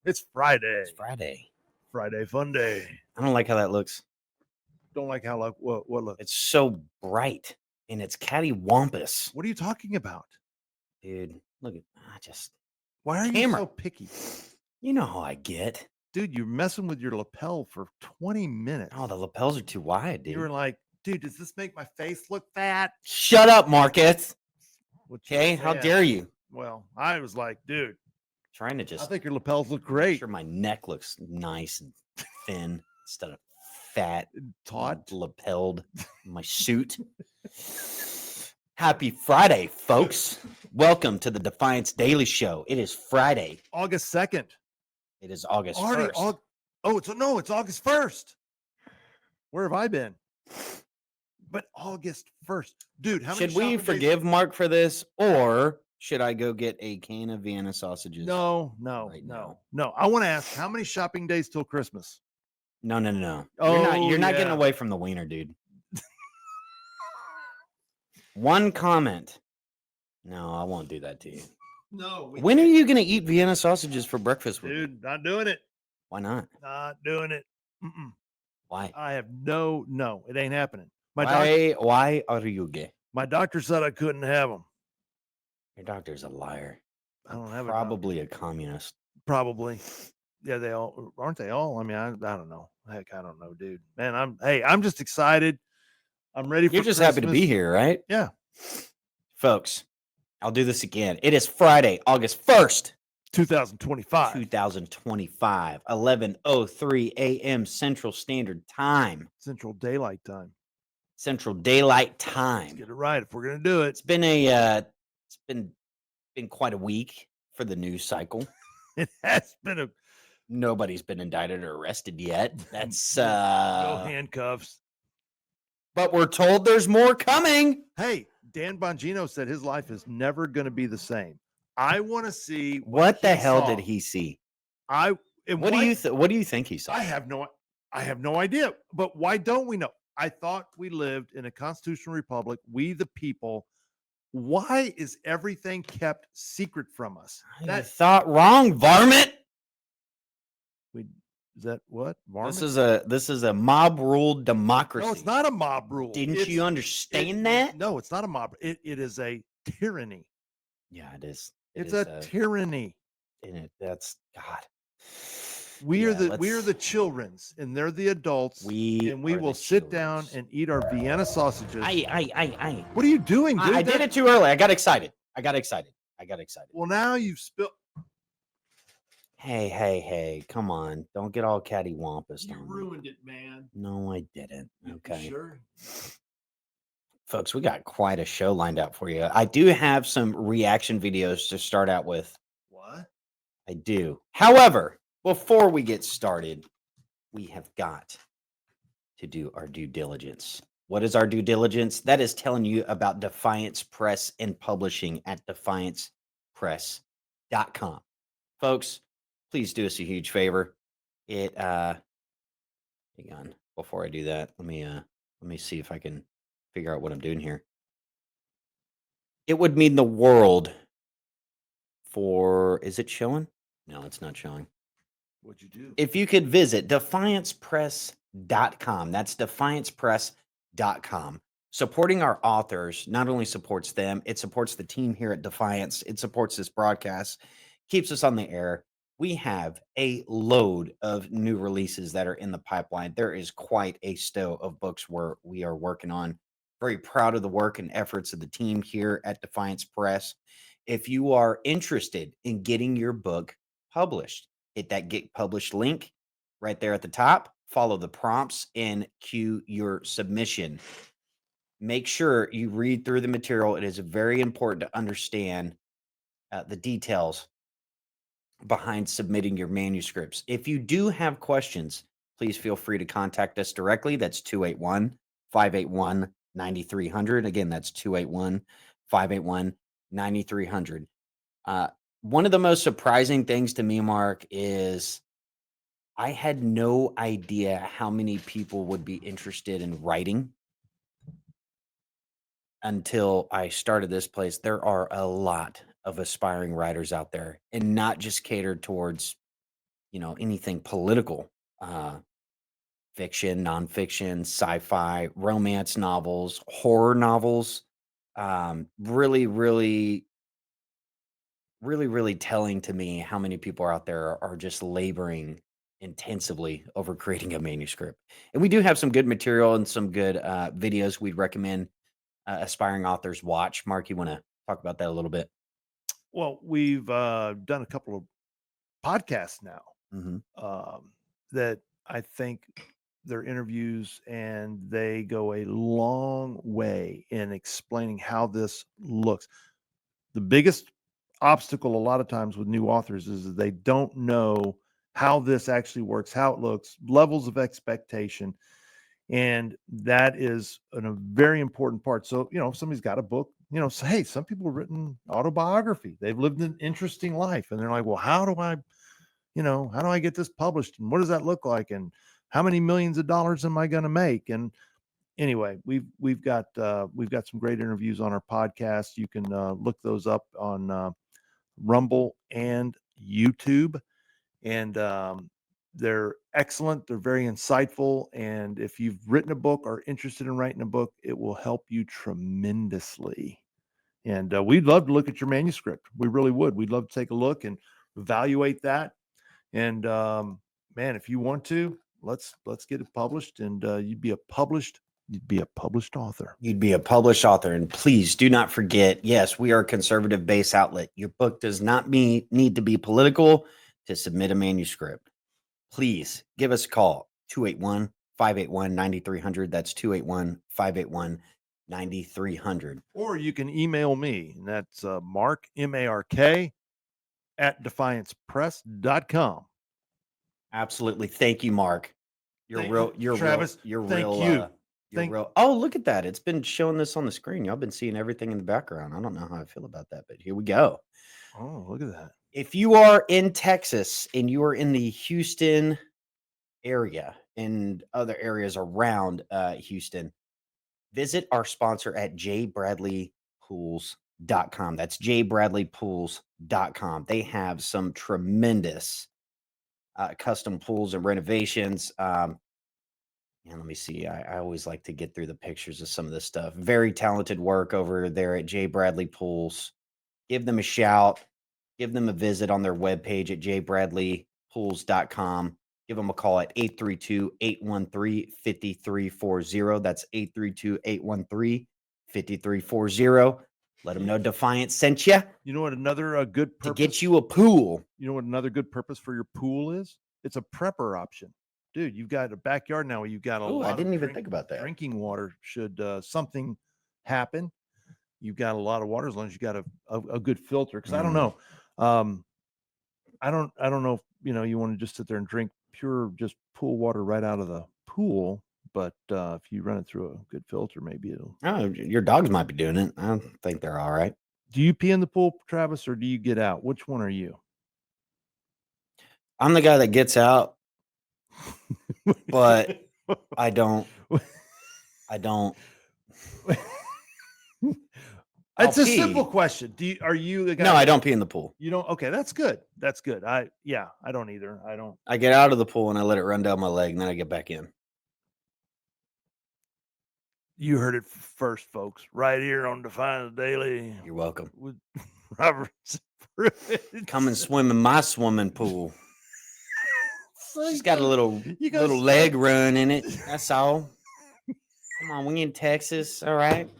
It's Friday. It's Friday. Friday fun day. I don't like how that looks. Don't like how what look? It's so bright and it's cattywampus. What are you talking about? Dude, look at just Why are you camera. so picky? You know how I get. Dude, you're messing with your lapel for 20 minutes. Oh, the lapels are too wide, dude. You were like, dude, does this make my face look fat? Shut up, Marcus. What you Okay, how said. dare you? Well, I was like, dude, Trying to I just think your lapels look make great. sure my neck looks nice and thin instead of fat, Taut. lapelled. My suit. Happy Friday, folks. Welcome to the Defiance Daily Show. It is Friday. August 2nd. It is August Already 1st. it's August 1st. Where have I been? But August 1st. Dude, how many Should we shopping days- forgive Mark for this, or should I go get a can of Vienna sausages? No. right now? I want to ask, how many shopping days till Christmas? No. You're Oh, not getting yeah. away from the wiener, dude. One comment. No, I won't do that to you. No. When are you going to eat Vienna sausages for breakfast with me? Dude, not doing it. Why not? Not doing it. Mm-mm. Why? I have no, it ain't happening. Why are you gay? My doctor said I couldn't have them. Your doctor's a liar. I don't have Probably a communist. Probably. Yeah, they all aren't they all? I mean, I don't know. Heck, I don't know, dude. Man, I'm just excited. I'm ready for You're just Christmas. happy to be here, right? Yeah. Folks, I'll do this again. It is Friday, August 1st, 2025. 2025, 11:03 a.m. Central Standard Time. Central Daylight Time. Central Daylight Time. Get it right if we're gonna do it. It's been been quite a week for the news cycle. It has been Nobody's been indicted or arrested yet. That's no handcuffs. But we're told there's more coming. Hey, Dan Bongino said his life is never going to be the same. I want to see what the hell saw. did he see? What do you think he saw? I have no idea. But why don't we know? I thought we lived in a constitutional republic. We the people. Why is everything kept secret from us? That thought wrong, varmint. Is that what? Varmint? This is a mob ruled democracy. No, it's not a mob rule. Didn't you understand that? No, it's not a mob. It is a tyranny. Yeah, it is. It's a tyranny. And that's God. We are the children's, and they're the adults. We will sit down and eat our Vienna sausages. What are you doing, dude? I did it too early. I got excited. Well, now you've spilled. Hey, come on. Don't get all cattywampus. You ruined it, man. No, I didn't. Okay. Sure. Folks, we got quite a show lined up for you. I do have some reaction videos to start out with. What? I do. However, before we get started, we have got to do our due diligence. What is our due diligence? That is telling you about Defiance Press and Publishing at defiancepress.com. Folks, please do us a huge favor. Hang on. Before I do that, let me see if I can figure out what I'm doing here. It would mean the world for, is it showing? No, it's not showing. What'd you do? If you could visit defiancepress.com. That's defiancepress.com. Supporting our authors not only supports them, it supports the team here at Defiance. It supports this broadcast, keeps us on the air. We have a load of new releases that are in the pipeline. There is quite a stow of books where we are working on. Very proud of the work and efforts of the team here at Defiance Press. If you are interested in getting your book published, hit that Get Published link right there at the top. Follow the prompts and cue your submission. Make sure you read through the material. It is very important to understand the details behind submitting your manuscripts. If you do have questions, please feel free to contact us directly. That's 281-581-9300. Again, that's 281-581-9300. One of the most surprising things to me, Mark, is I had no idea how many people would be interested in writing until I started this place. There are a lot of aspiring writers out there, and not just catered towards anything political, fiction, nonfiction, sci-fi, romance novels, horror novels. Really, really, really, really telling to me how many people are out there are just laboring intensively over creating a manuscript. And we do have some good material and some good videos we'd recommend aspiring authors watch. Mark, you want to talk about that a little bit? Well, we've done a couple of podcasts now Hmm. that I think they're interviews and they go a long way in explaining how this looks. The biggest obstacle a lot of times with new authors is that they don't know how this actually works, how it looks, levels of expectation. And that is a very important part. So, if somebody's got a book, say, hey, some people have written autobiography. They've lived an interesting life. And they're like, well, how do I get this published? And what does that look like? And how many millions of dollars am I going to make? And anyway, we've got some great interviews on our podcast. You can look those up on Rumble and YouTube, and they're excellent. They're very insightful, and if you've written a book or interested in writing a book, it will help you tremendously. And we'd love to look at your manuscript. We really would. We'd love to take a look and evaluate that. And man, if you want to, let's get it published, and you'd be a published author. You'd be a published author. And please do not forget, yes, we are a conservative base outlet. Your book does not need to be political to submit a manuscript. Please give us a call, 281-581-9300. That's 281-581-9300. Or you can email me, and that's Mark, M-A-R-K, at defiancepress.com. Absolutely. Thank you, Mark. You're Travis, real. thank You're you. real. Oh, look at that. It's been showing this on the screen. Y'all been seeing everything in the background. I don't know how I feel about that, but here we go. Oh, look at that. If you are in Texas and you are in the Houston area and other areas around Houston, visit our sponsor at jbradleypools.com. That's jbradleypools.com. They have some tremendous custom pools and renovations. And let me see. I always like to get through the pictures of some of this stuff. Very talented work over there at J. Bradley Pools. Give them a shout. Give them a visit on their webpage at jbradleypools.com. Give them a call at 832-813-5340. That's 832-813-5340. Let them know Defiance sent you You know what another good to purpose? get you a pool. You know what another good purpose for your pool is? It's a prepper option. Dude, you've got a backyard now where you've got a Oh, lot I didn't of even think about that. drinking water should something happen. You've got a lot of water as long as you got a good filter. Because I don't know. I don't know if you want to just sit there and drink pure just pool water right out of the pool. But if you run it through a good filter, maybe it'll. Oh, your dogs might be doing it. I don't think they're all right. Do you pee in the pool, Travis, or do you get out? Which one are you? I'm the guy that gets out, but I don't. It's a pee. simple question. Are you the guy? No, I don't pee in the pool. You don't? Okay, that's good. That's good. I don't either. I don't. I get out of the pool and I let it run down my leg, and then I get back in. You heard it first, folks, right here on Defiance Daily You're welcome. with Roberts and Pruitt. Come and swim in my swimming pool. She's got a little leg run in it. That's all. Come on, we in Texas, all right?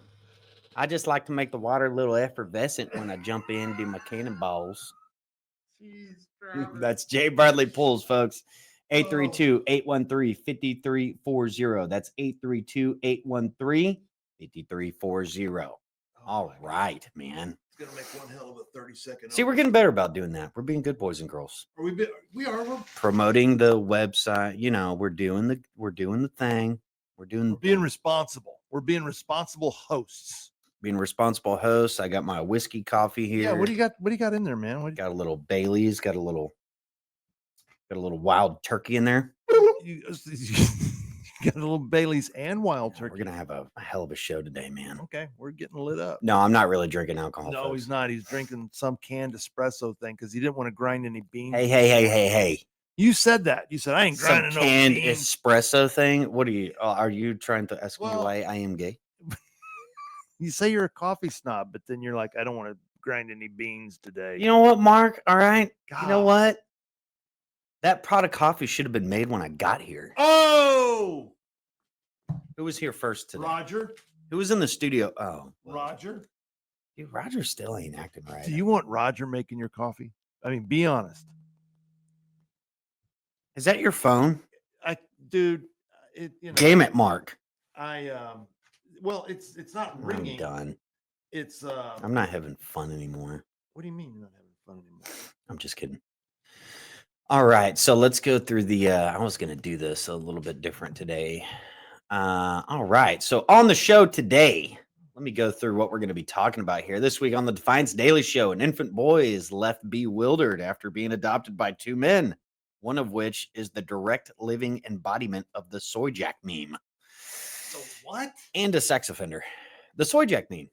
I just like to make the water a little effervescent when I jump in and do my cannonballs. Jeez, That's J. Bradley Pools, folks. 832-813-5340. That's 832-813-5340. All right, man. It's gonna make one hell of a 30-second. See, we're getting better about doing that. We're being good boys and girls. We are. We're Promoting the website. We're doing the thing. We're being responsible. We're being responsible hosts. Being responsible hosts. I got my whiskey coffee here. Yeah, what do you got? What do you got in there, man? Got a little Bailey's. Got a little wild turkey in there. You got a little Bailey's and wild turkey. We're gonna have a hell of a show today, man. Okay, we're getting lit up. No, I'm not really drinking alcohol. No, folks. he's not. He's drinking some canned espresso thing because he didn't want to grind any beans. Hey. You said that. You said I ain't Some grinding no canned beans. espresso thing. What are you trying to ask me Well- why I am gay? You say you're a coffee snob, but then you're like, I don't want to grind any beans today. You know what, Mark? All right. You know God. what? That pot of coffee should have been made when I got here. Oh, Who was here first today? Roger. Who was in the studio? Oh, well, Roger. dude, Roger still ain't acting right. Do you want Roger making your coffee? I mean, be honest. Is that your phone? Dude, Damn it, Mark. Well, it's not I'm ringing. done. It's I'm not having fun anymore. What do you mean you're not having fun anymore? I'm just kidding. All right, so let's go through the I was going to do this a little bit different today. All right, so on the show today, let me go through what we're going to be talking about here. This week on the Defiance Daily Show, an infant boy is left bewildered after being adopted by two men, one of which is the direct living embodiment of the soy jack meme. So what? And a sex offender. The soy jack meme.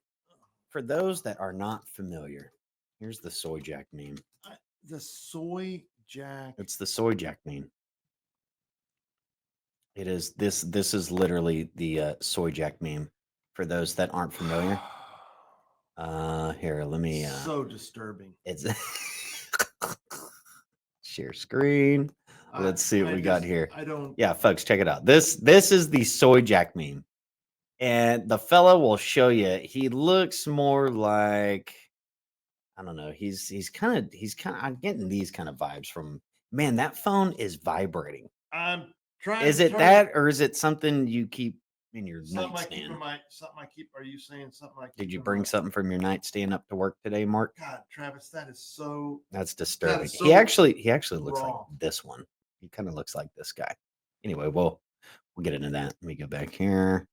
For those that are not familiar, here's the soy jack meme. The soy jack. It's the soy jack meme. It is this. This is literally the soy jack meme. For those that aren't familiar, here, let me. So disturbing. It's share screen. Let's see what we got here. I don't. Yeah, folks, check it out. This is the soy jack meme, and the fella will show you. He looks more like, I don't know. He's kind of. I'm getting these kind of vibes from. Man, that phone is vibrating. I'm trying. Is it that, or is it something you keep in your something I keep nightstand? in my something I keep? Are you saying something I keep? Did you in bring my- something from your nightstand up to work today, Mark? God, Travis, that is so. That's disturbing. is He so actually looks wrong. like this one. He kind of looks like this guy. Anyway, we'll get into that. Let me go back here.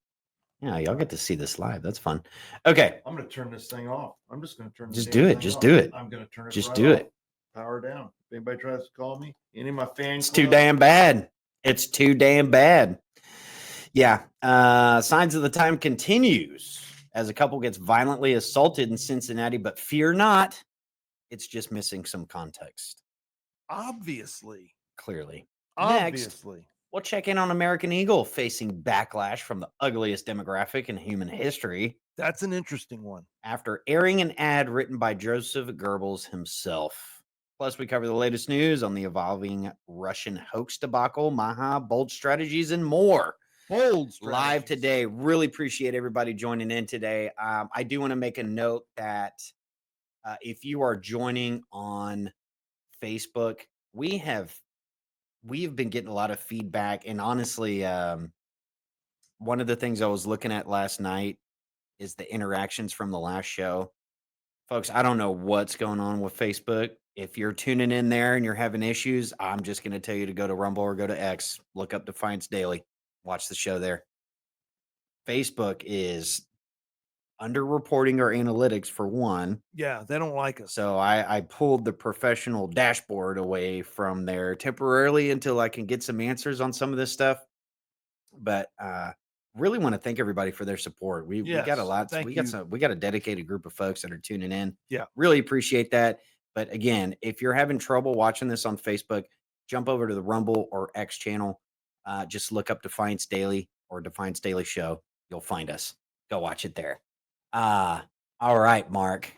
Yeah, y'all get to see this live. That's fun. Okay, I'm going to turn this thing off. I'm just going to turn. Just the damn do it. thing Just off. do it. I'm going to turn it. just right do off. it. Power down. If anybody tries to call me, any of my fans. It's too damn bad. It's too damn bad. Yeah. Signs of the time continues as a couple gets violently assaulted in Cincinnati, but fear not, it's just missing some context. Obviously. Clearly. Obviously. Next, we'll check in on American Eagle facing backlash from the ugliest demographic in human history That's an interesting one. after airing an ad written by Joseph Goebbels himself. Plus, we cover the latest news on the evolving Russian hoax debacle, Maha, bold strategies, and more. Bold Live strategies. today. Really appreciate everybody joining in today. I do want to make a note that if you are joining on Facebook, we have been getting a lot of feedback, and honestly, one of the things I was looking at last night is the interactions from the last show. Folks, I don't know what's going on with Facebook. If you're tuning in there and you're having issues, I'm just going to tell you to go to Rumble or go to X, look up Defiance Daily, watch the show there. Facebook is underreporting our analytics for one. Yeah, they don't like us. So I pulled the professional dashboard away from there temporarily until I can get some answers on some of this stuff. But really want to thank everybody for their support. We got a lot. Thank We you. got a dedicated group of folks that are tuning in. Yeah. Really appreciate that. But again, if you're having trouble watching this on Facebook, jump over to the Rumble or X channel. Just look up Defiance Daily or Defiance Daily Show. You'll find us. Go watch it there. All right, Mark.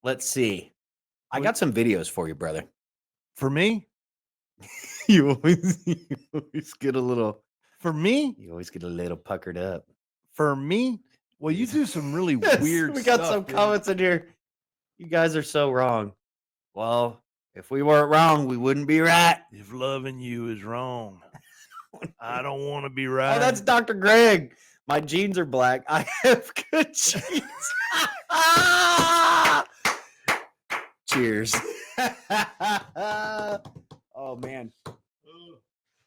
Let's see. I got some videos for you, brother. For me? you always get a little. For me? You always get a little puckered up. For me? Well, you do some really Yes, weird we got stuff, some dude. comments in here. You guys are so wrong. Well, if we weren't wrong, we wouldn't be right. If loving you is wrong, I don't want to be right. Oh, that's Dr. Greg. My jeans are black. I have good jeans. Cheers. Oh man.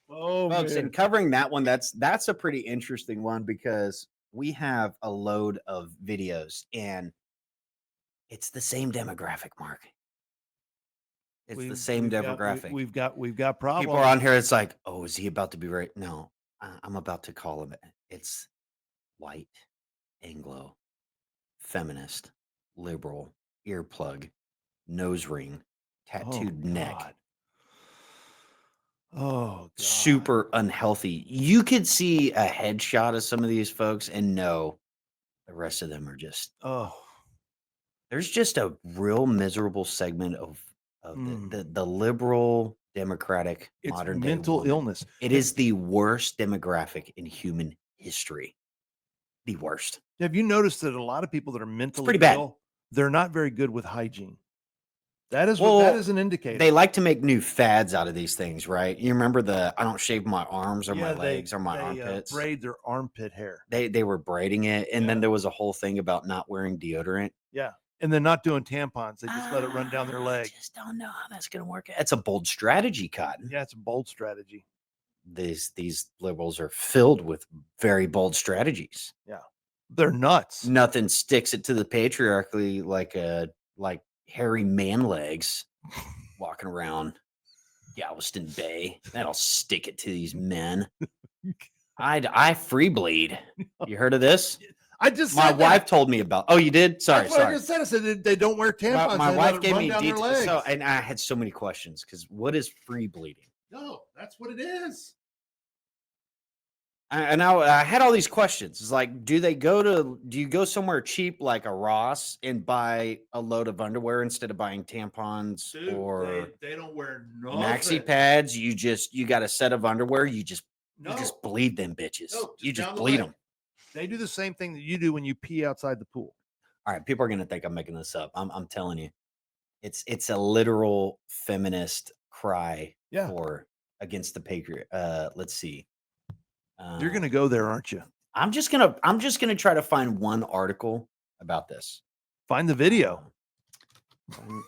Oh, Folks, man. in covering that one, that's a pretty interesting one because we have a load of videos and it's the same demographic, Mark. It's the same demographic. We've got problems. People are on here. It's like, oh, is he about to be right? No, I'm about to call him. It's white, Anglo, feminist, liberal, earplug, nose ring, tattooed neck. Oh, God. super unhealthy. You could see a headshot of some of these folks and know the rest of them are just. Oh. There's just a real miserable segment of the liberal democratic It's modern day mental woman. illness. It is the worst demographic in human history. The worst. Have you noticed that a lot of people that are mentally pretty bad. ill, they're not very good with hygiene? That is Well, that is an indicator. They like to make new fads out of these things, right? You remember the I don't shave my arms or my legs or my armpits. Braid their armpit hair. They were braiding it, and then Yeah. there was a whole thing about not wearing deodorant. Yeah. And then not doing tampons. They just let it run down their leg. I just don't know how that's going to work. It's a bold strategy, Cotton. Yeah, it's a bold strategy. These liberals are filled with very bold strategies. Yeah. They're nuts. Nothing sticks it to the patriarchy like hairy man legs walking around Galveston Bay. That'll stick it to these men. I free bleed. You heard of this? I just My said wife that. told me about. Oh, you did? Sorry, That's what sorry. I just said. I said they don't wear tampons. My they wife let it gave run me down their details. legs. So, and I had so many questions because what is free bleeding? No, that's what it is. And I had all these questions. It's like, do you go somewhere cheap like a Ross and buy a load of underwear instead of buying tampons or they don't wear nothing. maxi pads? You got a set of underwear. You just bleed them bitches. No, you just down the bleed leg. them. They do the same thing that you do when you pee outside the pool. All right, people are gonna think I'm making this up. I'm telling you, it's a literal feminist cry for against the patriot. Let's see. You're gonna go there, aren't you? I'm just gonna try to find one article about this. Find the video.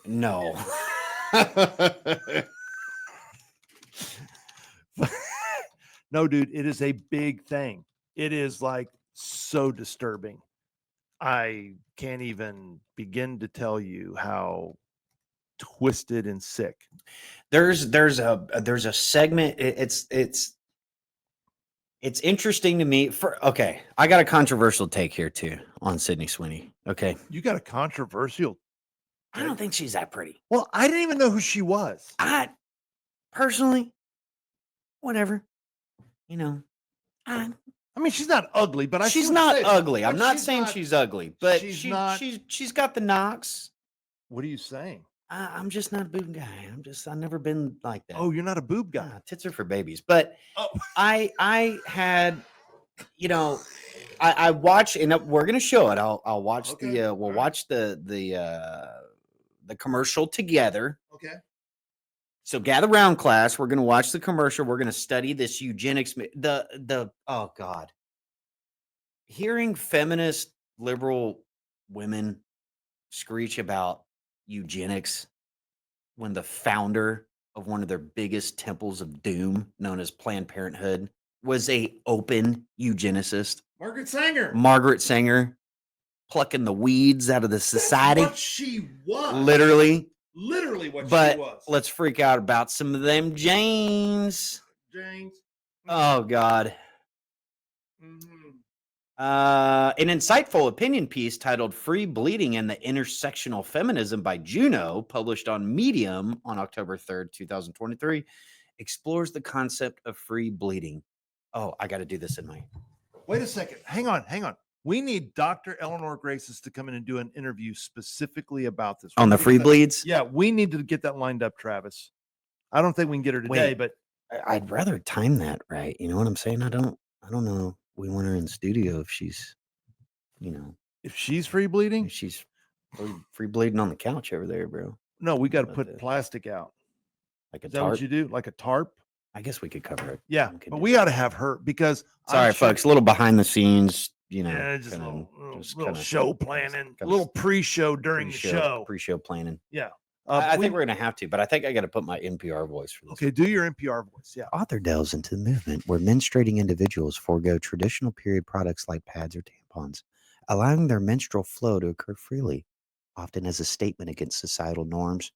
No. No, dude, it is a big thing. It is like so disturbing. I can't even begin to tell you how twisted and sick. There's a segment. It's interesting to me. Okay, I got a controversial take here too on Sydney Sweeney. Okay, you got a controversial. I don't think she's that pretty. Well, I didn't even know who she was. I personally, whatever, I mean, she's not ugly, but she's not ugly. I'm not saying she's ugly, but she's got the knocks. What are you saying? I'm just not a boob guy. I've never been like that. Oh, you're not a boob guy. Tits are for babies. But I had, I watch, and we're gonna show it. I'll watch we'll watch the commercial together. Okay. So gather round, class. We're gonna watch the commercial. We're gonna study this eugenics. Oh God. Hearing feminist liberal women screech about eugenics when the founder of one of their biggest temples of doom, known as Planned Parenthood, was a open eugenicist. Margaret Sanger, plucking the weeds out of the society. That's what she was. Literally what but she was. Let's freak out about some of them Janes. Oh God. Mm-hmm. An insightful opinion piece titled Free Bleeding and the Intersectional Feminism by Juno, published on Medium on October 3rd, 2023, explores the concept of free bleeding. Oh, I got to do this in my... Wait a second. Hang on. We need Dr. Eleanor Graces to come in and do an interview specifically about this. On the free bleeds? Yeah, we need to get that lined up, Travis. I don't think we can get her today, but... I'd rather time that right. You know what I'm saying? I don't know. We want her in the studio if she's, if she's free bleeding, if she's free bleeding on the couch over there, bro. No, we got to put plastic out. Like a Is that tarp? what you do? Like a tarp? I guess we could cover it. Yeah, but we ought to have her because. Sorry, folks. A little behind the scenes, just a little show planning, a little pre-show during the show. Pre-show planning. Yeah. I think we're going to have to, but I think I got to put my NPR voice for this. Okay, do your NPR voice. Yeah. Author delves into the movement where menstruating individuals forego traditional period products like pads or tampons, allowing their menstrual flow to occur freely, often as a statement against societal norms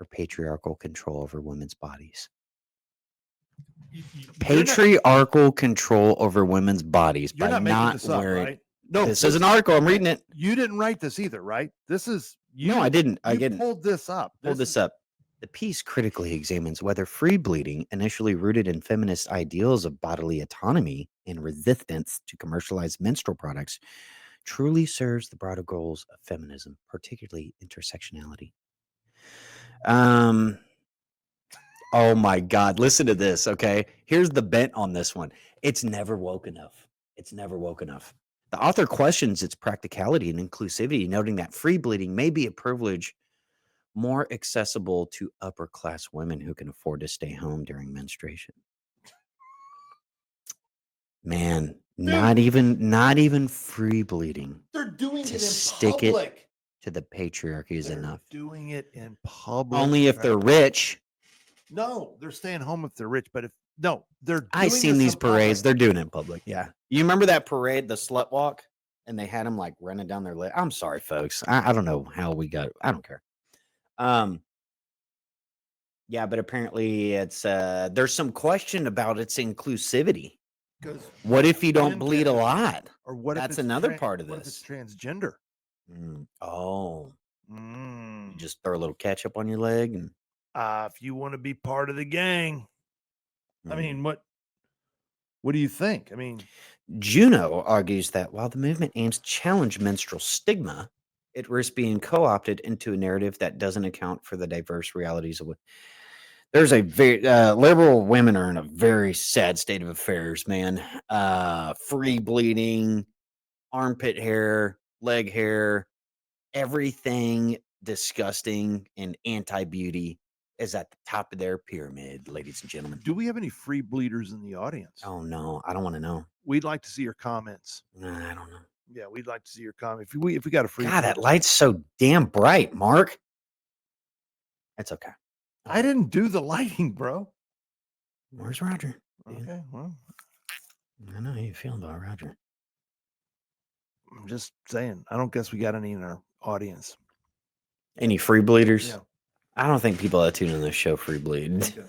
or patriarchal control over women's bodies. Patriarchal control over women's bodies by not wearing. Right? No, this is an article. I'm reading it. You didn't write this either, right? This is No, I didn't. I didn't. Pulled this up. Pulled this up. The piece critically examines whether free bleeding, initially rooted in feminist ideals of bodily autonomy and resistance to commercialized menstrual products, truly serves the broader goals of feminism, particularly intersectionality. Um, oh my God, listen to this, okay? Here's the bent on this one. It's never woke enough. It's never woke enough. The author questions its practicality and inclusivity, noting that free bleeding may be a privilege more accessible to upper class women who can afford to stay home during menstruation. Man, not even free bleeding They're doing to it in stick it public. to the patriarchy is They're enough. doing it in public. Only if they're rich. No, they're staying home if they're rich. But if no, they're doing I've seen this these in parades. public. They're doing it in public. Yeah. You remember that parade, the slut walk? And they had them like running down their leg. I'm sorry, folks. I don't know how we got it. I don't care. Yeah, but apparently it's there's some question about its inclusivity. Because What if you don't bleed a transgender? lot? Or what if That's it's another part of what if it's this. transgender? Oh, you Mm. just throw a little ketchup on your leg and If you want to be part of the gang, I Mm. mean, what do you think? I mean, Juno argues that while the movement aims to challenge menstrual stigma, it risks being co-opted into a narrative that doesn't account for the diverse realities of there's a very liberal women are in a very sad state of affairs, man. Free bleeding, armpit hair, leg hair, everything disgusting and anti-beauty is at the top of their pyramid, ladies and gentlemen. do we have any free bleeders in the audience? Oh no, I don't want to know. We'd like to see your comments. Nah, I don't know. Yeah, we'd like to see your comment. If we got a free God, that bleeder. light's so damn bright, Mark. It's okay. I didn't do the lighting, bro. Where's Roger? dude? Okay, well, I know how you feel about Roger. I'm just saying. I don't guess we got any in our audience. Any free bleeders? Yeah. I don't think people that tune in this show free bleed. Okay.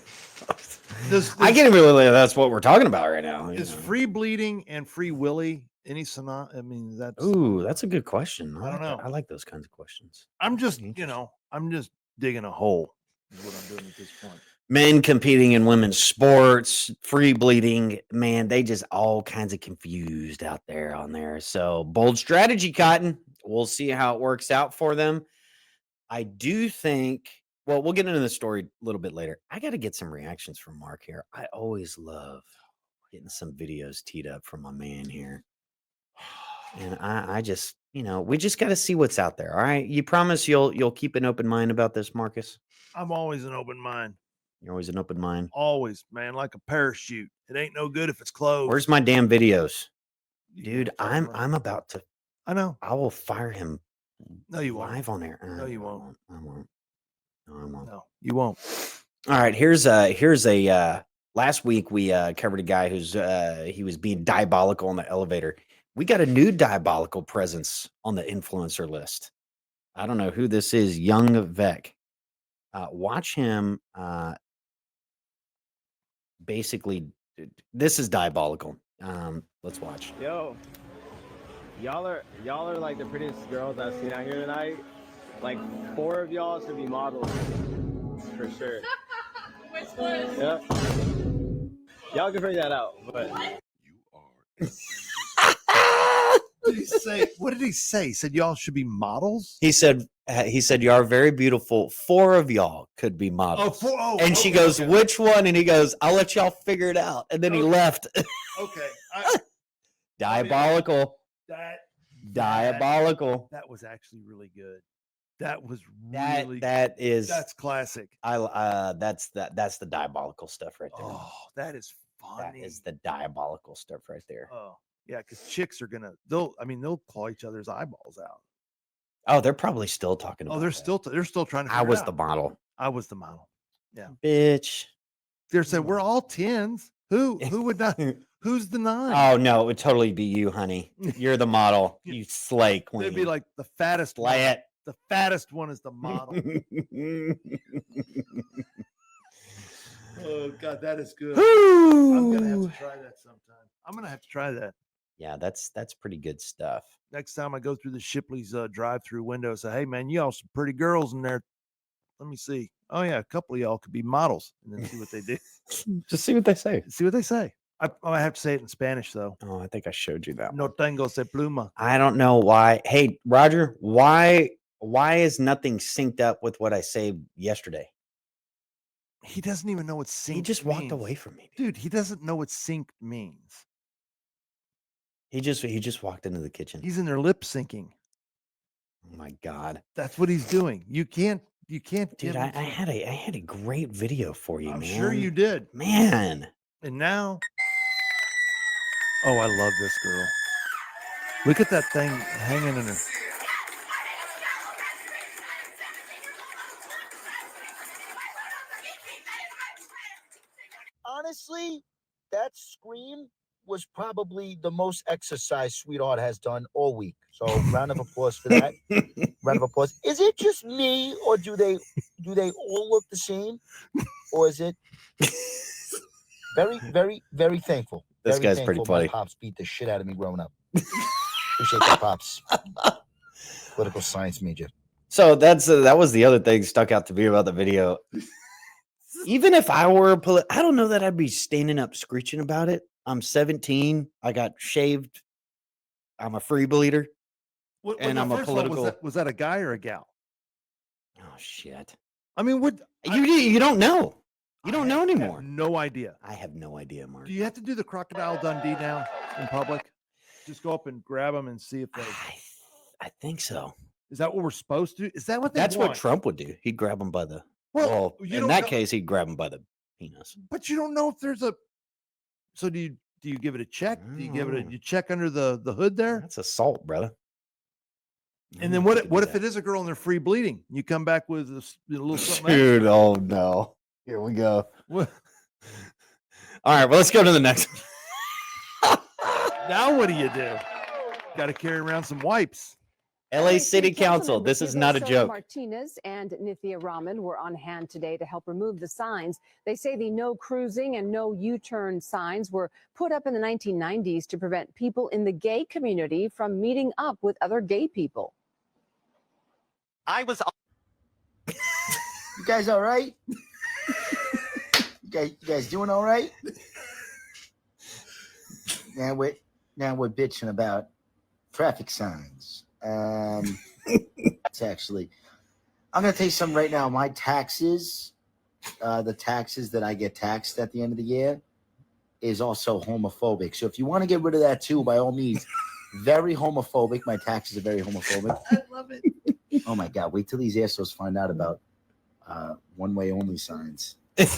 I can't even believe that's what we're talking about right now. Is free bleeding and free willy any I mean, that's Ooh, that's a good question. I don't know. I like those kinds of questions. I'm just, Interesting. I'm just digging a hole is what I'm doing at this point. Men competing in women's sports, free bleeding, man, they just all kinds of confused out there on there. So bold strategy, Cotton. We'll see how it works out for them. I do think, well, we'll get into the story a little bit later. I got to get some reactions from Mark here. I always love getting some videos teed up from my man here. And I just, we just got to see what's out there. All right. You promise you'll keep an open mind about this, Marcus? I'm always an open mind. You're always an open mind. Always, man, like a parachute. It ain't no good if it's closed. Where's my damn videos? You Dude, wanna talk about it? I'm about to. I know. I will fire him. No, you won't. Live on air. No, you won't. I won't. No, I won't. No, you won't. All right. Here's a. Last week we covered a guy who's he was being diabolical on the elevator. We got a new diabolical presence on the influencer list. I don't know who this is. Young Vec. Watch him. Basically, this is diabolical. Let's watch. Yo, y'all are like the prettiest girls I've seen out here tonight. Like 4 of y'all should be models for sure. Which one? Yep. Y'all can figure that out. But You are. What did he say? He said y'all should be models. He said you are very beautiful. 4 of y'all could be models. And she goes, okay. which one? And he goes, I'll let y'all figure it out. And then he left. Okay. Diabolical. Diabolical. That was actually really good. That was really that's classic. That's the diabolical stuff right there. Oh, that is funny. That is the diabolical stuff right there. Oh, yeah, because chicks are they'll claw each other's eyeballs out. Oh, they're probably still talking about they're that. still trying to I was the model. I was the model. Yeah. Bitch. They're saying we're all 10s. Who would not? Who's the 9? Oh no, it would totally be you, honey. You're the model. You slay queen. They'd be like the fattest one. Slay it. The fattest one is the model. Oh God, that is good. I'm gonna have to try that sometime. I'm gonna have to try that. Yeah, that's pretty good stuff. Next time I go through the Shipley's drive-through window, say, "Hey man, you all some pretty girls in there. Let me see. Oh yeah, a couple of y'all could be models, and then see what they do. Just see what they say. See what they say. I have to say it in Spanish though. Oh, I think I showed you that. No tengo ese pluma. I don't know why. Hey, Roger, why is nothing synced up with what I say yesterday? He doesn't even know what synced He just walked means. away from me. Dude, he doesn't know what synced means. He just walked into the kitchen. He's in there lip syncing. Oh my God. That's what he's doing. You can't Dude, give I him some- had a great video for you, I'm man. sure you did. Man. And now, oh, I love this girl. Look at that thing hanging in her. Honestly, that scream was probably the most exercise Sweetheart has done all week. So round of applause for that. Round of applause. Is it just me, or do they all look the same, or is it very, very, very thankful? This Very guy's pretty thankful funny. My pops beat the shit out of me growing up. Appreciate that, pops. Political science major. So that was the other thing stuck out to me about the video. Even if I were I don't know that I'd be standing up screeching about it. I'm 17. I got shaved. I'm a free bleeder. And I'm a first of all, political. was that a guy or a gal? Oh shit! I mean, what You don't know. You I don't know have anymore. no idea. I have no idea, Mark. Do you have to do the crocodile Dundee now in public? Just go up and grab them and see if they. I think so. Is that what we're supposed to do? Is that what they That's want? what Trump would do. He'd grab him by the. Well, Well, you in don't that know- case, he'd grab him by the penis. But you don't know if there's a. So do you give it a check? Do you give it a you check under the hood there? That's assault, brother. And then what if it is a girl and they're free bleeding? You come back with a little something. Dude, oh no. Here we go. What? All right, well, let's go to the next one. Now what do you do? Got to carry around some wipes. LA City Council. This is not a joke. Martinez and Nithya Raman were on hand today to help remove the signs. They say the no cruising and no U-turn signs were put up in the 1990s to prevent people in the gay community from meeting up with other gay people. You guys all right? you guys doing all right? Now we're bitching about traffic signs. It's actually, I'm gonna tell you something right now. My taxes, the taxes that I get taxed at the end of the year, is also homophobic. So if you want to get rid of that too, by all means, very homophobic. My taxes are very homophobic. I love it. Oh my God! Wait till these assholes find out about one-way only signs. Pretty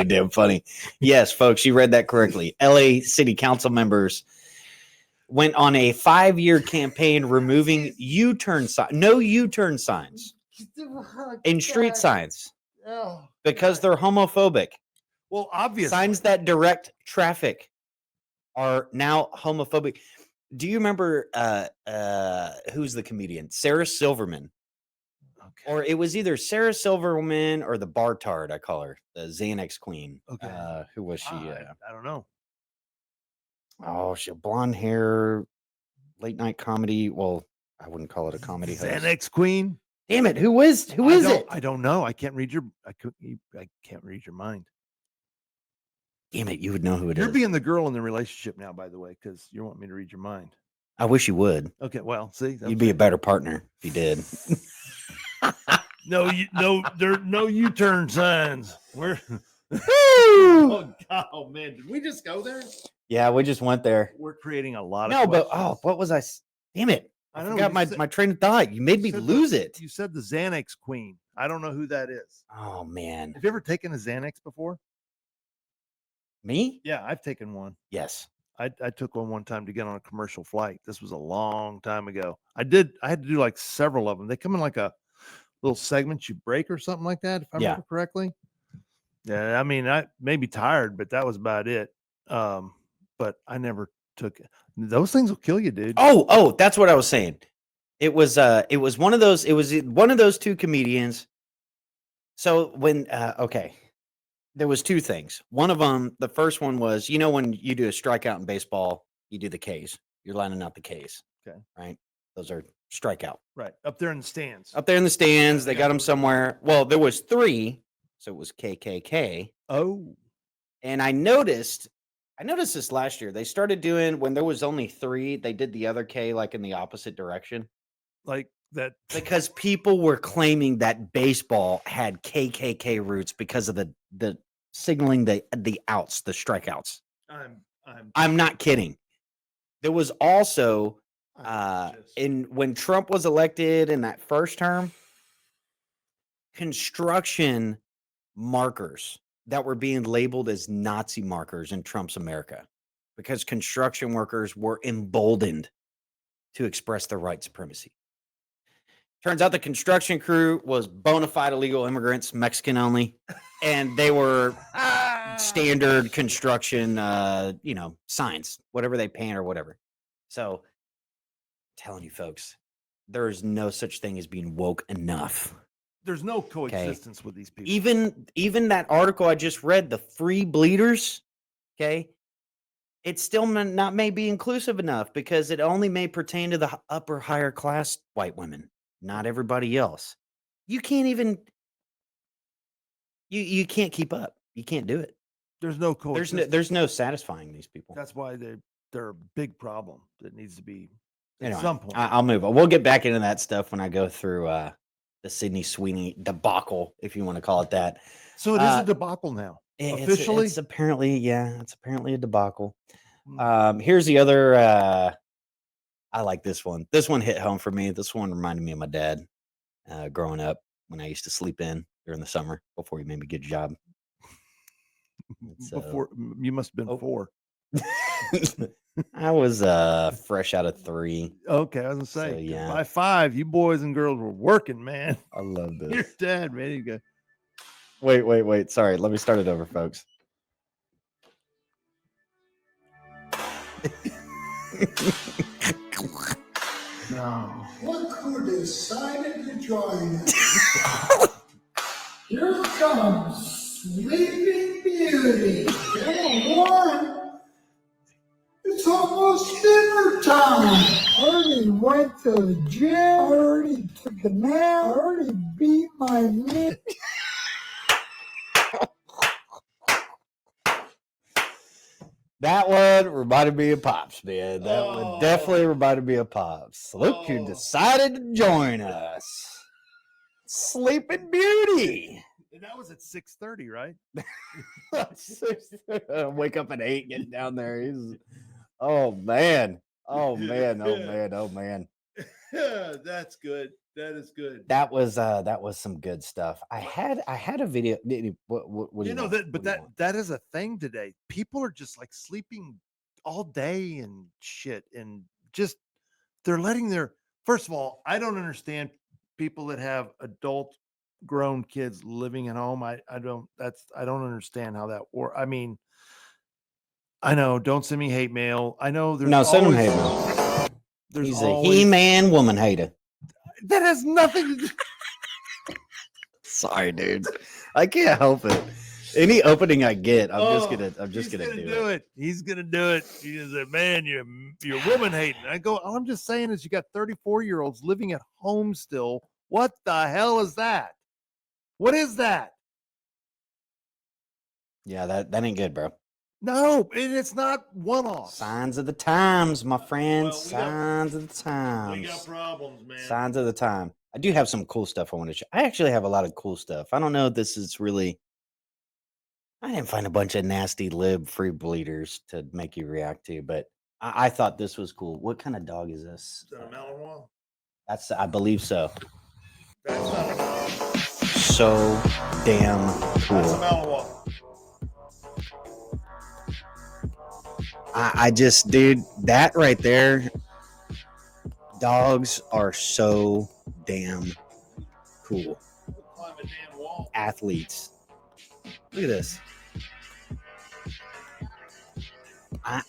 damn funny. Yes, folks, you read that correctly. LA City Council members went on a 5-year campaign removing no U-turn signs and street signs because they're homophobic. Well, obviously. Signs that direct traffic are now homophobic. Do you remember who's the comedian? Sarah Silverman. Okay. Or it was either Sarah Silverman or the Bartard, I call her, the Xanax queen. Okay. Who was she? I don't know. Oh, she had blonde hair, late night comedy. Well, I wouldn't call it a comedy host. Xanax Queen. Damn it! Who is it? I don't know. I can't read your mind. Damn it! You would know who it You're is. being the girl in the relationship now, by the way, because you want me to read your mind. I wish you would. Okay, well, see, You'd be a better partner if you did. no, there are no U-turn signs. We're oh man, did we just go there? Yeah, we just went there. We're creating a lot of No, but questions. what was I? Damn it! I I don't know, forgot you my said- my train of thought. You made me said lose it. You said the Xanax Queen. I don't know who that is. Oh man, Have you ever taken a Xanax before? me? Yeah, I've taken one. Yes. I took one time to get on a commercial flight. This was a long time ago. I had to do like several of them. They come in like a little segment you break or something like that, if I Yeah. remember correctly. Yeah, I mean, I may be tired, but that was about it. But I never took it. Those things will kill you, dude. Oh, that's what I was saying. It was one of those two comedians. So when okay, there was two things. One of them, the first one was, when you do a strikeout in baseball, you do the Ks. You're lining out the Ks. Okay. Right? Those are strikeout. Right. Up there in the stands. Up there in the stands, Yeah, they got him somewhere. Well, there was 3, so it was KKK. Oh. And I noticed this last year. They started doing, when there was only 3, they did the other K like in the opposite direction. Like that. Because people were claiming that baseball had KKK roots because of the signaling the outs, the strikeouts. I'm not kidding. There was also when Trump was elected in that first term, construction markers that were being labeled as Nazi markers in Trump's America because construction workers were emboldened to express their white supremacy. Turns out the construction crew was bona fide illegal immigrants, Mexican only, and they were standard construction, signs, whatever they paint or whatever. So, I'm telling you folks, there is no such thing as being woke enough. There's no coexistence with these people. Even that article I just read, the free bleeders, okay, it still not may be inclusive enough because it only may pertain to the upper higher class white women, not everybody else. You can't even you can't keep up. You can't do it. There's no coexistence. There's no satisfying these people. That's why they're a big problem that needs to be Anyway, at some point. I'll move on. We'll get back into that stuff when I go through the Sydney Sweeney debacle, if you want to call it that. So it is a debacle now. Officially? It's apparently a debacle. Here's the other. I like this one. This one hit home for me. This one reminded me of my dad growing up when I used to sleep in during the summer before he made me get a job. Before you must have been 4. I was fresh out of 3. Okay, I was gonna say, So, yeah. by 5, you boys and girls were working, man. I love this. Your dad, man. You go. Wait. Sorry, let me start it over, folks. No. Look who decided to join us. Here comes Sleeping Beauty. Come on. It's almost dinner time. I already went to the gym. I already took a nap. I already beat my meat. That one reminded me of Pops, man. That one definitely reminded me of Pops. Look who decided to join us. Sleeping Beauty. And that was at 6:30, right? Wake up at 8, get down there. Oh man. That's good. That is good. That was some good stuff. I had a video. What do you want? That is a thing today. People are just like sleeping all day and shit, and just they're letting their. First of all, I don't understand people that have adult grown kids living at home. I don't understand how that works. I mean, I know, don't send me hate mail. I know there's send him hate mail. He's a He-Man woman hater. That has nothing to do. Sorry, dude. I can't help it. Any opening I get, I'm just gonna do it. He's gonna do it. He said, "Man, you're woman hating." I go, all I'm just saying is you got 34-year-olds living at home still. What the hell is that? What is that? Yeah, that ain't good, bro. No, and it's not one-off. Signs of the times, my friend. Well, Signs of the times. We got problems, man. Signs of the time. I do have some cool stuff I want to show. I actually have a lot of cool stuff. I don't know if this is really. I didn't find a bunch of nasty lib free bleeders to make you react to, but I thought this was cool. What kind of dog is this? Is that a Malinois? I believe so. That's not a Malinois. So damn cool. That's a Malinois. I just, dude, that right there. Dogs are so damn cool. Climb a damn wall. Athletes. Look at this.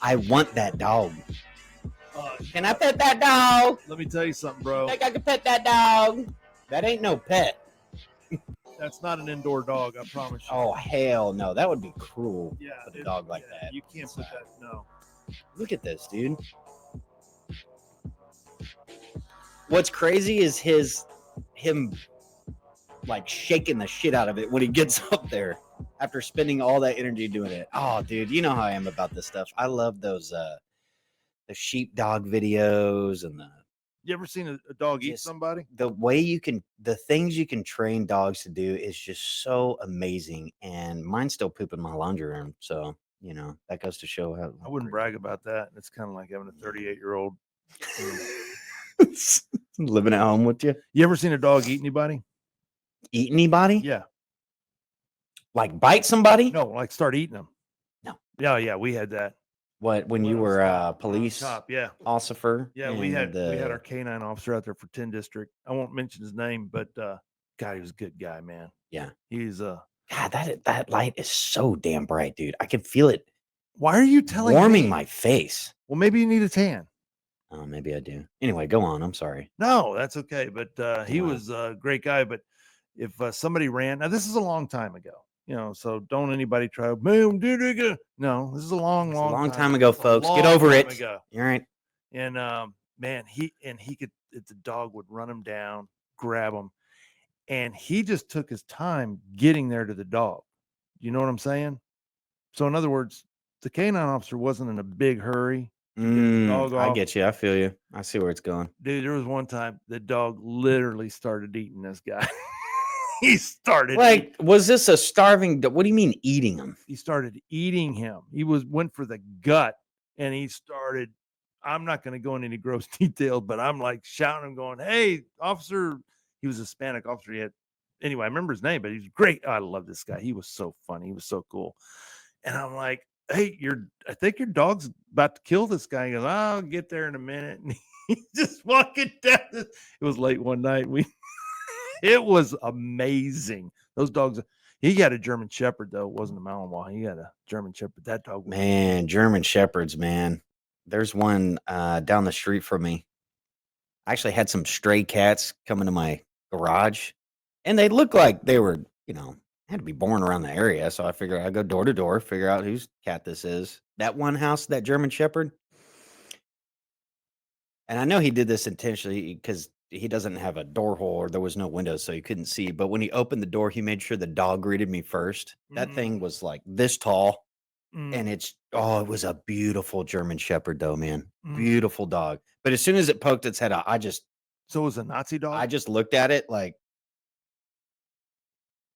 I want that dog. Can I pet that dog? Let me tell you something, bro. I think I can pet that dog. That ain't no pet. That's not an indoor dog, I promise you. Oh, hell no. That would be cruel. Yeah, with a dog like that. You can't put that. No. Look at this, dude. What's crazy is him like shaking the shit out of it when he gets up there after spending all that energy doing it. Oh, dude, you know how I am about this stuff. I love those the sheepdog videos and You ever seen a dog eat Just- somebody? the way the things you can train dogs to do is just so amazing. And mine's still pooping my laundry room, so you know that goes to show how I wouldn't brag about that. It's kind of like having a 38-year-old. living at home with you. You ever seen a dog eat anybody? Eat anybody? Yeah. Like bite somebody? No, like start eating them. No. Yeah, we had that. What when When you I was were cop- when I was police cop, yeah. officer? Yeah, we had our canine officer out there for 10 district. I won't mention his name, but God, he was a good guy, man. Yeah. He's God, that light is so damn bright, dude. I can feel it why are you telling warming me? my face. Well, maybe you need a tan. Oh, maybe I do. Anyway, go on. I'm sorry. No, that's okay. But he Wow. was a great guy. But if somebody ran, now this is a long time ago, so don't anybody try, boom, no, this is a long, It's a long, long time ago, It's a folks. Get long over time it. ago. All right. And man, he could, the dog would run him down, grab him, and he just took his time getting there to the dog. You know what I'm saying? So in other words, the canine officer wasn't in a big hurry to get the dog I off. get you. I feel you. I see where it's going. Dude, there was one time the dog literally started eating this guy. He started Like, was this a starving? What do you mean eating them? he started eating him. He went for the gut, and he started. I'm not going to go into any gross details, but I'm like shouting him, going, "Hey, officer!" He was a Hispanic officer. Anyway, I remember his name, but he's great. I love this guy. He was so funny. He was so cool. And I'm like, "Hey, I think your dog's about to kill this guy." He goes, "I'll get there in a minute." And he's just walking down. It was late one night. It was amazing. Those dogs. He had a German Shepherd though. It wasn't a Malinois. He had a German Shepherd. That dog. Man, German Shepherds, man. There's one down the street from me. I actually had some stray cats come into my garage, and they looked like they were, had to be born around the area. So I figured I'd go door to door, figure out whose cat this is. That one house, that German Shepherd. And I know he did this intentionally because he doesn't have a door hole or there was no windows, so he couldn't see. But when he opened the door, he made sure the dog greeted me first. That thing was like this tall. And it was a beautiful German Shepherd, though, man. Beautiful dog. But as soon as it poked its head out, So it was a Nazi dog. I just looked at it like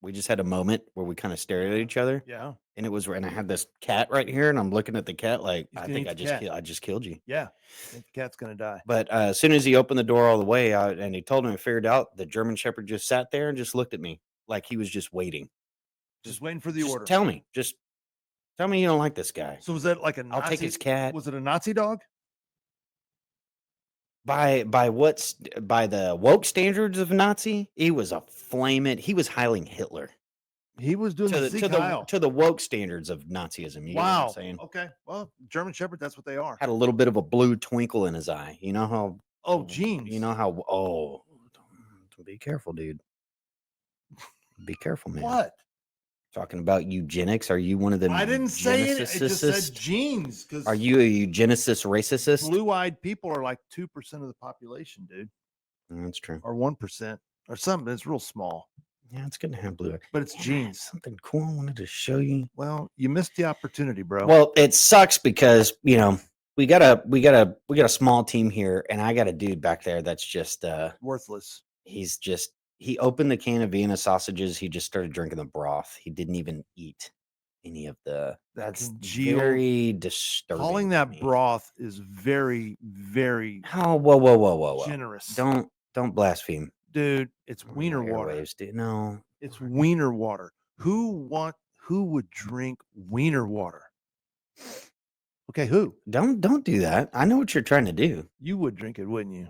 we just had a moment where we kind of stared at each other. Yeah. And I had this cat right here, and I'm looking at the cat like He's I gonna think eat I the just cat. I just killed you. Yeah. I think the cat's gonna die. But as soon as he opened the door all the way out and he told him and figured out, the German Shepherd just sat there and just looked at me like he was just waiting. Just waiting for the Just order. tell me you don't like this guy. So was that like a Nazi? I'll take his cat. Was it a Nazi dog? By the woke standards of Nazi, he was he was heiling Hitler. He was doing To the the, Sieg Heil. to the woke standards of Nazism. You know what I'm Wow. saying? Okay. Well, German Shepherd, that's what they are. Had a little bit of a blue twinkle in his eye. You know how Oh, genes. you know how be careful, dude. Be careful, man. What? Talking about eugenics. Are you one of the I didn't say it. It just said eugenicists? genes. Because Are you a eugenicist racist? blue-eyed people are like 2% of the population, dude, That's true. or 1%, or something. It's real small, Yeah, it's good to have blue. but it's genes. Something cool I wanted to show you. Well, you missed the opportunity, bro. Well, it sucks because we got a small team here, and I got a dude back there that's just Worthless. he opened the can of Vienna sausages. He just started drinking the broth. He didn't even eat any of that's congealed. very disturbing. Calling to that me. broth is very, very Oh, whoa. generous. Don't blaspheme. Dude, it's on the wiener water. airwaves, dude. No. It's wiener water. Who would drink wiener water? Okay, who? Don't do that. I know what you're trying to do. You would drink it, wouldn't you?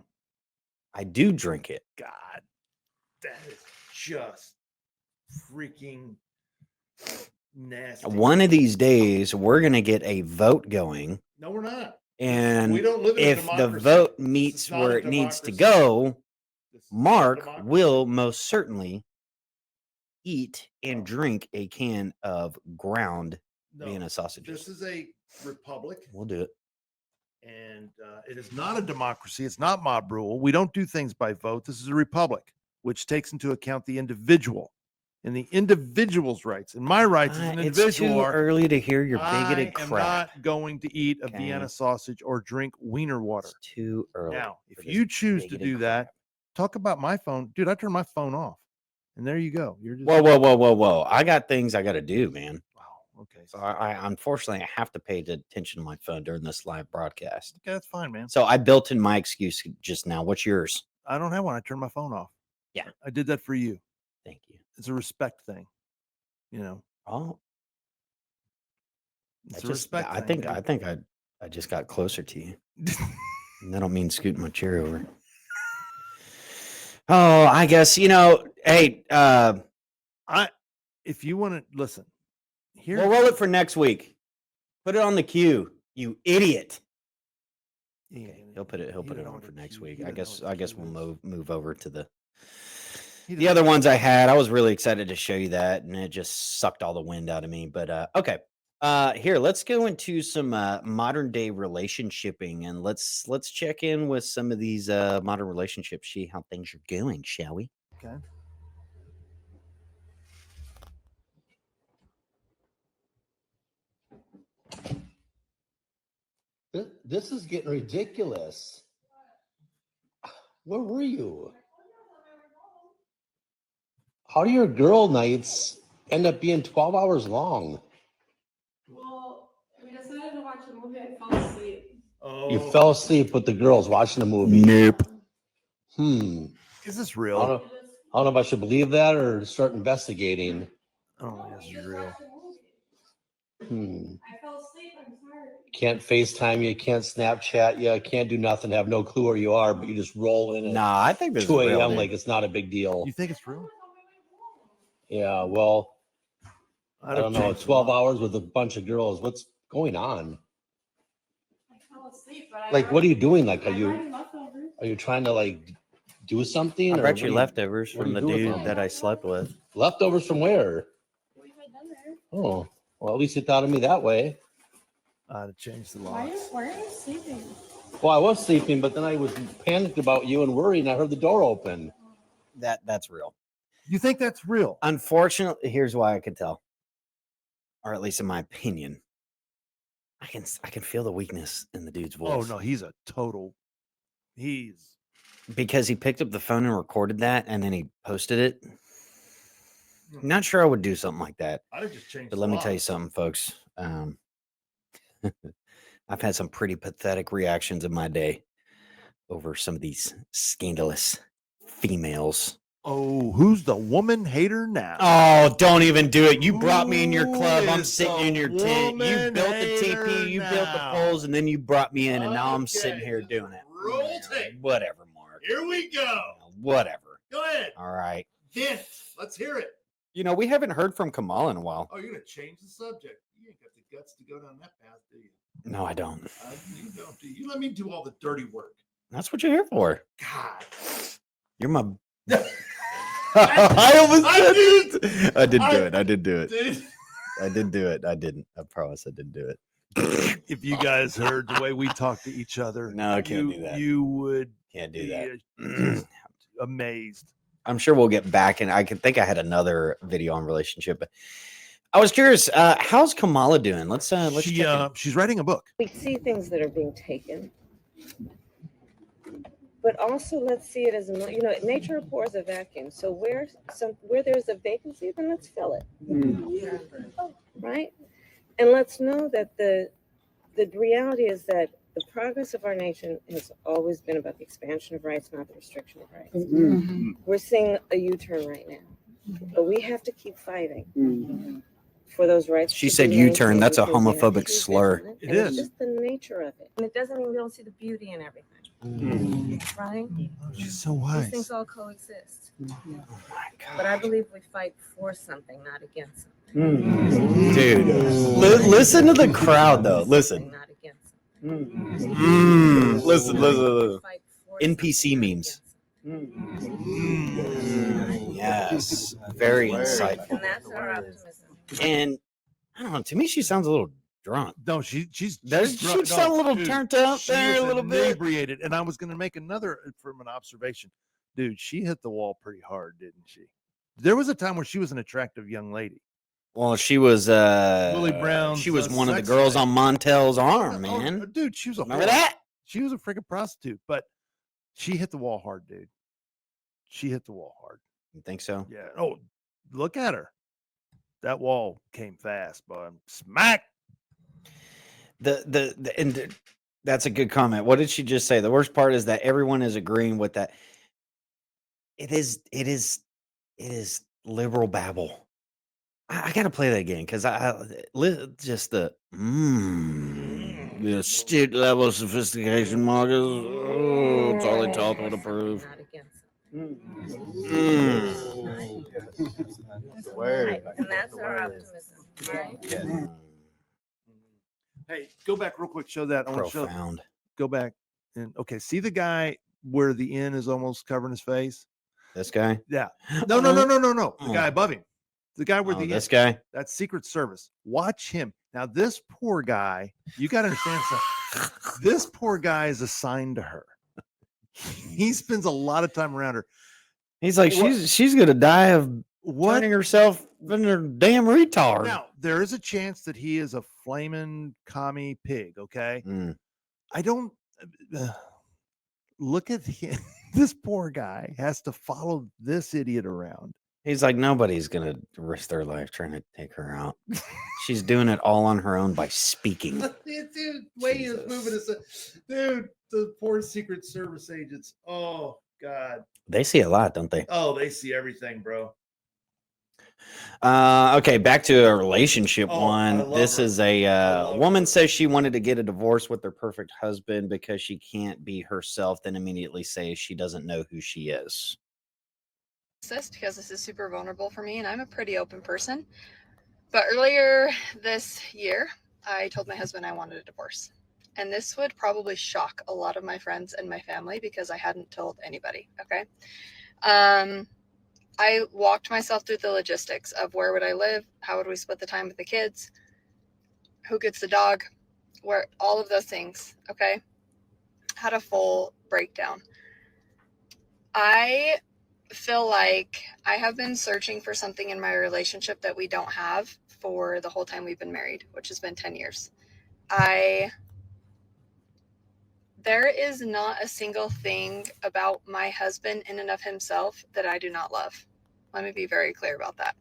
I do drink it. God, that is just freaking nasty. One of these days, we're gonna get a vote going, No, we're not. and We don't live in a if the democracy. vote This meets is not where a it needs to democracy. go, This is not a Mark democracy. will most certainly eat and drink a can of ground No, Vienna sausages. this is a republic. We'll do it. And it is not a democracy. It's not mob rule. We don't do things by vote. This is a republic, which takes into account the individual and the individual's rights. And my rights as an It's individual too are early to hear your bigoted I am crap. not going to eat a Okay. Vienna sausage or drink wiener water. It's too early. Now, if for this you choose to bigoted do that, crap. talk about my phone. Dude, I turned my phone off. And there you go. You're just Whoa. I got things I got to do, man. wow. Okay. So I unfortunately I have to pay attention to my phone during this live broadcast. Okay, that's fine, man. So I built in my excuse just now. What's yours? I don't have one. I turned my phone off. Yeah. I did that for you. Thank you. It's a respect thing. You know, Oh, it's a respect I thing. think I just got closer to you. And I don't mean scooting my chair over. Oh, I guess hey, if you want to listen, here we'll roll it for next week. Put it on the queue, you idiot. Okay, he'll put it on for next week. I guess we'll move over to the other ones I had. I was really excited to show you that, and it just sucked all the wind out of me. But okay. Here, let's go into some modern day relationshiping, and let's check in with some of these modern relationships, see how things are going, shall we? Okay. This is getting ridiculous. Where were you? How do your girl nights end up being 12 hours long? Well, we decided to watch a movie. I fell asleep. Oh, You fell asleep with the girls watching a movie. Nope. Is this I real? don't know if I should believe that or start investigating. Oh, this We is just real. watched a movie. Hmm. I fell asleep. I'm sorry. Can't FaceTime you, can't Snapchat you, can't do nothing, have no clue where you are, but you just roll in at Nah, I think this is 2 real, a.m. dude. like it's not a big deal. You think it's real? Yeah, well, I'd I have don't know. changed a 12 lot. hours with a bunch of girls. What's going on? I fell asleep, but Like, what are you doing? Like, are I'm you writing leftovers. trying to like do something? I or bet what you are leftovers what are from you the doing with dude them? that I slept with. Leftovers from where? We had dinner. Oh, well, at least you thought of me that way. I'd have changed the Why lots. are you sleeping? Well, I was sleeping, but then I was panicked about you and worried, and I heard the door open. That's real. You think that's real? Unfortunately, here's why I could tell, or at least in my opinion, I can feel the weakness in the dude's Oh voice. no, he's Because he picked up the phone and recorded that, and then he posted it. Not sure I would do something like that. I'd have just changed. But let me tell you something, folks. I've had some pretty pathetic reactions in my day over some of these scandalous females. Oh, who's the woman hater now? Oh, don't even do it. You brought me in your Who club. I'm is sitting the in your tent. You woman built the hater TP. You built the now? poles, and then you brought me in, and now I'm sitting Okay, here doing it. roll tape. Whatever, Mark. Here we go. Whatever. Go ahead. All right. Vent. Let's hear it. We haven't heard from Kamal in a while. Oh, you're gonna change the subject. You ain't got the guts to go down that path, do you? No, I don't. You don't. Do you? Let me do all the dirty work. That's what you're here for. God. You're my. I almost I did it. I did I do it. I did do it. Dude. I did do it. I didn't. I promise I didn't do it. If you guys heard the way we talk to each other, No, I can't do that. You would Can't do be that. amazed. I'm sure we'll get back, and I think I had another video on relationship, but I was curious. How's Kamala doing? Let's check in. She's writing a book. We see things that are being taken, but also let's see it as nature abhors a vacuum. So where there's a vacancy, then let's fill it, right? And let's know that the reality is that the progress of our nation has always been about the expansion of rights, not the restriction of rights. Mm-hmm. We're seeing a U-turn right now, but we have to keep fighting for those rights. She to said be U-turn. maintained That's a because we have to homophobic keep slur. vigilant, It and is. It's just the nature of it. And it doesn't mean we don't see the beauty in everything, right? She's so These wise. things all coexist. Oh my But I God. believe we fight for something, not against something. Dude, listen to the crowd, though. Listen. Not against Listen. something. Fight for NPC something, not memes. against Yes. Very something. insightful. And that's our optimism. And I don't know. To me, she sounds a little drunk. No, she's Does drunk. she sound a little dude, turned up she there was a little bit? inebriated. And I was going to make another from an observation. Dude, she hit the wall pretty hard, didn't she? There was a time where she was an attractive young lady. Well, she was Willie Brown's, she was one of the sex girls slave. on Montel's arm, Oh, man. dude, she was a Remember whore. that? She was a freaking prostitute, but she hit the wall hard, dude. She hit the wall hard. You think so? Yeah. Oh, look at her. That wall came fast, but smack. That's a good comment. What did she just say? The worst part is that everyone is agreeing with that. It is liberal babble. I got to play that again because just the astute level of sophistication, Marcus. Oh, Charlie Toth would approve. Right. And that's our optimism, right? Hey, go back real quick. Show that. I want to show. Profound. Go back and okay. See the guy where the N is almost covering his face. This guy? Yeah. No. The guy above him. The guy where the this N. guy? That's Secret Service. Watch him. Now, this poor guy, you got to understand something. This poor guy is assigned to her. He spends a lot of time around her. He's like, she's gonna die of turning herself into a damn retard. Now, there is a chance that he is a flaming commie pig, okay? I don't look at him. This poor guy has to follow this idiot around. He's like, nobody's gonna risk their life trying to take her out. She's doing it all on her own by speaking. Dude, way he is moving us. Dude, the poor Secret Service agents. Oh God. They see a lot, don't they? Oh, they see everything, bro. Okay, back to a relationship Oh, one. This her. is a woman says she wanted to get a divorce with her perfect husband because she can't be herself, then immediately says she doesn't know who she is. Because this is super vulnerable for me and I'm a pretty open person. But earlier this year, I told my husband I wanted a divorce. And this would probably shock a lot of my friends and my family because I hadn't told anybody, okay? I walked myself through the logistics of where would I live, how would we split the time with the kids, who gets the dog, where all of those things, okay? Had a full breakdown. I feel like I have been searching for something in my relationship that we don't have for the whole time we've been married, which has been 10 years. There is not a single thing about my husband in and of himself that I do not love. Let me be very clear about that.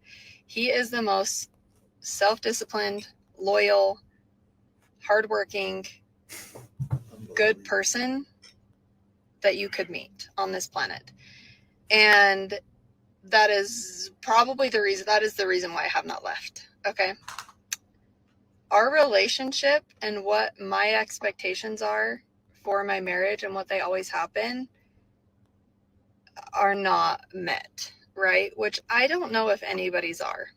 He is the most self-disciplined, loyal, hardworking, good person that you could meet on this planet. And that is probably the reason, that is the reason why I have not left. Okay. Our relationship and what my expectations are for my marriage and what they always happen are not met, right? Which I don't know if anybody's are.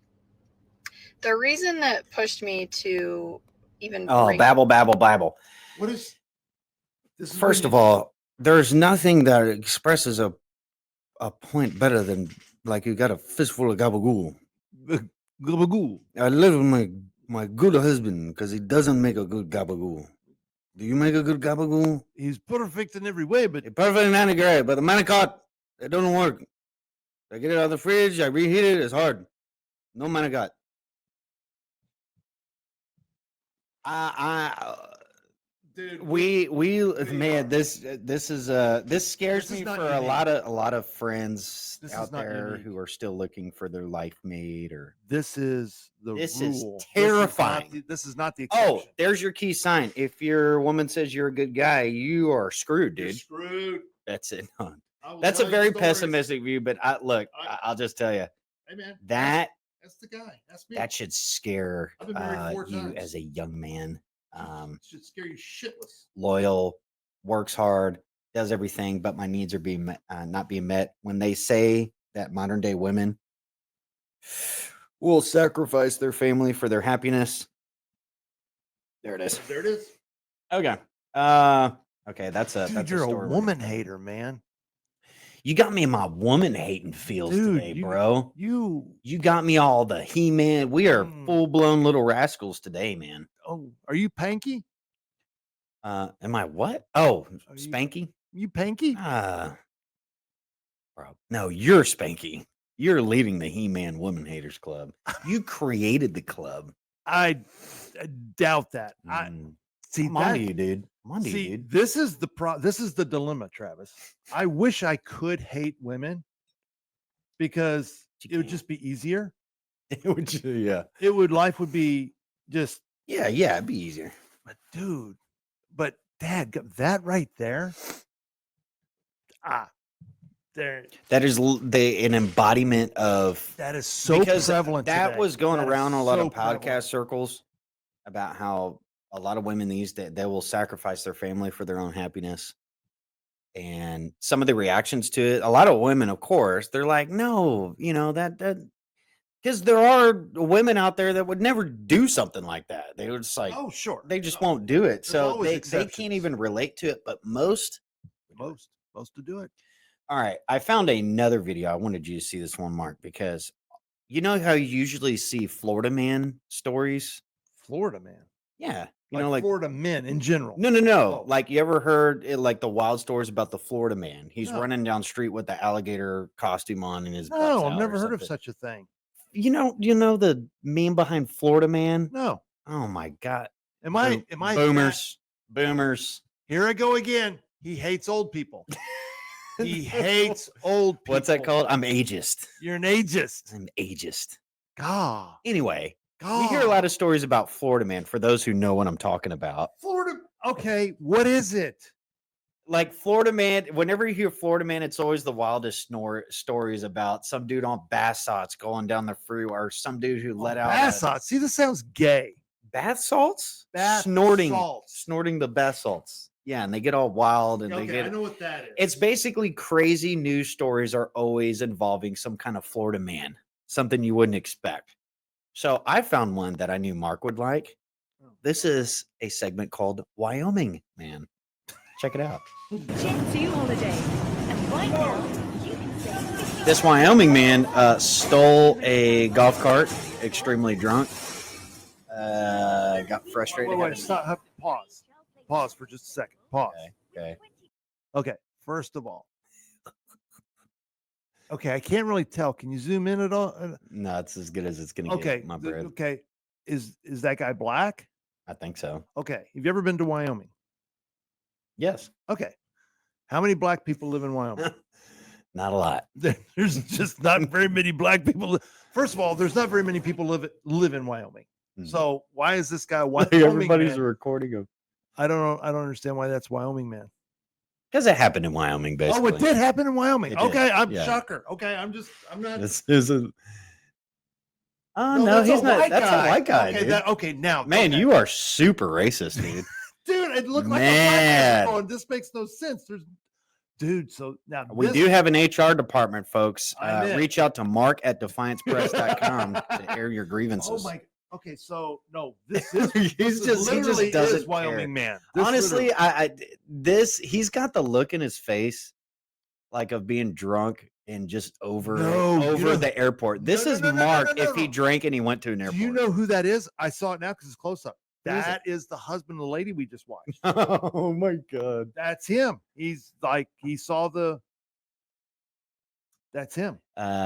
The reason that pushed me to even Babble. What is this? First of all, there's nothing that expresses a point better than like you got a fistful of gabagool. Gabagool. I live with my good husband because he doesn't make a good gabagool. Do you make a good gabagool? He's perfect in every way, but perfect in any way. But the manicotti, it doesn't work. I get it out of the fridge, I reheat it. It's hard. No manicotti. Dude, man, this scares me for a lot of friends out there who are still looking for their life mate. Or this is the this rule. is terrifying. This is not the exception. Oh, there's your key sign. If your woman says you're a good guy, you are screwed, dude. You're screwed. That's it. That's a very pessimistic view, but I'll just tell you, hey man, that's the guy. That's me. That should scare I've been married 4 you times. as a young man. It should scare you shitless. Loyal, works hard, does everything, but my needs are not being met. When they say that modern day women will sacrifice their family for their happiness, there it is. There it is. Okay. Okay, that's Dude, you're a woman hater, man. You got me in my woman hating feels today, bro. You got me all the He-Man. We are full blown little rascals today, man. are you panky? Am I what? Oh, Are you Spanky? you panky? Bro. No, you're Spanky. You're leading the He-Man Woman Haters Club. You created the club. I doubt that. I Mm. see I'm on to that. you, dude. I'm on to you, See, dude. this is the dilemma, Travis. I wish I could hate women because You it would can't. just be easier. Yeah. Life would be just, Yeah, it'd be easier. but dude, but dad, that right there. There, That is an embodiment of that is so because prevalent. that today. was going That is around a lot so of podcast prevalent. circles about how a lot of women these days they will sacrifice their family for their own happiness. And some of the reactions to it, a lot of women, of course, they're like, no, that because there are women out there that would never do something like that. They were just like, Oh, sure. they just won't do it. There's So always they can't exceptions. even relate to it. But most to do it. All right. I found another video. I wanted you to see this one, Mark, because you know how you usually see Florida man stories? Florida man. Yeah. Like Florida men in general. No. Oh. Like you ever heard like the wild stories about the Florida man? He's No. running down the street with the alligator costume on and his butt's No, out I've never or heard of something. such a thing. You know the meme behind Florida man? No. Oh my God. Am I Boomers. Here I go again. He hates old people. He hates old people. What's that called? I'm ageist. You're an ageist. I'm ageist. God. Anyway, God. we hear a lot of stories about Florida man for those who know what I'm talking about. Florida. Okay, what is it? Like Florida man, whenever you hear Florida man, it's always the wildest stories about some dude on bath salts going down the freeway or some dude who let out bath salts. See, this sounds gay. Bath salts? Bath snorting the bath salts. Yeah, and they get all wild and I know what that is. It's basically crazy news stories are always involving some kind of Florida man, something you wouldn't expect. So I found one that I knew Mark would like. This is a segment called Wyoming Man. Check it out. This Wyoming man stole a golf cart, extremely drunk. Got frustrated. Wait, stop. Pause for just a second. Pause. Okay. First of all, okay, I can't really tell. Can you zoom in at all? No, it's as good as it's gonna Okay. get. My bread. Okay. Is that guy black? I think so. Okay. Have you ever been to Wyoming? Yes. Okay. How many black people live in Wyoming? Not a lot. There's just not very many black people. First of all, there's not very many people live in Wyoming. So why is this guy Wyoming? Everybody's man? recording him. I don't know. I don't understand why that's Wyoming man. Because it happened in Wyoming, basically. Oh, it did happen in Wyoming. It did, Okay, I'm yeah. shocker. Okay, I'm not. This isn't. Oh no, he's not. That's a white guy. Okay, dude. Now, Man, you are super racist, dude. dude, it looked like a black guy going, this makes no sense. Dude, so now We do have an HR department, folks. I'm in. Reach out to Mark at defiancepress.com to air your grievances. Oh my. Okay, so no, this is he just doesn't is Wyoming man. This Honestly, he's got the look in his face like of being drunk and just over the airport. This is Mark if he drank and he went to an airport. Do you know who that is? I saw it now because it's close up. That is the husband of the lady we just watched. Oh my God. That's him. He's like, that's him.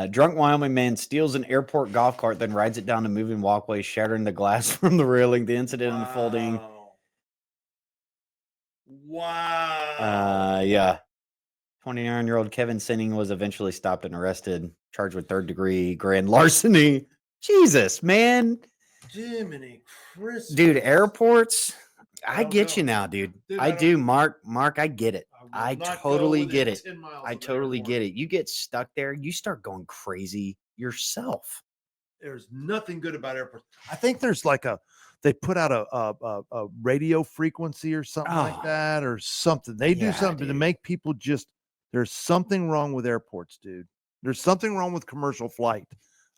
Drunk Wyoming man steals an airport golf cart, then rides it down a moving walkway, shattering the glass from the railing. The incident unfolding. Wow. Yeah. 29-year-old Kevin Sinning was eventually stopped and arrested, charged with third-degree grand larceny. Jesus, man. Jiminy Christmas. Dude, airports. I get you now, dude. I do, Mark. I get it. I totally get it. I totally get it. You get stuck there, you start going crazy yourself. There's nothing good about airports. I think there's like they put out a radio frequency or something like that, or something. They do something to make people just. There's something wrong with airports, dude. There's something wrong with commercial flight.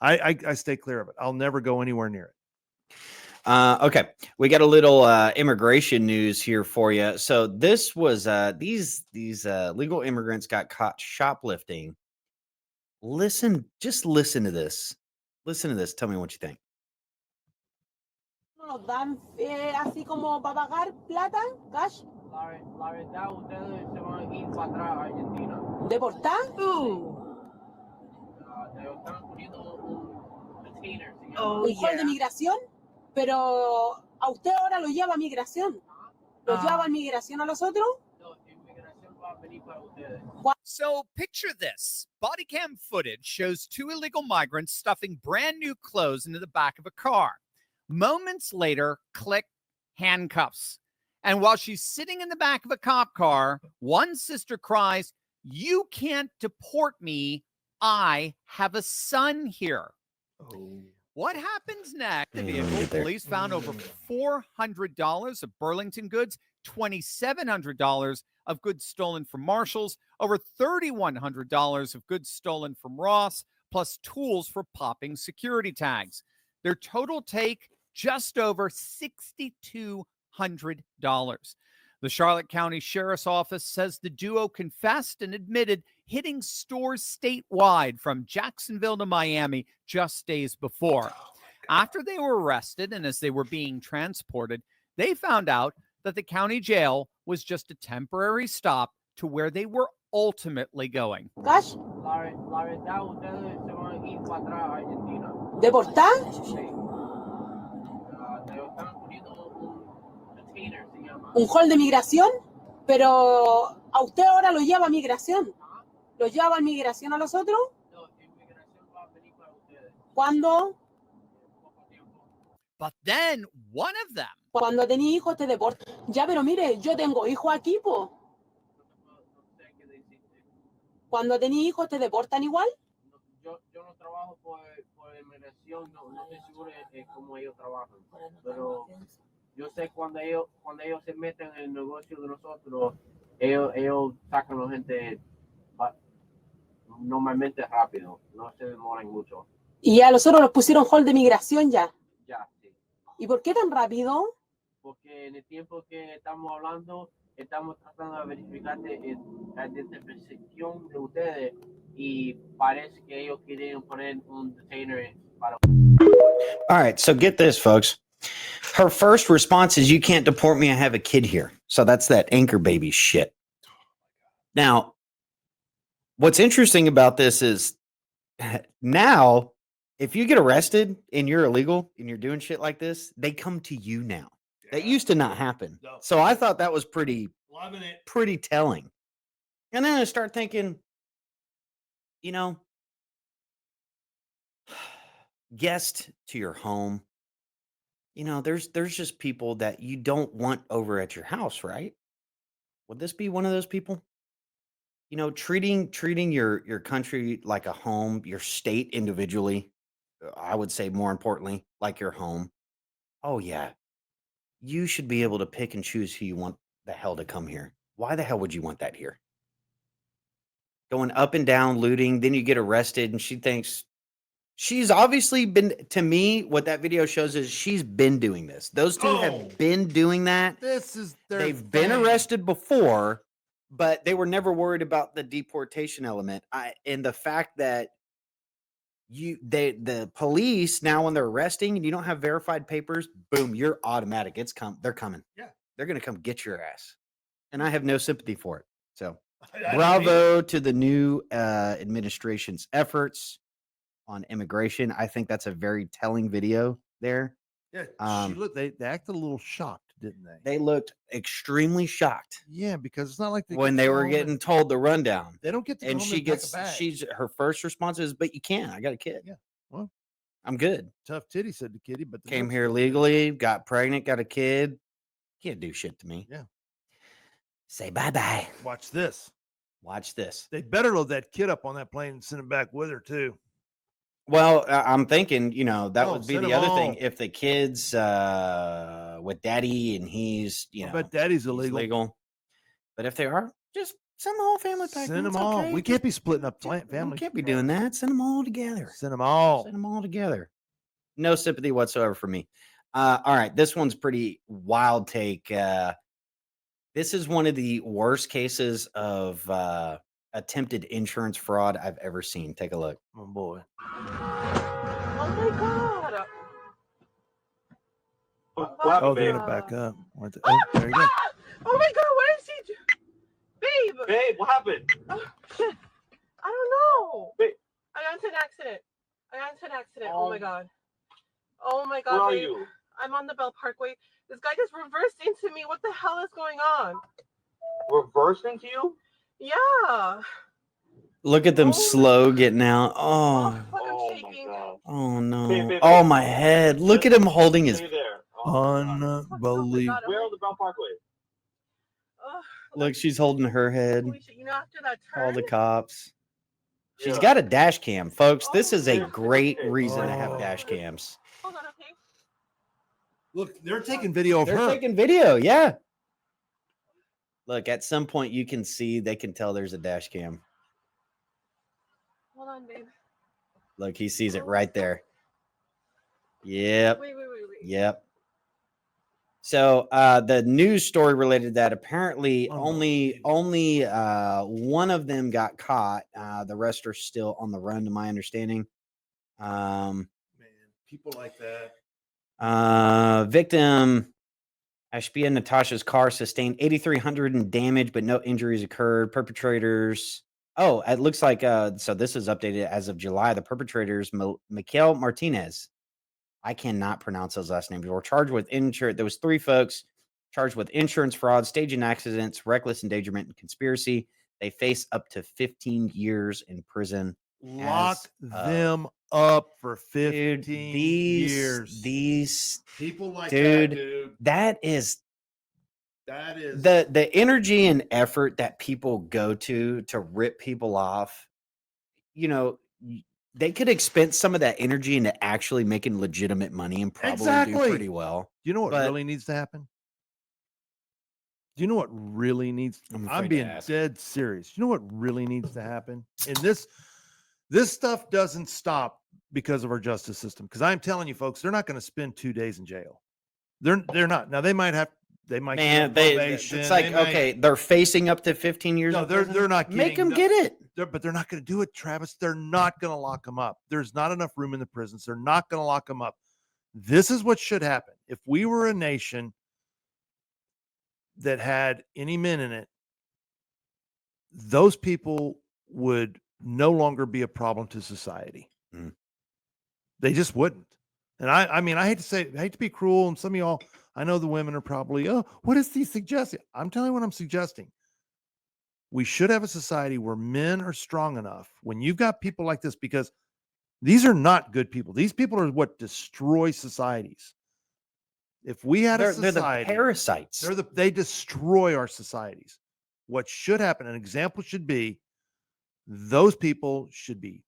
I stay clear of it. I'll never go anywhere near it. Okay, we got a little immigration news here for you. So this was these legal immigrants got caught shoplifting. Listen to this. Listen to this. Tell me what you think. nos dan así como para pagar plata, cash. La verdad, ustedes se van a ir para atrás a Argentina. ¿Deportar? Te están poniendo un detainer, se llama. Un hall de migración, pero a usted ahora lo lleva a migración. ¿Lo lleva a migración a los otros? No, inmigración va a venir para ustedes. So picture this. Body cam footage shows two illegal migrants stuffing brand new clothes into the back of a car. Moments later, click, handcuffs. And while she's sitting in the back of a cop car, one sister cries, "You can't deport me. I have a son here." What happens next? The vehicle, police found over $400 of Burlington goods, $2,700 of goods stolen from Marshalls, over $3,100 of goods stolen from Ross, plus tools for popping security tags. Their total take, just over $6,200. The Charlotte County Sheriff's Office says the duo confessed and admitted hitting stores statewide from Jacksonville to Miami just days before. After they were arrested and as they were being transported, they found out that the county jail was just a temporary stop to where they were ultimately going. Cash. La verdad, ustedes se van a ir para atrás a Argentina. ¿Deportar? Te están poniendo un detainer, se llama. Un hall de migración, pero a usted ahora lo lleva a migración. ¿Lo lleva a migración a los otros? No, inmigración va a venir para ustedes. ¿Cuándo? But then one of them, Cuando tenía hijos te deportan. Ya, pero mire, yo tengo hijos aquí, po. No sé qué decirte. Cuando tenía hijos te deportan igual. Yo no trabajo por inmigración, no estoy seguro de cómo ellos trabajan. Pero yo sé cuando ellos se meten en el negocio de nosotros, ellos sacan a la gente normalmente rápido, no se demoran mucho. Y a los otros los pusieron hall de migración ya. Ya, sí. ¿Y por qué tan rápido? Porque en el tiempo que estamos hablando, estamos tratando de verificar la identificación de ustedes y parece que ellos quieren poner un detainer para. All right, so get this, folks. Her first response is, "You can't deport me. I have a kid here." So that's that anchor baby shit. Now, what's interesting about this is now, if you get arrested and you're illegal and you're doing shit like this, they come to you now. That used to not happen. No. So I thought that was pretty Loving it. telling. And then I start thinking, you know, guest to your home. You know, there's just people that you don't want over at your house, right? Would this be one of those people? You know, treating your country like a home, your state individually, I would say more importantly, like your home. Oh yeah. You should be able to pick and choose who you want the hell to come here. Why the hell would you want that here? Going up and down, looting, then you get arrested, and she thinks she's obviously been, to me, what that video shows is she's been doing this. Those two have been doing that. This is their They've been thing. arrested before, but they were never worried about the deportation element. And the fact that the police now, when they're arresting and you don't have verified papers, boom, you're automatic. They're coming. Yeah. They're gonna come get your ass. And I have no sympathy for it. So I don't bravo to the new administration's efforts on immigration. I think that's a very telling video there. Yeah, they acted a little shocked, didn't they? They looked extremely shocked Yeah, because it's not like when they were getting told the rundown. They don't get to go And home she and pack a gets, bag. her first response is, "But you can't. I got a kid. Yeah, well, I'm good. tough titty," said the kitty, but the Came nurse here said, legally, got pregnant, got a kid. Can't do shit to me." Yeah. Say bye-bye. Watch this. Watch this. They better load that kid up on that plane and send him back with her too. Well, I'm thinking, that No, would be send the 'em other thing. all. If the kid's with daddy and he's, I bet daddy's he's illegal. legal. But if they are, just send the whole family back. Send man. them It's all. okay. We can't be splitting up We families. can't be doing that. Send them all together. Send them all. Send them all together. No sympathy whatsoever for me. All right, this one's pretty wild take. This is one of the worst cases of attempted insurance fraud I've ever seen. Take a look. Oh boy. Oh my God. Oh, they're gonna back up. Oh, there you go. Oh my God, what is he doing? Babe! Babe, what happened? Oh, shit. I don't know. Babe. I got into an accident. Oh my God. Oh my God, Where are babe. you? I'm on the Bell Parkway. This guy just reversed into me. What the hell is going on? Reversed into you? Yeah. Look at them slow getting out. Oh, Fuck, I'm Oh shaking. my God. oh no. Babe. Oh, my head. Look at him holding his. Stay there. Oh my God. Unbelievable. Where on the Bell Parkway? Look, she's holding her head. Holy shit, you know, after that turn. All the cops. She's Yeah. got a dash cam, folks. This is a Oh. great reason to have dash cams. Hold on, okay? Look, they're taking video of They're her. taking video, yeah. Look, at some point you can see, they can tell there's a dash cam. Hold on, babe. Look, he sees it right there. Yep. Wait. Yep. So the news story related to that, apparently only one of them got caught. The rest are still on the run, to my understanding. Man, people like that. Victim Ashbia Natasha's car sustained 8,300 in damage, but no injuries occurred. Perpetrators. Oh, it looks like so this is updated as of July. The perpetrators, Mikel Martinez. I cannot pronounce those last names. Were charged with insurance. There was 3 folks charged with insurance fraud, staging accidents, reckless endangerment, and conspiracy. They face up to 15 years in prison. Lock them up for 15 years. These people like dude, that, dude. That is the the energy and effort that people go to rip people off. You know, they could expense some of that energy into actually making legitimate money and probably do pretty well. Do you know what really needs to happen? Do you know what really needs? I'm being dead serious. You know what really needs to happen? And this stuff doesn't stop because of our justice system. Because I'm telling you, folks, they're not going to spend 2 days in jail. They're not. Now they might get probation. It's like, okay, they're facing up to 15 years. No, they're not Make getting, them get it. But they're not going to do it, Travis. They're not going to lock them up. There's not enough room in the prisons. They're not going to lock them up. This is what should happen. If we were a nation that had any men in it, those people would no longer be a problem to society. They just wouldn't. And I mean, I hate to be cruel. And some of y'all, I know the women are probably, oh, what is he suggesting? I'm telling you what I'm suggesting. We should have a society where men are strong enough when you've got people like this, because these are not good people. These people are what destroy societies. If we had a society, they're the parasites. They destroy our societies. What should happen, an example should be, those people should be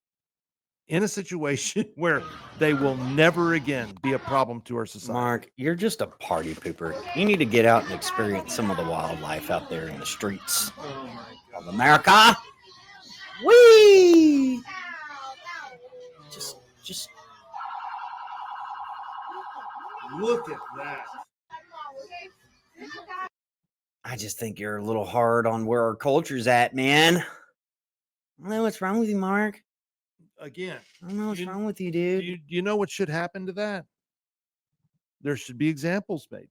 in a situation where they will never again be a problem to our society. Mark, you're just a party pooper. You need to get out and experience some of the wildlife out there in the streets of America. Whee! Just look at that. I just think you're a little hard on where our culture's at, man. I don't know what's wrong with you, Mark. Again, I don't know what's wrong with you, dude. You know what should happen to that? There should be examples made.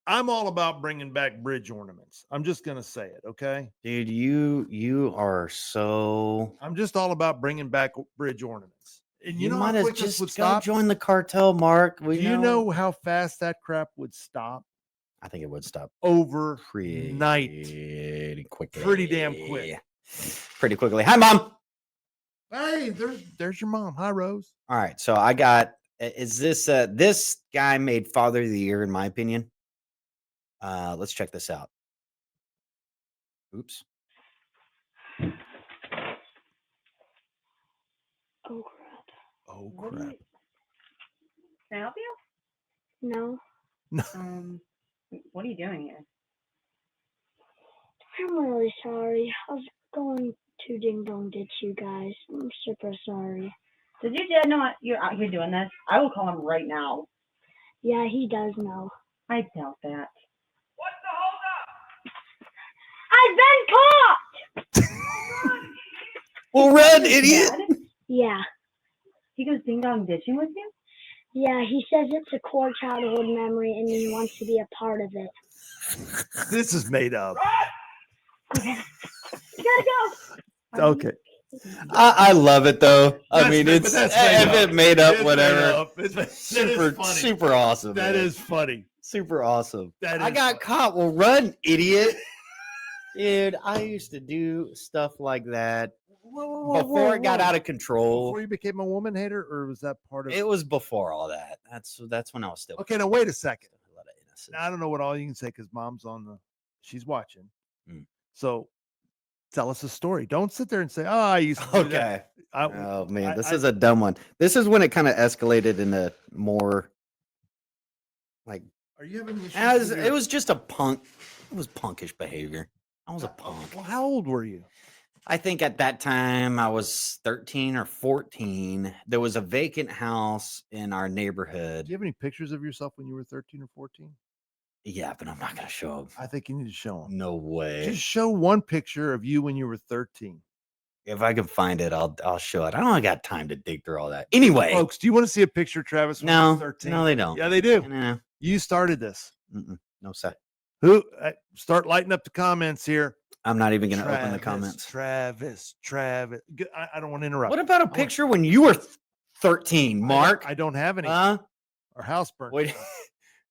I'm all about bringing back bridge ornaments. I'm just going to say it, okay? Dude, you are so... I'm just all about bringing back bridge ornaments. And you know might how as quick this just would go stop? join the cartel, Mark. Do you know how fast that crap would stop? I think it would stop overnight. Pretty quickly. Pretty damn quick. Pretty quickly. Hi, Mom. Hey, there's your mom. Hi, Rose. All right. So I got, is this, this guy made Father of the Year, in my opinion. Let's check this out. Oops. Oh, crap. Oh, crap. Can I help you? No. What are you doing here? I'm really sorry. I was going to ding dong ditch you guys. I'm super sorry. Did your dad know you're out here doing this? I will call him right now. Yeah, he does know. I doubt that. What's the holdup? I've been caught! Well, run, idiot! Yeah. He goes ding dong ditching with you? Yeah, he says it's a core childhood memory and he wants to be a part of it. This is made up. Okay. You gotta go. Okay. I love it though. I That's mean, made- but it's that's made if up. it made up, It's made whatever. up. That is funny. Super awesome. That man. is funny. Super awesome. That I is got funny. caught. Well, run, idiot. Dude, I used to do stuff like that before it got out of control. Before you became a woman hater, or was that part of It was before all that. That's when I was still. Okay, now wait a second. A lot of innocence. Now, I don't know what all you can say because mom's on the. She's watching. Mm. So, tell us a story. Don't sit there and say, "Oh, I used to." Do that." Okay. Oh man, this is a dumb one. This is when it kind of escalated into more like. Are you having issues? As with it your- was just a punk. It was punkish behavior. I was a punk. Well, how old were you? I think at that time I was 13 or 14. There was a vacant house in our neighborhood. Do you have any pictures of yourself when you were 13 or 14? Yeah, but I'm not gonna show them. I think you need to show them. No way. Just show one picture of you when you were 13. If I can find it, I'll show it. I don't got time to dig through all that. Anyway, Folks, do you want to see a picture, Travis? When you no, were 13? no, they don't. Yeah, they do. No, You started this. no, sir. Who? Start lighting up the comments here. I'm not even gonna open the comments. Travis. I don't want to interrupt. What about a picture when you were 13, Mark? I don't have any. Huh? Our house burned. Wait,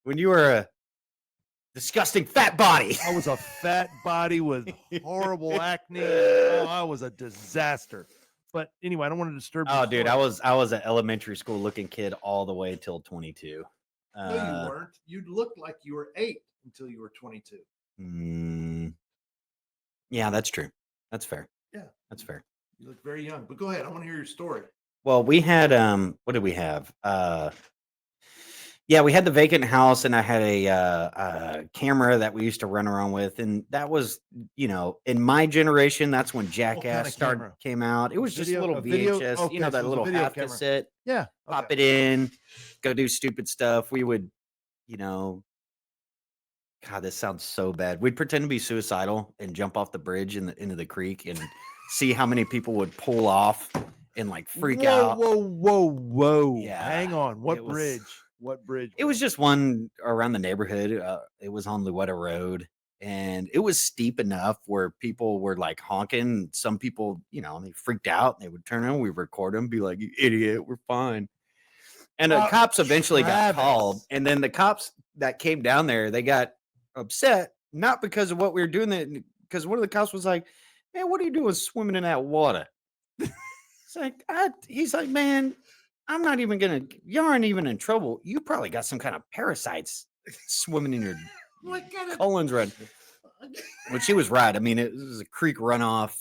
when you were a disgusting fat body. I was a fat body with horrible acne. Oh, I was a disaster. But anyway, I don't want to disturb. Oh, your dude, story. I was an elementary school looking kid all the way till 22. No, you weren't. You looked like you were 8 until you were 22. Yeah, that's true. That's fair. Yeah, that's fair. You look very young. But go ahead. I want to hear your story. Well, we had what did we have? Yeah, we had the vacant house, and I had a camera that we used to run around with, and that was, in my generation, that's when Jackass came out. It was just a little VHS, Okay, that so it was a little video half camera. cassette. Yeah, Pop it in, go do stupid stuff. We would, God, this sounds so bad. We'd pretend to be suicidal and jump off the bridge into the creek and see how many people would pull off and like freak out. Whoa. Yeah, Hang on. What it was- bridge? What bridge? It was just one around the neighborhood. It was on Luetta Road, and it was steep enough where people were like honking. Some people, they freaked out. They would turn around. We record them, be like, "You idiot, we're fine." And the cops eventually got called, and then the cops that came down there, they got upset, not because of what we were doing, because one of the cops was like, "Man, what are you doing swimming in that water?" It's like, he's like, "Man, I'm not even gonna. You aren't even in trouble. You probably got some kind of parasites swimming in your colons red." Which she was right. I mean, it was a creek runoff,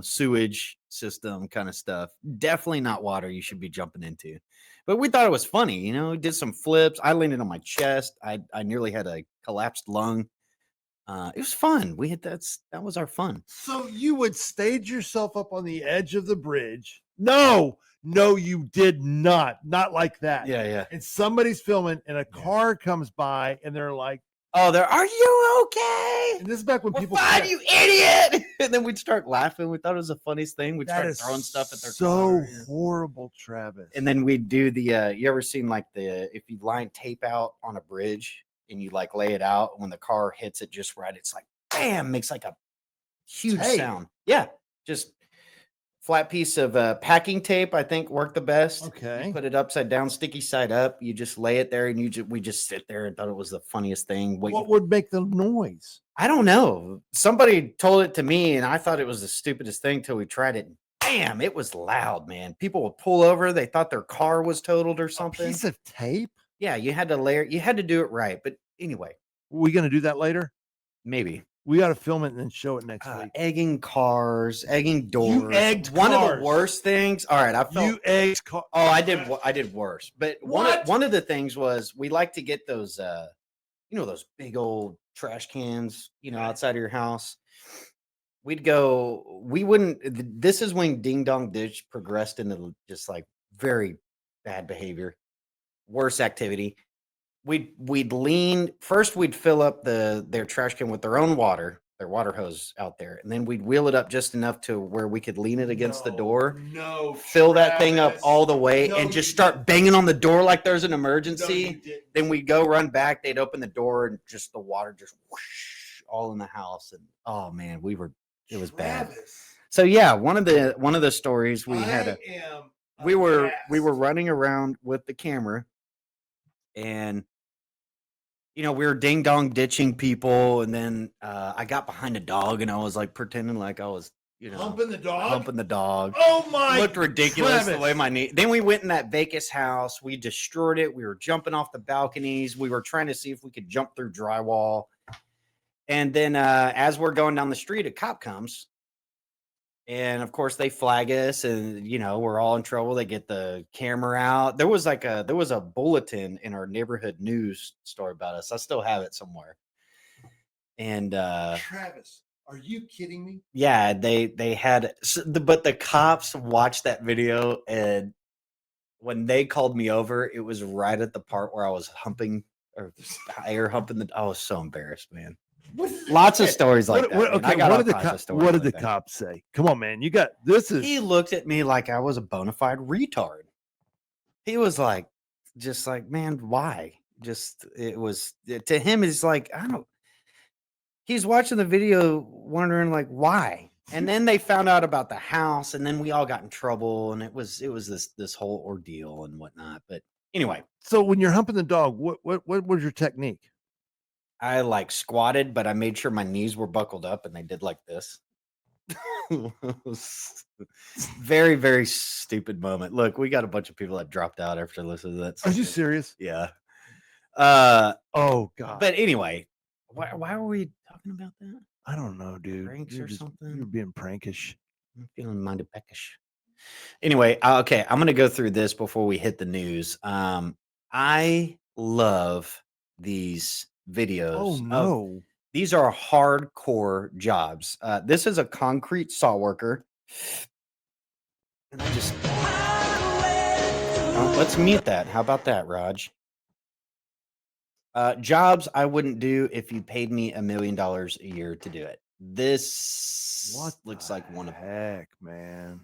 sewage system kind of stuff. Definitely not water you should be jumping into. But we thought it was funny, We did some flips. I landed on my chest. I nearly had a collapsed lung. It was fun. That was our fun. So you would stage yourself up on the edge of the bridge. No, you did not. Not like that. Yeah. And somebody's filming, and a car comes by, and they're like, "Oh, are you okay?" And this is back when people fine, you idiot. And then we'd start laughing. We thought it was the funniest thing. We'd start throwing stuff at their car. horrible, Travis. And then we'd do the you ever seen like if you line tape out on a bridge and you like lay it out, when the car hits it just right, it's like bam, makes like a huge sound. Yeah, just flat piece of packing tape, I think, worked the best. Okay. You put it upside down, sticky side up. You just lay it there, and we just sit there and thought it was the funniest thing. What would make the noise? I don't know. Somebody told it to me, and I thought it was the stupidest thing till we tried it. Bam! It was loud, man. People would pull over. They thought their car was totaled or something. A piece of tape? Yeah, you had to layer. You had to do it right. But anyway, Are we going to do that later? maybe. We got to film it and then show it next week. Egging cars, egging doors. You egged one of cars. the worst things. All right, I felt You egged cars. Oh, I did worse. But one of the things was we like to get those those big old trash cans, outside of your house. We wouldn't this is when Ding Dong Ditch progressed into just like very bad behavior, worse activity. We'd lean first, we'd fill up their trash can with their own water. their water hose out there, and then we'd wheel it up just enough to where we could lean it against the door, fill that thing up all the way, and just start banging on the door like there's an emergency. Then we'd go run back, they'd open the door, and just the water just whoosh, all in the house. And oh man, it was bad. So yeah, one of the stories we had we were running around with the camera, and we were ding dong ditching people, and then I got behind a dog, and I was like pretending like I was Humping the dog. humping the dog. Oh my! Looked ridiculous the Travis. way my knee. Then we went in that Vegas house. We destroyed it. We were jumping off the balconies. We were trying to see if we could jump through drywall. And then as we're going down the street, a cop comes. And of course they flag us, and we're all in trouble. They get the camera out. There was a bulletin in our neighborhood news story about us. I still have it somewhere. And Travis, are you kidding me? yeah, they had, but the cops watched that video, and when they called me over, it was right at the part where I was humping or air humping I was so embarrassed, man. Lots of stories like that. Okay, what did the cops say? Come on, man. He looked at me like I was a bona fide retard. He was like, just like, man, why? To him, it's like, he's watching the video wondering like why. And then they found out about the house, and then we all got in trouble, and it was this whole ordeal and whatnot. But anyway. So when you're humping the dog, what was your technique? I like squatted, but I made sure my knees were buckled up, and they did like this. Very, very stupid moment. Look, we got a bunch of people that dropped out after listening to that. Are you serious? Yeah. Oh God. But anyway, why were we talking about that? I don't know, dude. Pranks or something? You're being prankish. I'm feeling minded peckish. Anyway, okay, I'm gonna go through this before we hit the news. I love these videos. Oh no. These are hardcore jobs. This is a concrete saw worker. And I just let's mute that. How about that, Raj? Jobs I wouldn't do if you paid me $1 million a year to do it. This looks like one of heck, man.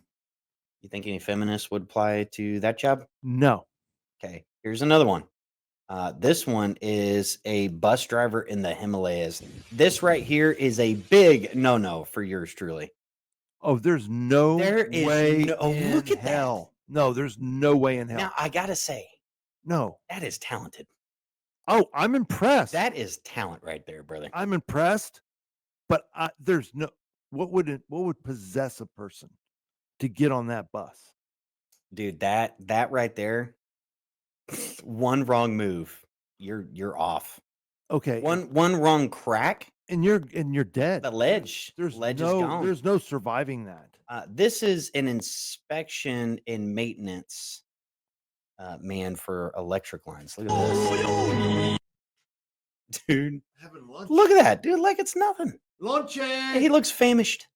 You think any feminists would apply to that job? No. Okay, here's another one. This one is a bus driver in the Himalayas. This right here is a big no-no for yours truly. Oh, there's no way in look at hell. No, there's no way in hell. Now, I gotta say, no, that is talented. Oh, I'm impressed. That is talent right there, brother. I'm impressed, but there's no what would possess a person to get on that bus? Dude, that right there, one wrong move, you're off. Okay. One wrong crack, and you're dead. The ledge is gone. There's no surviving that. This is an inspection and maintenance man for electric lines. Look at this. Dude. Having lunch. Look at that, dude. Like it's nothing. Luncheon. He looks famished.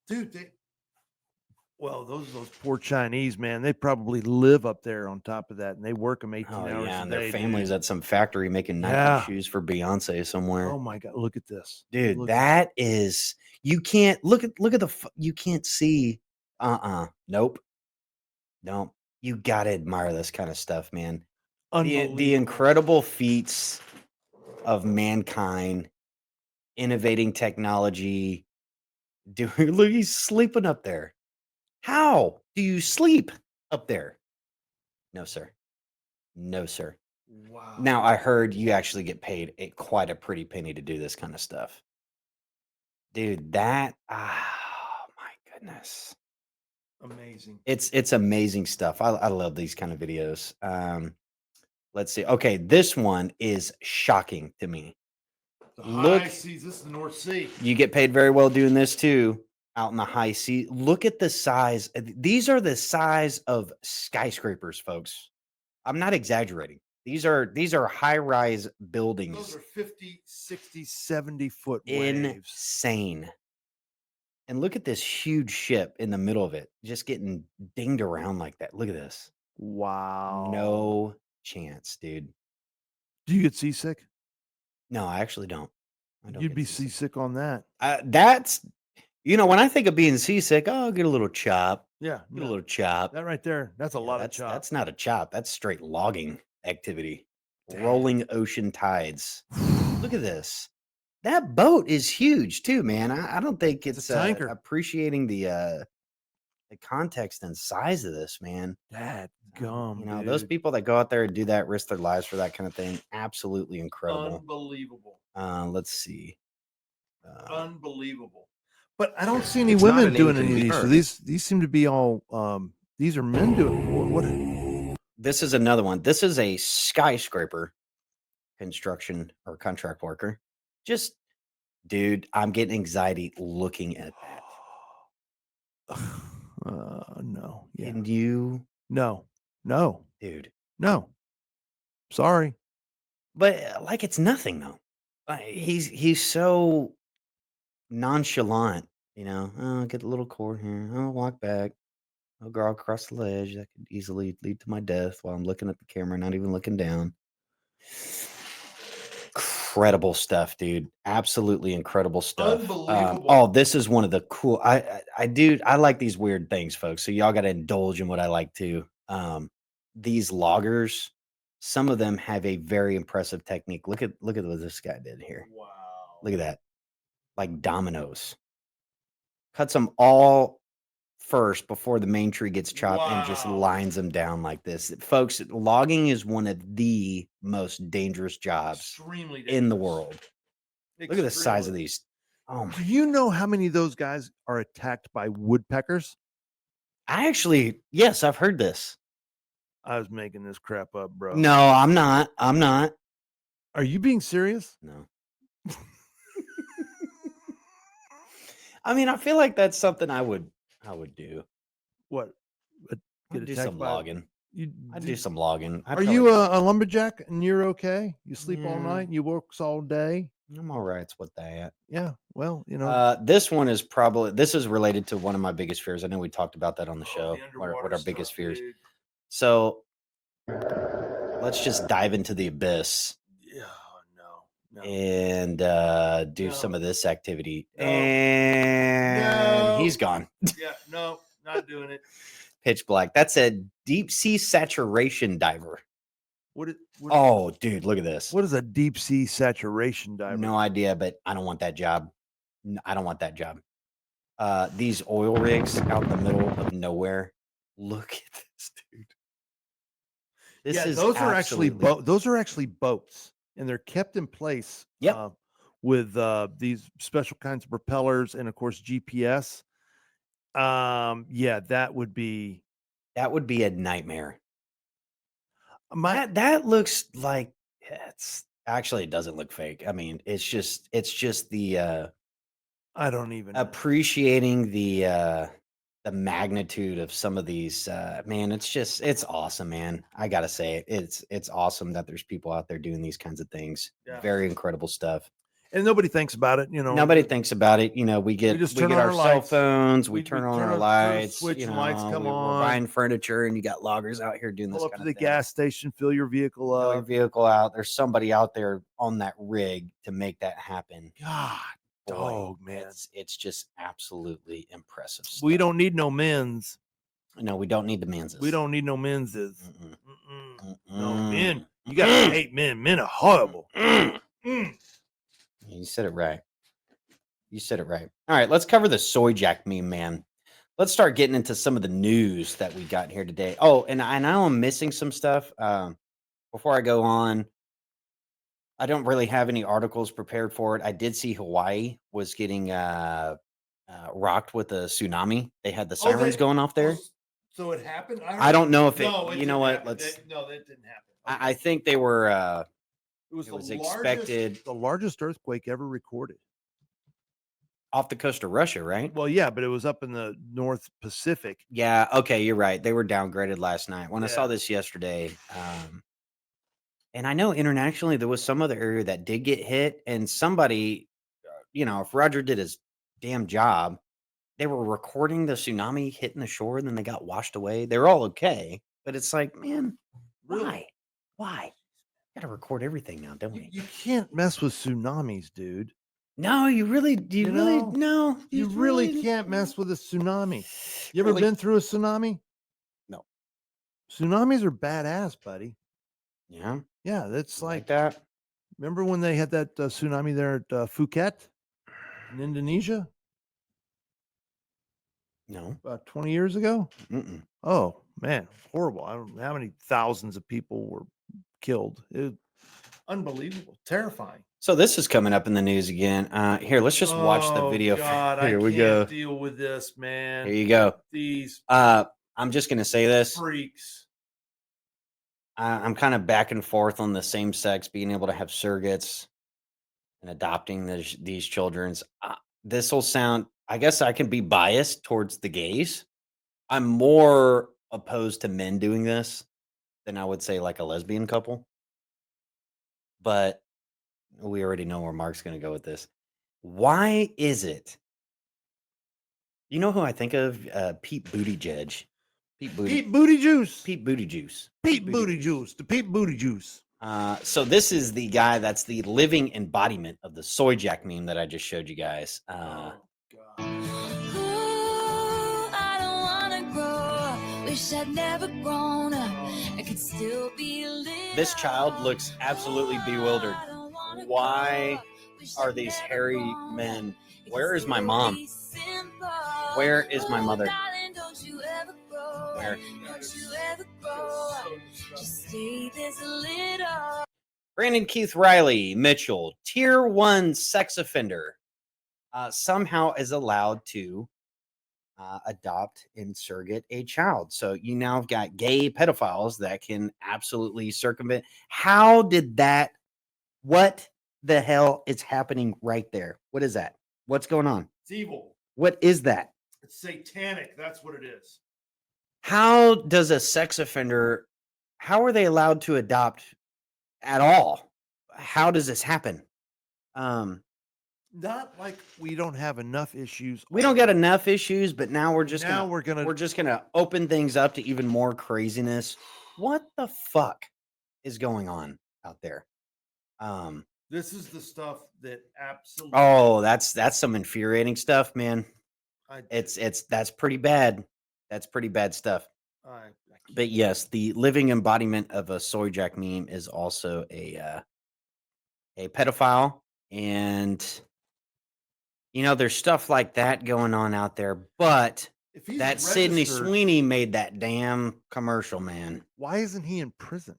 Dude, those poor Chinese, man, they probably live up there on top of that, and they work them 18 hours a day. And their family's at some factory making Nike shoes for Beyonce somewhere. Oh my God, look at this, dude. That is, you can't look at you can't see. Nope. No, you gotta admire this kind of stuff, man. The incredible feats of mankind, innovating technology. Dude, look, he's sleeping up there. How do you sleep up there? No, sir. No, sir. Wow. Now, I heard you actually get paid quite a pretty penny to do this kind of stuff. Dude, oh my goodness. Amazing. It's amazing stuff. I love these kind of videos. Let's see. Okay, this one is shocking to me. The high seas, this is the North Sea. You get paid very well doing this too. Out in the high sea. Look at the size. These are the size of skyscrapers, folks. I'm not exaggerating. These are high-rise buildings. Those are 50, 60, 70-foot waves. Insane. And look at this huge ship in the middle of it, just getting dinged around like that. Look at this. Wow. No chance, dude. Do you get seasick? No, I actually don't. don't You'd get be seasick on that. That's, when I think of being seasick, I'll get a little chop. Yeah, Get a little chop. that right there. That's a lot of chop. That's not a chop. That's straight logging activity. Rolling ocean tides. Look at this. That boat is huge too, man. I don't think it's a tanker. appreciating the context and size of this, man. That gum, those dude. people that go out there and do that, risk their lives for that kind of thing, absolutely incredible. Unbelievable. Let's see. Unbelievable. But I don't see any It's not women an doing any of these. So inconvenience. these seem to be all these are men doing what This is another one. This is a skyscraper construction or contract worker. Just, dude, I'm getting anxiety looking at that. no. Yeah. Can you? No, dude. No. Sorry. But like it's nothing though. He's so nonchalant, Oh, I'll get a little cord here. I'll walk back. I'll go across the ledge. That could easily lead to my death while I'm looking at the camera, not even looking down. Incredible stuff, dude. Absolutely incredible stuff. Unbelievable. This is one of the cool. I like these weird things, folks. So y'all got to indulge in what I like too. These loggers, some of them have a very impressive technique. Look at what this guy did here. Wow. Look at that. Like dominoes. Cuts them all first before the main tree gets chopped and just lines them down like this. Folks, logging is one of the most dangerous jobs Extremely in the dangerous. world. Look at the size of these. Oh my. Do you know how many of those guys are attacked by woodpeckers? Yes, I've heard this. I was making this crap up, bro. No, I'm not. Are you being serious? No. I mean, I feel like that's something I would do. What? I'd do some logging. I'd do some logging. Are you a lumberjack and you're okay? You sleep all Yeah. night and you work all day? I'm all right with that. Yeah. Well, This one is this is related to one of my biggest fears. I know we talked about that on the show. What our biggest fears. Dude. So let's just dive into the abyss. No. And do some of this activity. And he's gone. Yeah, no, not doing it. Pitch black. That's a deep sea saturation diver. What dude, look at this. What is a deep sea saturation diver? No idea, but I don't want that job. I don't want that job. These oil rigs out in the middle of nowhere. Look at this, dude. Those are actually boats, and they're kept in place. Yep. With these special kinds of propellers and of course GPS. That would be a nightmare. That looks like it doesn't look fake. I mean, it's just the I don't even appreciating the magnitude of some of these man. It's awesome, man. I gotta say it's awesome that there's people out there doing these kinds of things. Yeah. Very incredible stuff. And nobody thinks about it, Nobody thinks about it. We get our cell phones, we turn on our lights, switch and lights come we're on. buying furniture, and you got loggers out here doing this Pull up kind to of the thing. gas station, fill your vehicle Fill up. your vehicle out. There's somebody out there on that rig to make that happen. God, dog, man. It's just absolutely impressive stuff. We don't need no men's. No, we don't need the men's. We don't need no men's. No, men. You gotta hate men. Men are horrible. You said it right. All right, let's cover the soy jack meme, man. Let's start getting into some of the news that we got here today. Oh, and I know I'm missing some stuff. Before I go on, I don't really have any articles prepared for it. I did see Hawaii was getting rocked with a tsunami. They had the sirens going off there. So it happened? I don't know if it. No, You know what? that didn't happen. I think they were. It was expected. The largest earthquake ever recorded. Off the coast of Russia, right? Well, yeah, but it was up in the North Pacific. Yeah, okay, you're right. They were downgraded last night. When I saw this yesterday, and I know internationally there was some other area that did get hit, and somebody, if Roger did his damn job, they were recording the tsunami hitting the shore, and then they got washed away. They're all okay, but it's like, man, why? Got to record everything now, don't we? You can't mess with tsunamis, dude. No, you really You really can't mess with a tsunami. You ever been through a tsunami? No. Tsunamis are badass, buddy. Yeah. Yeah, that's like that. Remember when they had that tsunami there at Phuket in Indonesia? No. About 20 years ago? Mm-mm. Oh, man, horrible. I don't know how many thousands of people were killed. Unbelievable. Terrifying. So this is coming up in the news again. Here, let's just watch the video. God, Here I we can't go. deal with this, man. Here you go. These I'm just going to say this. freaks. I'm kind of back and forth on the same sex being able to have surrogates and adopting these children's. This will sound, I guess I can be biased towards the gays. I'm more opposed to men doing this than I would say like a lesbian couple. But we already know where Mark's going to go with this. Why is it? You know who I think of? Pete Buttigieg. Pete Booty Juice. Pete Booty Juice. Pete Booty Juice. The Pete Booty Juice. So this is the guy that's the living embodiment of the soy jack meme that I just showed you guys. I don't wanna grow. Wish I'd never grown up. I could still be living. This child looks absolutely bewildered. Why are these hairy men? Where is my mom? Where is my mother? Where? Brandon Keith Riley Mitchell, tier 1 sex offender, somehow is allowed to adopt and surrogate a child. So you now have got gay pedophiles that can absolutely circumvent. How did that? What the hell is happening right there? What is that? What's going on? It's evil. What is that? It's satanic. That's what it is. How does a sex offender, how are they allowed to adopt at all? How does this happen? Not like we don't have enough issues. We don't get enough issues, but now we're just we're gonna open things up to even more craziness. What the fuck is going on out there? This is the stuff that absolutely. Oh, that's some infuriating stuff, man. That's pretty bad. That's pretty bad stuff. But yes, the living embodiment of a soy jack meme is also a pedophile, and there's stuff like that going on out there. But that Sydney Sweeney made that damn commercial, man. Why isn't he in prison?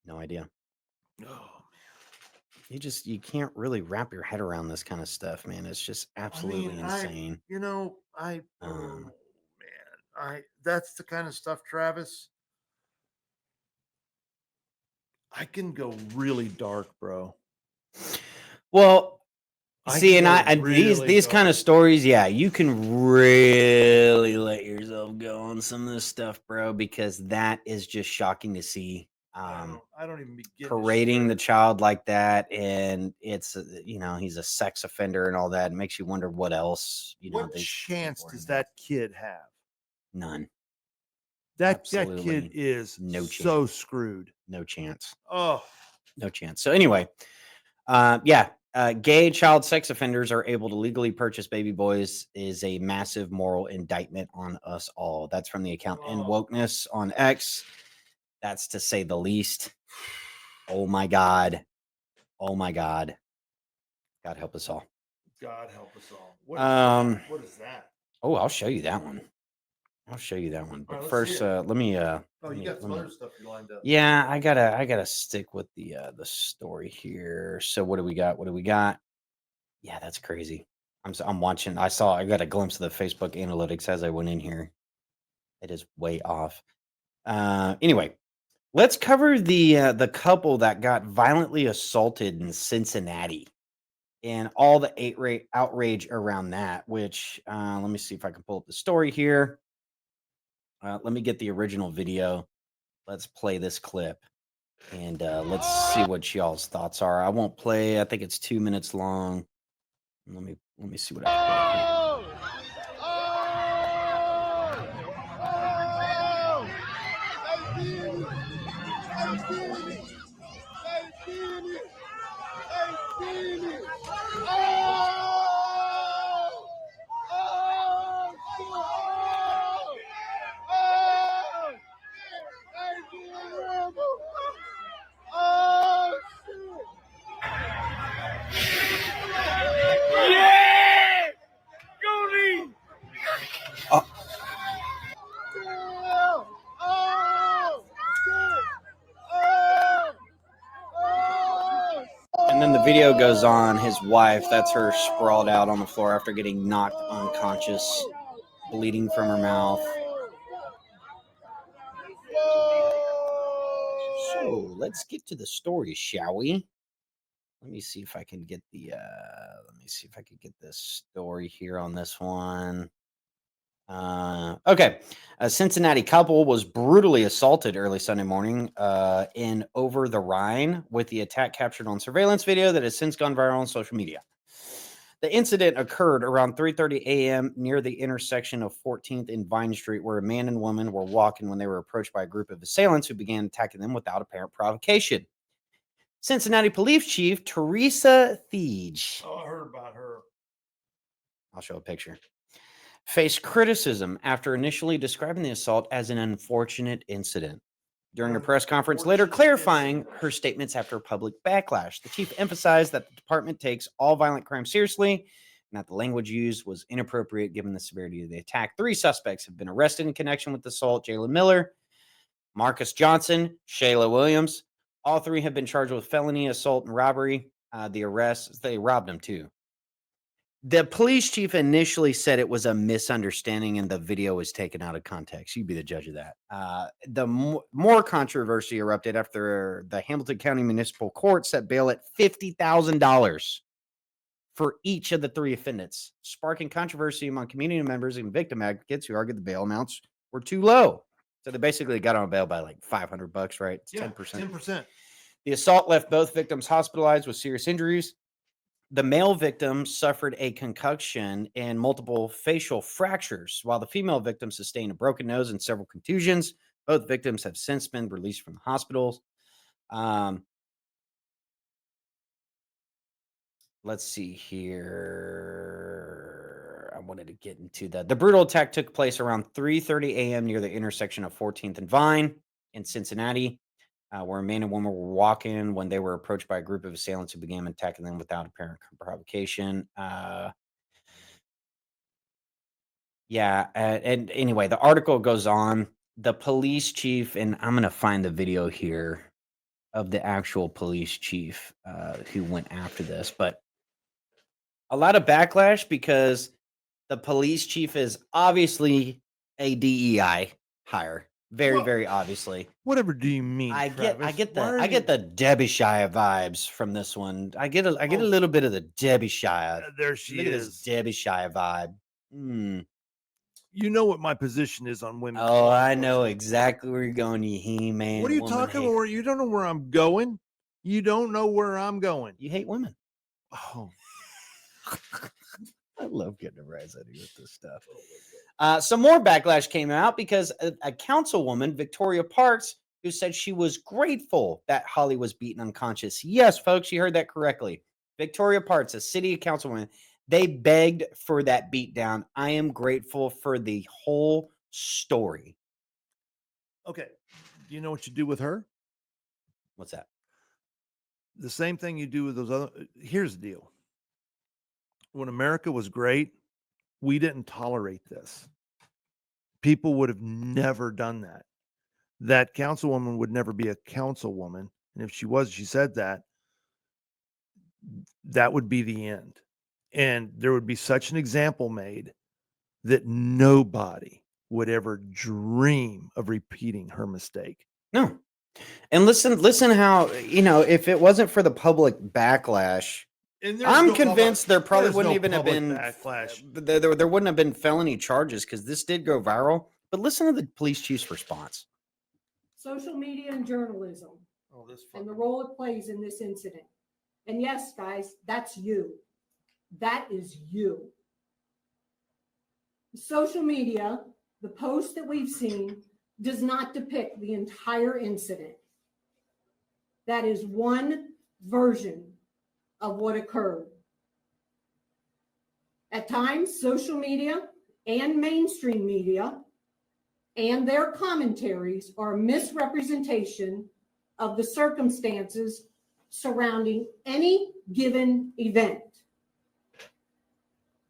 No idea. Oh. You can't really wrap your head around this kind of stuff, man. It's just absolutely insane. That's the kind of stuff, Travis. I can go really dark, bro. Well, these kind of stories, yeah, you can really let yourself go on some of this stuff, bro, because that is just shocking to see. I don't even begin parading the child like that, and it's he's a sex offender and all that. It makes you wonder what else. What chance does that kid have? None. That kid is so screwed. No chance. Oh, no chance. So anyway, gay child sex offenders are able to legally purchase baby boys is a massive moral indictment on us all. That's from the account In Wokeness on X. That's to say the least. Oh my God. Oh my God. God help us all. God help us all. What is that? Oh, I'll show you that one. But first, let me. You got some other stuff you lined up. Yeah, I gotta stick with the story here. So what do we got? Yeah, that's crazy. I'm watching. I got a glimpse of the Facebook analytics as I went in here. It is way off. Anyway. Let's cover the couple that got violently assaulted in Cincinnati and all the outrage around that, which let me see if I can pull up the story here. Let me get the original video. Let's play this clip and let's see what y'all's thoughts are. I won't play. I think it's 2 minutes long. Let me see what I can video goes on, his wife, that's her sprawled out on the floor after getting knocked unconscious, bleeding from her mouth. So let's get to the story, shall we? Let me see if I can get the this story here on this one. Okay. A Cincinnati couple was brutally assaulted early Sunday morning in Over the Rhine, with the attack captured on surveillance video that has since gone viral on social media. The incident occurred around 3:30 a.m. near the intersection of 14th and Vine Street, where a man and woman were walking when they were approached by a group of assailants who began attacking them without apparent provocation. Cincinnati Police Chief Teresa Thiege, Oh, I heard about her. I'll show a picture, faced criticism after initially describing the assault as an unfortunate incident. During a press conference later clarifying her statements after public backlash, the chief emphasized that the department takes all violent crime seriously and that the language used was inappropriate given the severity of the attack. 3 suspects have been arrested in connection with the assault: Jalen Miller, Marcus Johnson, Shayla Williams. All 3 have been charged with felony assault and robbery. The arrests, they robbed him too. The police chief initially said it was a misunderstanding and the video was taken out of context. You'd be the judge of that. The more controversy erupted after the Hamilton County Municipal Court set bail at $50,000 for each of the 3 defendants, sparking controversy among community members and victim advocates who argued the bail amounts were too low. So they basically got on bail by like $500, right? It's 10%. 10%. The assault left both victims hospitalized with serious injuries. The male victim suffered a concussion and multiple facial fractures, while the female victim sustained a broken nose and several contusions. Both victims have since been released from the hospitals. Let's see here. I wanted to get into that. The brutal attack took place around 3:30 a.m. near the intersection of 14th and Vine in Cincinnati, where a man and woman were walking when they were approached by a group of assailants who began attacking them without apparent provocation. And anyway, the article goes on. The police chief, and I'm going to find the video here of the actual police chief who went after this, but a lot of backlash because the police chief is obviously a DEI hire. Very obviously. Whatever do you mean? I get Travis? the Debbie Shire vibes from this one. I get a little bit of the Debbie Shire. There she Look at is. this Debbie Shire vibe. You know what my position is on women. Oh, I know exactly where you're going, you He-Man. What are you talking about? You don't know where I'm going. You don't know where I'm going. You hate women. Oh, I love getting a rise out of you with this stuff. Some more backlash came out because a councilwoman, Victoria Parks, who said she was grateful that Holly was beaten unconscious. Yes, folks, you heard that correctly. Victoria Parks, a city councilwoman, they begged for that beatdown. I am grateful for the whole story. okay. Do you know what you do with her? What's that? The same thing you do with those other. Here's the deal. When America was great, we didn't tolerate this. People would have never done that. That councilwoman would never be a councilwoman. And if she was, she said that would be the end. And there would be such an example made that nobody would ever dream of repeating her mistake. No. And listen how, if it wasn't for the public backlash, I'm convinced there probably wouldn't even have been backlash. There wouldn't have been felony charges because this did go viral. But listen to the police chief's response. Social media and journalism and the role it plays in this incident. And yes, guys, that's you. That is you. Social media, the post that we've seen, does not depict the entire incident. That is one version of what occurred. At times, social media and mainstream media and their commentaries are a misrepresentation of the circumstances surrounding any given event.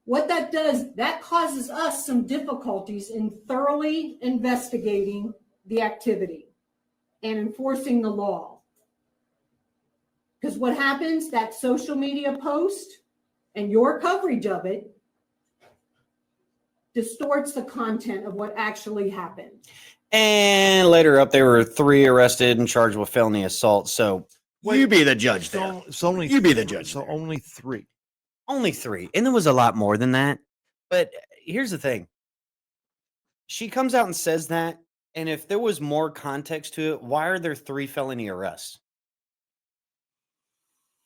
What that does, that causes us some difficulties in thoroughly investigating the activity and enforcing the law. Because what happens, that social media post and your coverage of it distorts the content of what actually happened. And later up, there were 3 arrested and charged with felony assault. So you be the judge there. So only You be the judge So there. only 3. Only 3. And there was a lot more than that. But here's the thing. She comes out and says that. And if there was more context to it, why are there 3 felony arrests?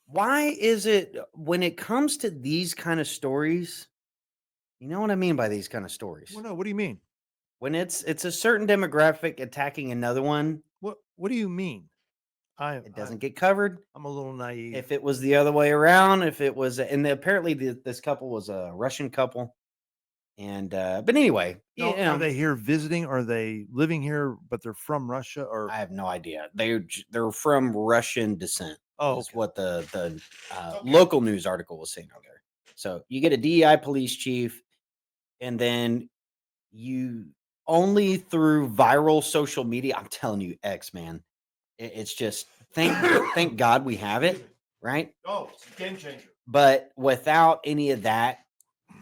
Why is it when it comes to these kind of stories? You know what I mean by these kind of stories? Well, no, what do you mean? When it's a certain demographic attacking another one, What do you mean? it doesn't get covered. I'm a little naive. If it was the other way around, if it was, and apparently this couple was a Russian couple, and but anyway, No, you know, are they here visiting? Are they living here, but they're from Russia? Or I have no idea. They're from Russian descent. Oh, is what the local news article was saying over there. So you get a DEI police chief, and then you only through viral social media. I'm telling you, X man, it's just thank God we have it, right? Oh, it's a game changer. But without any of that,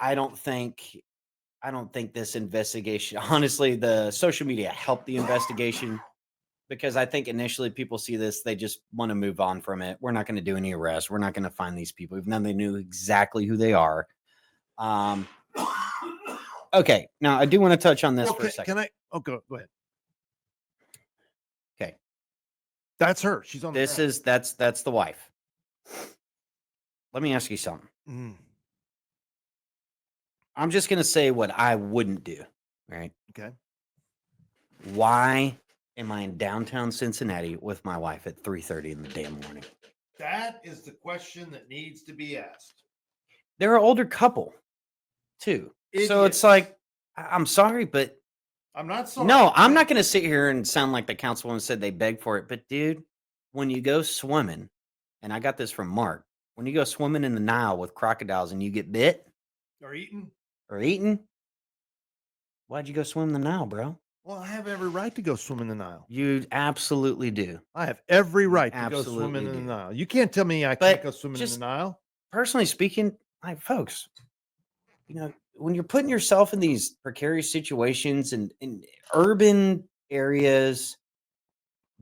I don't think this investigation. Honestly, the social media helped the investigation. Because I think initially people see this, they just want to move on from it. We're not going to do any arrests. We're not going to find these people, even though they knew exactly who they are. Okay, now I do want to touch on this for a second. Can I? Oh, go ahead. Okay, that's her. She's on. That's the wife. Let me ask you something. I'm just going to say what I wouldn't do. Right? Okay. Why am I in downtown Cincinnati with my wife at 3:30 in the damn morning? That is the question that needs to be asked. They're an older couple, too. So it's like, I'm sorry, but I'm not sorry. No, I'm not going to sit here and sound like the councilwoman said they begged for it. But dude, when you go swimming, and I got this from Mark, when you go swimming in the Nile with crocodiles and you get bit Or eaten. why'd you go swim in the Nile, bro? Well, I have every right to go swim in the Nile. You absolutely do. I have every right to go swimming in the Nile. You can't tell me I can't go swimming in the Nile. Personally speaking, like folks, you know, when you're putting yourself in these precarious situations and in urban areas,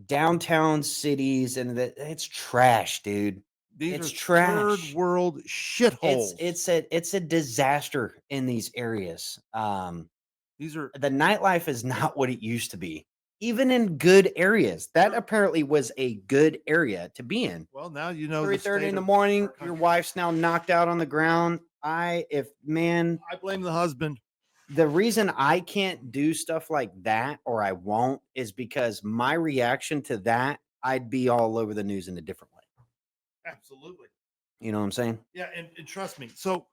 downtown cities, and it's trash, dude. These it's are trash. Third world shitholes. It's a disaster in these areas. These are the nightlife is not what it used to be, even in good areas. That apparently was a good area to be in. Well, now you know. 3:30 in the morning, your wife's now knocked out on the ground. I blame the husband. The reason I can't do stuff like that, or I won't, is because my reaction to that, I'd be all over the news in a different way. Absolutely. You know what I'm saying? Yeah, and trust me. So,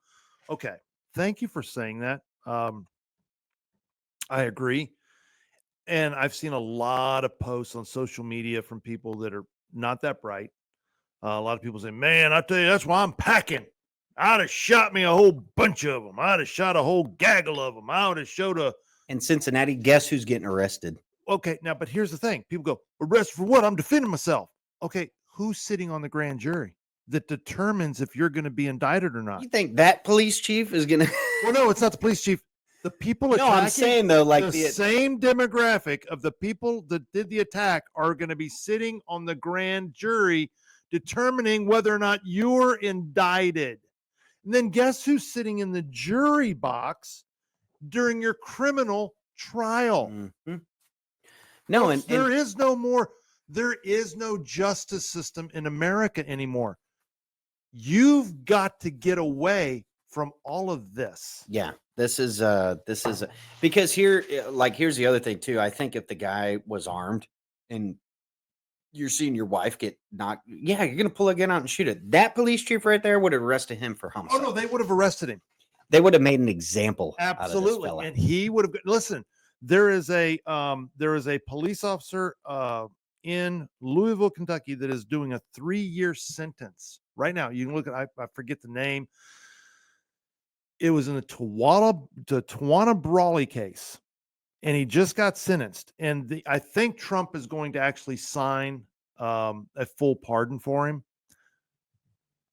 okay, thank you for saying that. I agree. And I've seen a lot of posts on social media from people that are not that bright. A lot of people say, man, I tell you, that's why I'm packing. I'd have shot me a whole bunch of them. I'd have shot a whole gaggle of them. I would have showed a. In Cincinnati, guess who's getting arrested? Okay, now, but here's the thing. People go, arrested for what? I'm defending myself. Okay, who's sitting on the grand jury that determines if you're going to be indicted or not? You think that police chief is going to... Well, no, it's not the police chief. The people No, I'm saying, though, like the same demographic of the people that did the attack are going to be sitting on the grand jury determining whether or not you're indicted. And then guess who's sitting in the jury box during your criminal trial? Mm-hmm. No, folks, there is no justice system in America anymore. You've got to get away from all of this. Yeah, this is because here's the other thing too. I think if the guy was armed and you're seeing your wife get knocked, yeah, you're gonna pull a gun out and shoot it. That police chief right there would have arrested him for homicide. Oh no, they would have arrested him. They would have made an example. Absolutely, out of this fella. And he would have. Listen, there is a police officer in Louisville, Kentucky, that is doing a 3-year sentence right now. You can look at. I forget the name. It was in the Tawana Brawley case, and he just got sentenced. And I think Trump is going to actually sign a full pardon for him.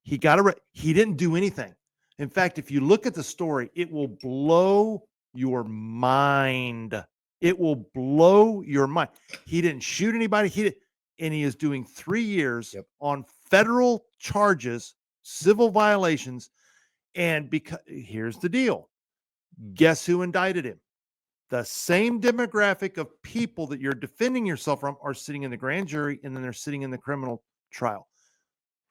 He didn't do anything. In fact, if you look at the story, it will blow your mind. It will blow your mind. He didn't shoot anybody. And he is doing 3 years on federal charges, civil violations. And because here's the deal. Guess who indicted him? The same demographic of people that you're defending yourself from are sitting in the grand jury, and then they're sitting in the criminal trial.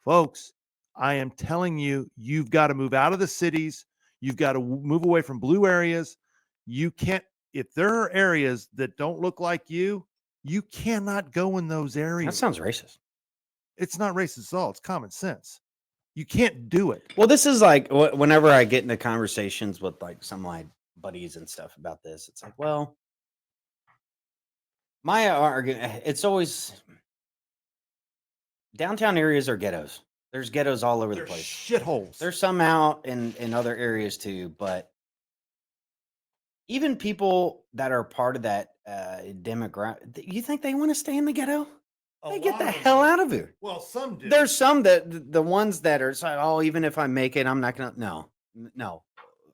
Folks, I am telling you, you've got to move out of the cities. You've got to move away from blue areas. You can't, if there are areas that don't look like you cannot go in those areas. That sounds racist. It's not racist at all. It's common sense. You can't do it. Well, this is like whenever I get into conversations with like some of my buddies and stuff about this, it's like, well, my argument, it's always downtown areas are ghettos. There's ghettos all over the place. Shitholes. There's some out in other areas too, but even people that are part of that demographic, you think they want to stay in the ghetto? They get the hell out of here. Well, some do. There's some that the ones that are like, oh, even if I make it, I'm not gonna. No.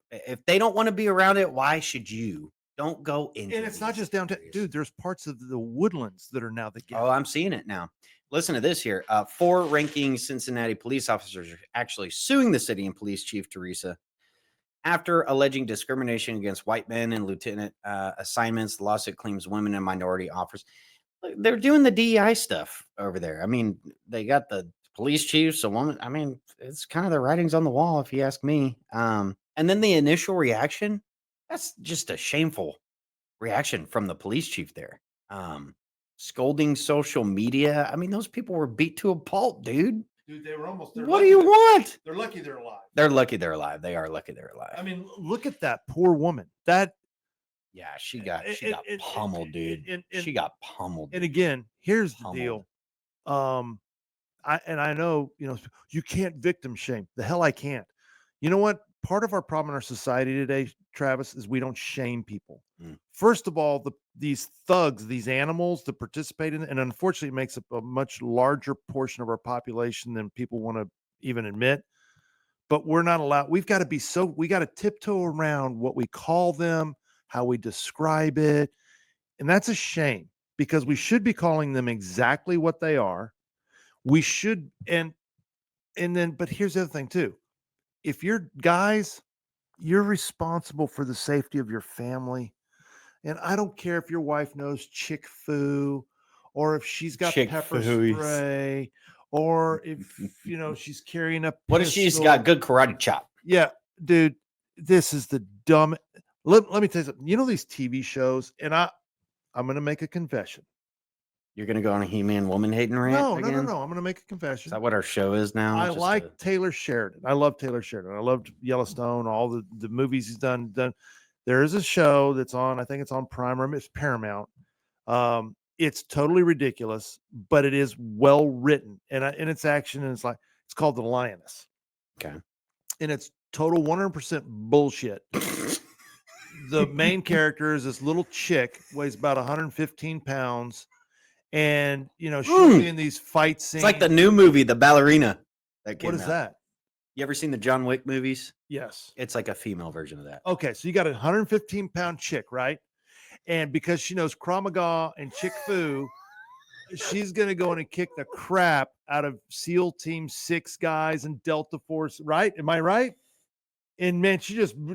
If they don't want to be around it, why should you? Don't go in. And it's not just downtown, dude. There's parts of the woodlands that are now the ghetto. Oh, I'm seeing it now. Listen to this here. 4 ranking Cincinnati police officers are actually suing the city and police chief Teresa after alleging discrimination against white men and lieutenant assignments. The lawsuit claims women and minority officers. They're doing the DEI stuff over there. I mean, they got the police chiefs, a woman. I mean, it's kind of the writings on the wall, if you ask me. And then the initial reaction, that's just a shameful reaction from the police chief there. Scolding social media. I mean, those people were beat to a pulp, dude. Dude, they were almost. What do you want? They're lucky they're alive. They're lucky they're alive. They are lucky they're alive. I mean, look at that poor woman. Yeah, she got pummeled, dude. She got pummeled. And again, here's the deal. I know, you can't victim shame. The hell I can't. You know what? Part of our problem in our society today, Travis, is we don't shame people. First of all, these thugs, these animals that participate in it, and unfortunately it makes up a much larger portion of our population than people want to even admit. But we're not allowed. We got to tiptoe around what we call them, how we describe it. And that's a shame, because we should be calling them exactly what they are. We should, but here's the other thing too. If you're guys, you're responsible for the safety of your family. And I don't care if your wife knows Chick-fil-A, or if she's got pepper spray, or if, she's carrying a pistol. What if she's got good karate chop? Yeah, dude, this is the dumb. Let me tell you something. You know these TV shows, and I'm going to make a confession. You're going to go on a He-Man woman hating rant? No. again? I'm going to make a confession. Is that what our show is now? I like Taylor Sheridan. I love Taylor Sheridan. I loved Yellowstone, all the movies he's done. There is a show that's on, I think it's on Prime, or it's Paramount. It's totally ridiculous, but it is well written, and it's action, and it's called The Lioness. Okay. And it's total 100% bullshit. The main character is this little chick, weighs about 115 pounds. And, she's in these fight scenes. It's like the new movie, The Ballerina. That came What is out. that? You ever seen the John Wick movies? Yes. It's like a female version of that. Okay, so you got a 115-pound chick, right? And because she knows Krav Maga and Chick-Fu, she's going to go in and kick the crap out of SEAL Team 6 guys and Delta Force, right? Am I right? And man,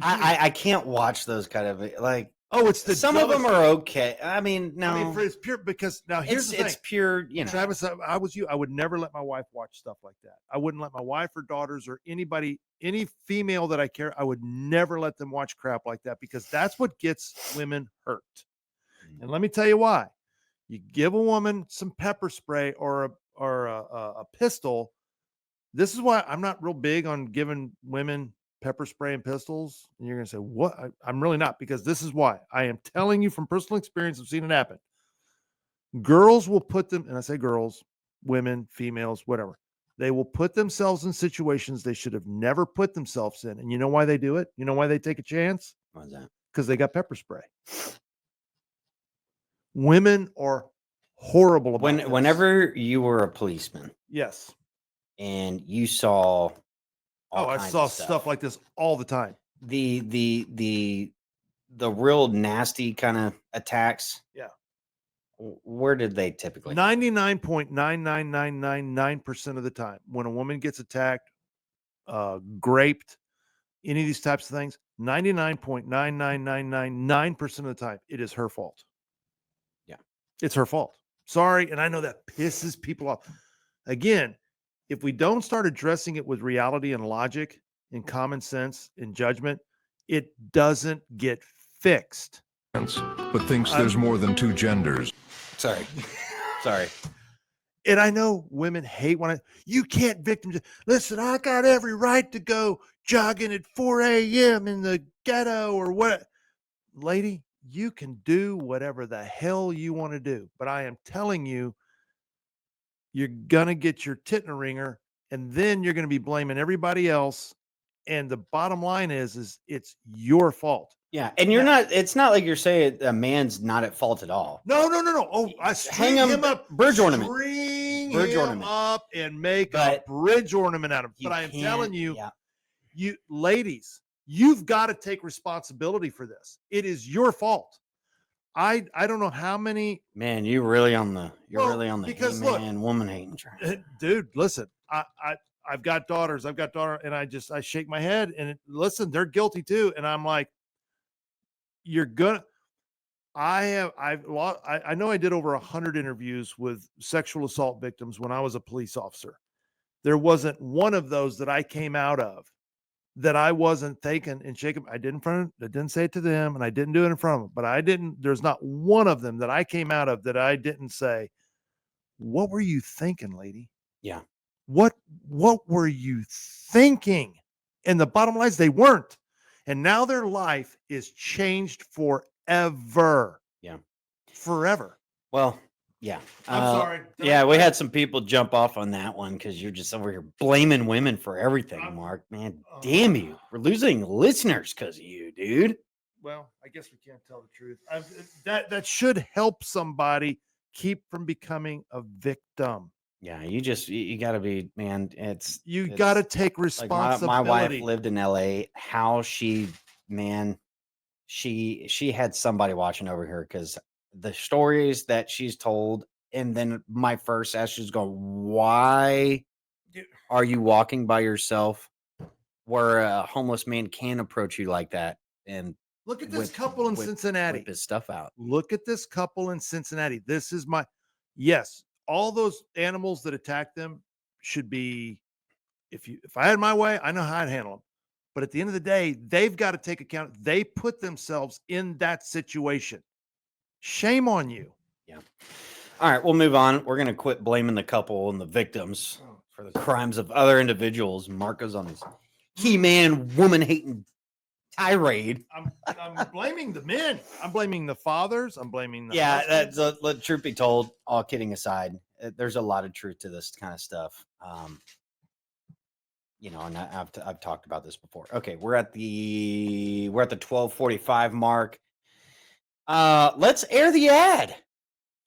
I can't watch those kind of like. Oh, it's some of them are okay. I mean, no, it's pure, because now here's the thing. It's pure, Travis, I was you. I would never let my wife watch stuff like that. I wouldn't let my wife or daughters or anybody, any female that I care, I would never let them watch crap like that, because that's what gets women hurt. And let me tell you why. You give a woman some pepper spray or a pistol. This is why I'm not real big on giving women pepper spray and pistols. And you're going to say, what? I'm really not, because this is why. I am telling you from personal experience. I've seen it happen. Girls will put them, and I say girls, women, females, whatever. They will put themselves in situations they should have never put themselves in. And you know why they do it? You know why they take a chance? Why is that? Because they got pepper spray. Women are horrible about this. Whenever you were a policeman. Yes. and you saw all I kinds saw of stuff like this all the time. The real nasty kind of attacks. Yeah. Where did they typically? 99.99999% of the time, when a woman gets attacked, graped, any of these types of things, 99.99999% of the time, it is her fault. Yeah. It's her fault. Sorry. And I know that pisses people off. Again, if we don't start addressing it with reality and logic and common sense and judgment, it doesn't get fixed. But thinks there's more than two genders. Sorry. And I know women hate when you can't victim. Listen, I got every right to go jogging at 4 a.m. in the ghetto or what. Lady, you can do whatever the hell you want to do. But I am telling you, you're going to get your tit in a ringer, and then you're going to be blaming everybody else. And the bottom line is it's your fault. Yeah, and it's not like you're saying a man's not at fault at all. No. Oh, I string him up. Bridge ornament. String him up and make a bridge ornament out of him. But I am telling you, you ladies, you've got to take responsibility for this. It is your fault. I don't know how many. Man, you're really on the because man woman hating train. Dude, listen, I've got daughters. And I shake my head and listen, they're guilty too. And I'm like, I know I did over 100 interviews with sexual assault victims when I was a police officer. There wasn't one of those that I came out of that I wasn't thinking and shaking. I didn't say it to them and I didn't do it in front of them, but there's not one of them that I came out of that I didn't say, what were you thinking, lady? Yeah. What were you thinking? And the bottom line is they weren't. And now their life is changed forever. Yeah. Forever. Well, yeah. I'm sorry. We had some people jump off on that one because you're just over here blaming women for everything, Mark. Man, damn you. We're losing listeners because of you, dude. Well, I guess we can't tell the truth. That should help somebody keep from becoming a victim. Yeah, you got to be, man. You got to take responsibility. Like my wife lived in LA. How she had somebody watching over here because the stories that she's told, and then my first ask, she's going, "Why are you walking by yourself, where a homeless man can approach you like that?" And look at this couple in Cincinnati. Whip his stuff out. Look at this couple in Cincinnati. This is yes. All those animals that attack them should be, if I had my way, I know how I'd handle them. But at the end of the day, they've got to take account. They put themselves in that situation. Shame on you. Yeah. All right, we'll move on. We're going to quit blaming the couple and the victims for the crimes of other individuals. Marco's on his He-Man woman-hating tirade. I'm blaming the men. I'm blaming the fathers. I'm blaming the husbands. Let truth be told, all kidding aside, there's a lot of truth to this kind of stuff. And I've talked about this before. Okay, we're at the 12:45 mark. Let's air the ad.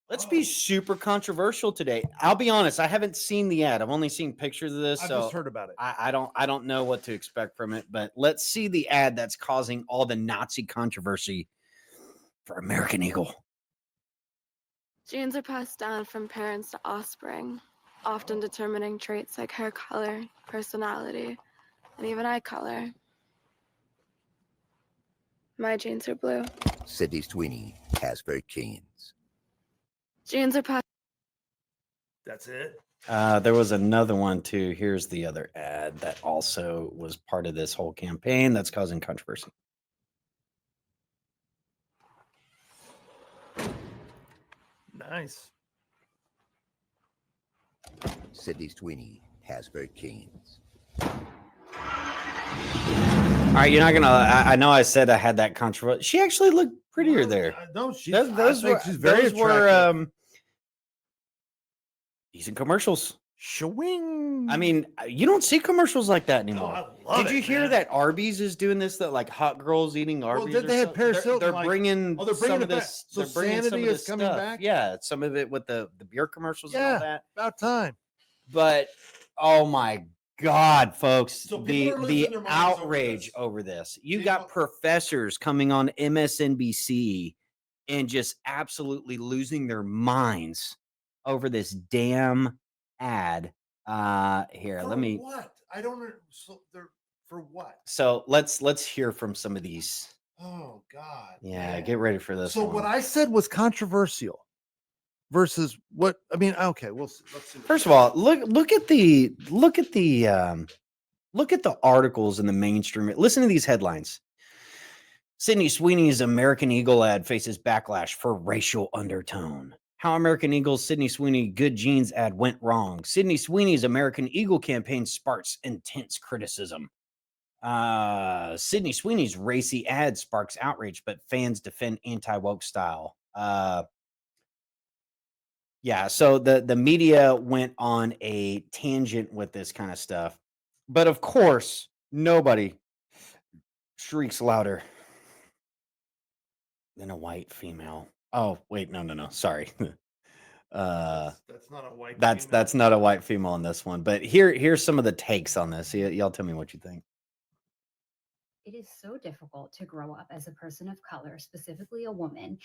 Let's be super controversial today. I'll be honest, I haven't seen the ad. I've only seen pictures of this. I've just heard about it. I don't know what to expect from it, but let's see the ad that's causing all the Nazi controversy for American Eagle. Genes are passed down from parents to offspring, often determining traits like hair color, personality, and even eye color. My genes are blue. Sydney Sweeney has very genes. Genes are passed. That's it. There was another one too. Here's the other ad that also was part of this whole campaign that's causing controversy. Nice. Sydney Sweeney has very genes. All right, you're not gonna. I know I said I had that controversy. She actually looked prettier there. No, she's very attractive. Decent commercials. Shwing. I mean, you don't see commercials like that anymore. I love Did you hear that Arby's is doing this? That like hot girls eating Arby's. Well, they had Paris Hilton. They're bringing some of this. So they're bringing some Sanity of is this coming stuff. back. Yeah, some of it with the beer commercials and all that. About time. But Oh my God, folks. So people are losing The their minds outrage over this. You got professors coming on MSNBC and just absolutely losing their minds over this damn ad. Here, For let me. what? I don't know. So they're for what? So let's hear from some of these. Oh God. Yeah, man. get ready for this So one. what I said was controversial versus what I mean. Okay, we'll see. Let's see. First of all, look at the articles in the mainstream. Listen to these headlines. Sydney Sweeney's American Eagle ad faces backlash for racial undertone. How American Eagle's Sydney Sweeney Good Genes ad went wrong. Sydney Sweeney's American Eagle campaign sparks intense criticism. Sydney Sweeney's racy ad sparks outrage, but fans defend anti-woke style. Yeah, so the media went on a tangent with this kind of stuff. But of course, nobody shrieks louder than a white female. Oh, wait, no. Sorry. That's not a white. That's not a white female in this one. But here's some of the takes on this. Y'all tell me what you think. It is so difficult to grow up as a person of color, specifically a woman,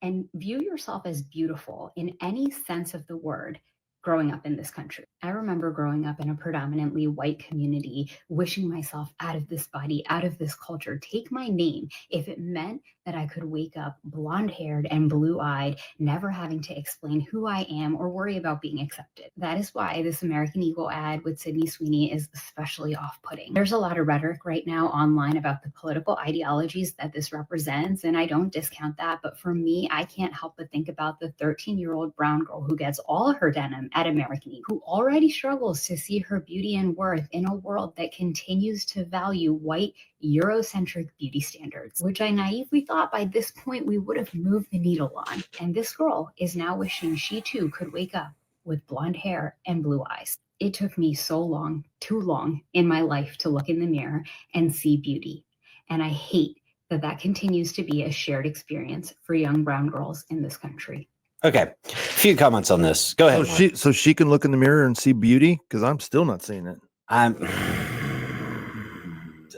and view yourself as beautiful in any sense of the word growing up in this country. I remember growing up in a predominantly white community, wishing myself out of this body, out of this culture, take my name if it meant that I could wake up blonde-haired and blue-eyed, never having to explain who I am or worry about being accepted. That is why this American Eagle ad with Sydney Sweeney is especially off-putting. There's a lot of rhetoric right now online about the political ideologies that this represents, and I don't discount that, but for me, I can't help but think about the 13-year-old brown girl who gets all her denim at American Eagle, who already struggles to see her beauty and worth in a world that continues to value white Eurocentric beauty standards, which I naively thought by this point we would have moved the needle on. And this girl is now wishing she too could wake up with blonde hair and blue eyes. It took me so long, too long in my life to look in the mirror and see beauty. And I hate that continues to be a shared experience for young brown girls in this country. Okay, a few comments on this. Go ahead. So she can look in the mirror and see beauty, because I'm still not seeing it.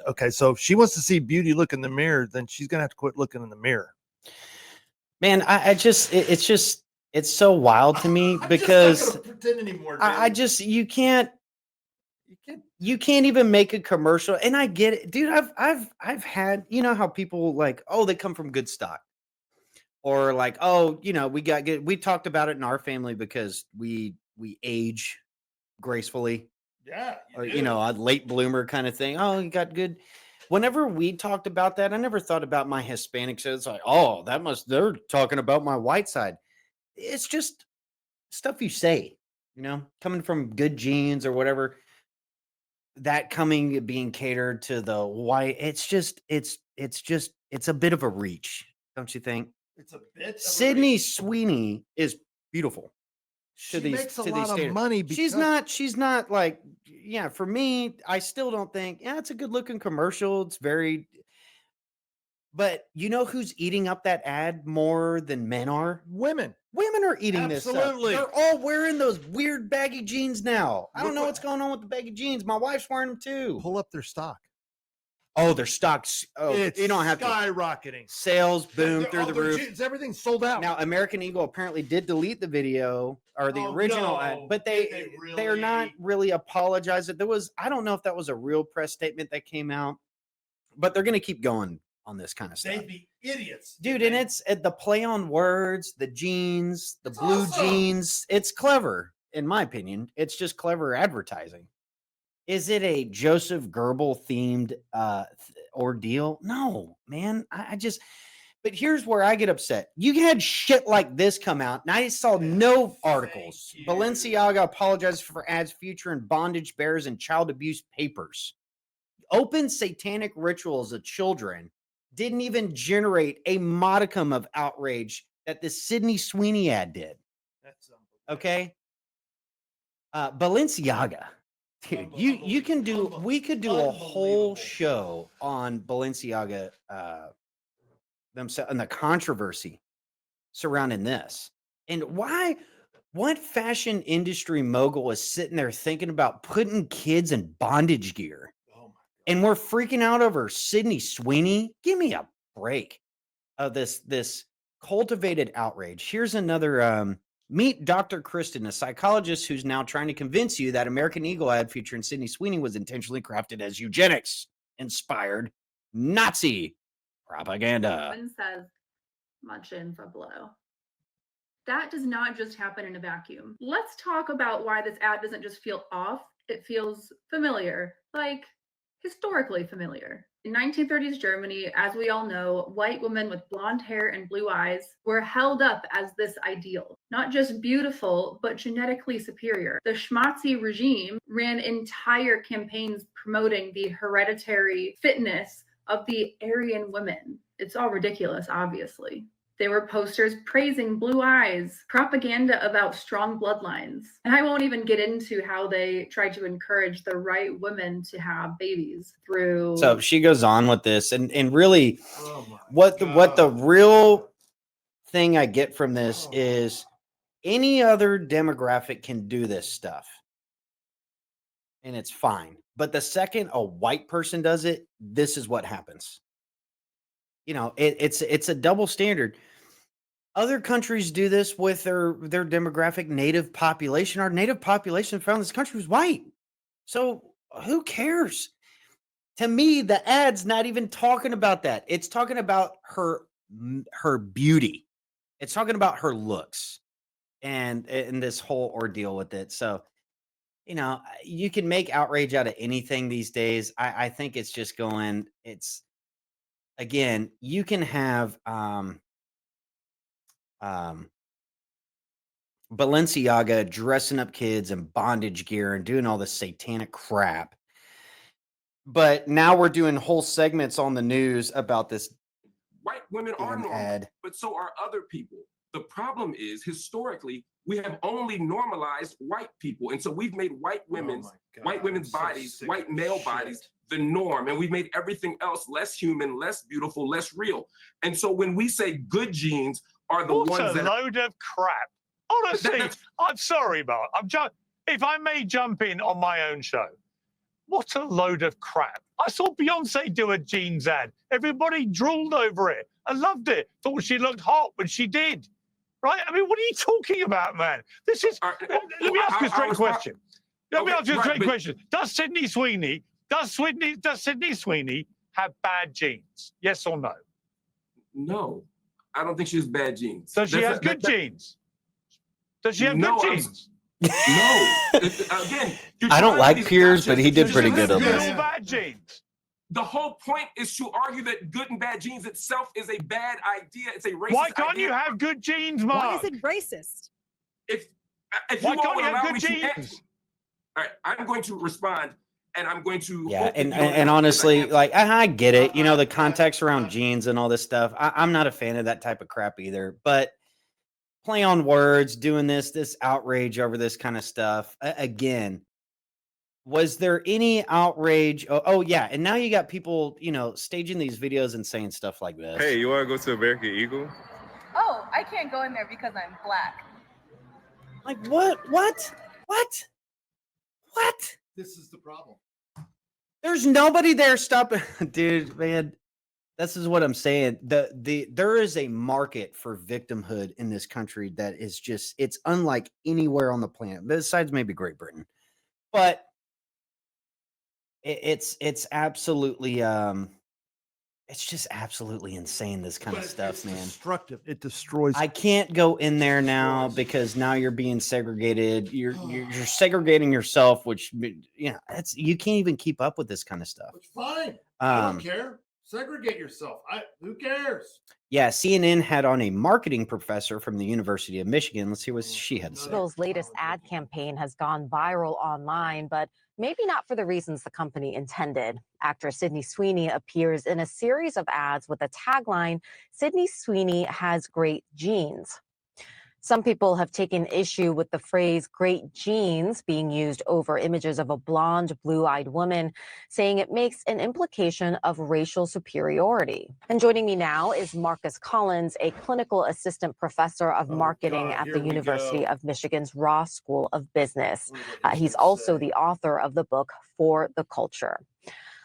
Okay, so if she wants to see beauty, look in the mirror, then she's gonna have to quit looking in the mirror. Man, it's so wild to me because just not gonna pretend anymore, you can't even make a commercial. And I get it, dude. I've had, you know how people like, oh, they come from good stock, or like, oh, you know, we got good. We talked about it in our family because we age gracefully. Yeah, Or, you know, a late bloomer kind of thing. Oh, you got good. Whenever we talked about that, I never thought about my Hispanic side. It's like, oh, they're talking about my white side. It's just stuff you say, you know, coming from good genes or whatever. That being catered to the white, it's a bit of a reach, don't you think? It's a bit. Sydney Sweeney is beautiful. She makes a lot of money because she's not like, yeah, for me, I still don't think, yeah, it's a good looking commercial. It's very, but you know who's eating up that ad more than men are? Women are eating this stuff. Absolutely. They're all wearing those weird baggy jeans now. I don't Look know what- what's going on with the baggy jeans. My wife's wearing them too. pull up their stock. Oh, their stocks. Oh, It's you don't have to. skyrocketing. Sales boom through the their roof. jeans, everything's sold out. Now, American Eagle apparently did delete the video or the original ad, but they are not really apologizing. There was, I don't know if that was a real press statement that came out, but they're going to keep going on this kind of stuff. They'd be idiots, Dude, and it's the play on words, the jeans, the blue awesome. jeans. It's clever, in my opinion. It's just clever advertising. Is it a Joseph Goebbels themed ordeal? No, man. I just, but here's where I get upset. You had shit like this come out, and I saw no articles. Balenciaga apologizes for ads featuring bondage bears and child abuse papers. Open satanic rituals of children didn't even generate a modicum of outrage that the Sydney Sweeney ad did. Okay? Balenciaga. Dude, we could do a whole show on Balenciaga themselves and the controversy surrounding this. And why What fashion industry mogul is sitting there thinking about putting kids in bondage gear? And we're freaking out over Sydney Sweeney? Give me a break. This cultivated outrage. Here's another meet Dr. Kristen, a psychologist who's now trying to convince you that American Eagle ad featuring Sydney Sweeney was intentionally crafted as eugenics inspired Nazi propaganda. One says much in for below. That does not just happen in a vacuum. Let's talk about why this ad doesn't just feel off, it feels familiar, like historically familiar. In 1930s Germany, as we all know, white women with blonde hair and blue eyes were held up as this ideal. Not just beautiful, but genetically superior. The Schmatzi regime ran entire campaigns promoting the hereditary fitness of the Aryan women. It's all ridiculous, obviously. There were posters praising blue eyes, propaganda about strong bloodlines. And I won't even get into how they tried to encourage the right women to have babies through. So she goes on with this, and really what the real thing I get from this is any other demographic can do this stuff. And it's fine. But the second a white person does it, this is what happens. You know, it's a double standard. Other countries do this with their demographic native population. Our native population found this country was white. So who cares? To me, the ad's not even talking about that. It's talking about her beauty. It's talking about her looks and this whole ordeal with it. So, you know, you can make outrage out of anything these days. I think it's just going, again, you can have Balenciaga dressing up kids in bondage gear and doing all this satanic crap. But now we're doing whole segments on the news about this. White women are normal, but so are other people. The problem is, historically, we have only normalized white people. And so we've made white women's bodies, white male bodies, the norm. And we've made everything else less human, less beautiful, less real. And so when we say good genes are the ones that... What a load of crap. Honestly, I'm sorry, Mark. If I may jump in on my own show, what a load of crap. I saw Beyonce do a jeans ad. Everybody drooled over it. I loved it. Thought she looked hot when she did. Right? I mean, what are you talking about, man? This is... Let me ask you a straight question. Let me ask you a straight question. Does Sydney Sweeney have bad genes? Yes or no? No. I don't think she has bad genes. Does she have good genes? Does she have good genes? No. Again, I don't like Piers, but he did pretty good on this. Bad genes. The whole point is to argue that good and bad genes itself is a bad idea. It's a racist Why can't idea. you have good genes, Mark? Why is it racist? If Why you all can't would you have allow good me to genes? answer. All right, I'm going to respond, and I'm going to... Yeah, and honestly, like, I get it. You know, the context around genes and all this stuff. I'm not a fan of that type of crap either. But play on words, doing this outrage over this kind of stuff. Again, was there any outrage? Oh, yeah. And now you got people, you know, staging these videos and saying stuff like this. Hey, you want to go to American Eagle? Oh, I can't go in there because I'm black. Like, what? This is the problem. There's nobody there stopping. Dude, man, this is what I'm saying. There is a market for victimhood in this country that is just, it's unlike anywhere on the planet, besides maybe Great Britain. But it's absolutely it's just absolutely insane, this kind of stuff, man. Destructive. It destroys. I can't go in there now because now you're being segregated. You're segregating yourself, which, you know, you can't even keep up with this kind of stuff. It's fine. I don't care. Segregate yourself. Who cares? Yeah, CNN had on a marketing professor from the University of Michigan. Let's hear what she had to say. Google's latest ad campaign has gone viral online, but maybe not for the reasons the company intended. Actress Sydney Sweeney appears in a series of ads with the tagline, "Sydney Sweeney has great genes." Some people have taken issue with the phrase great genes being used over images of a blonde, blue-eyed woman, saying it makes an implication of racial superiority. And joining me now is Marcus Collins, a clinical assistant professor of marketing at the University of Michigan's Ross School of Business. He's also the author of the book For the Culture.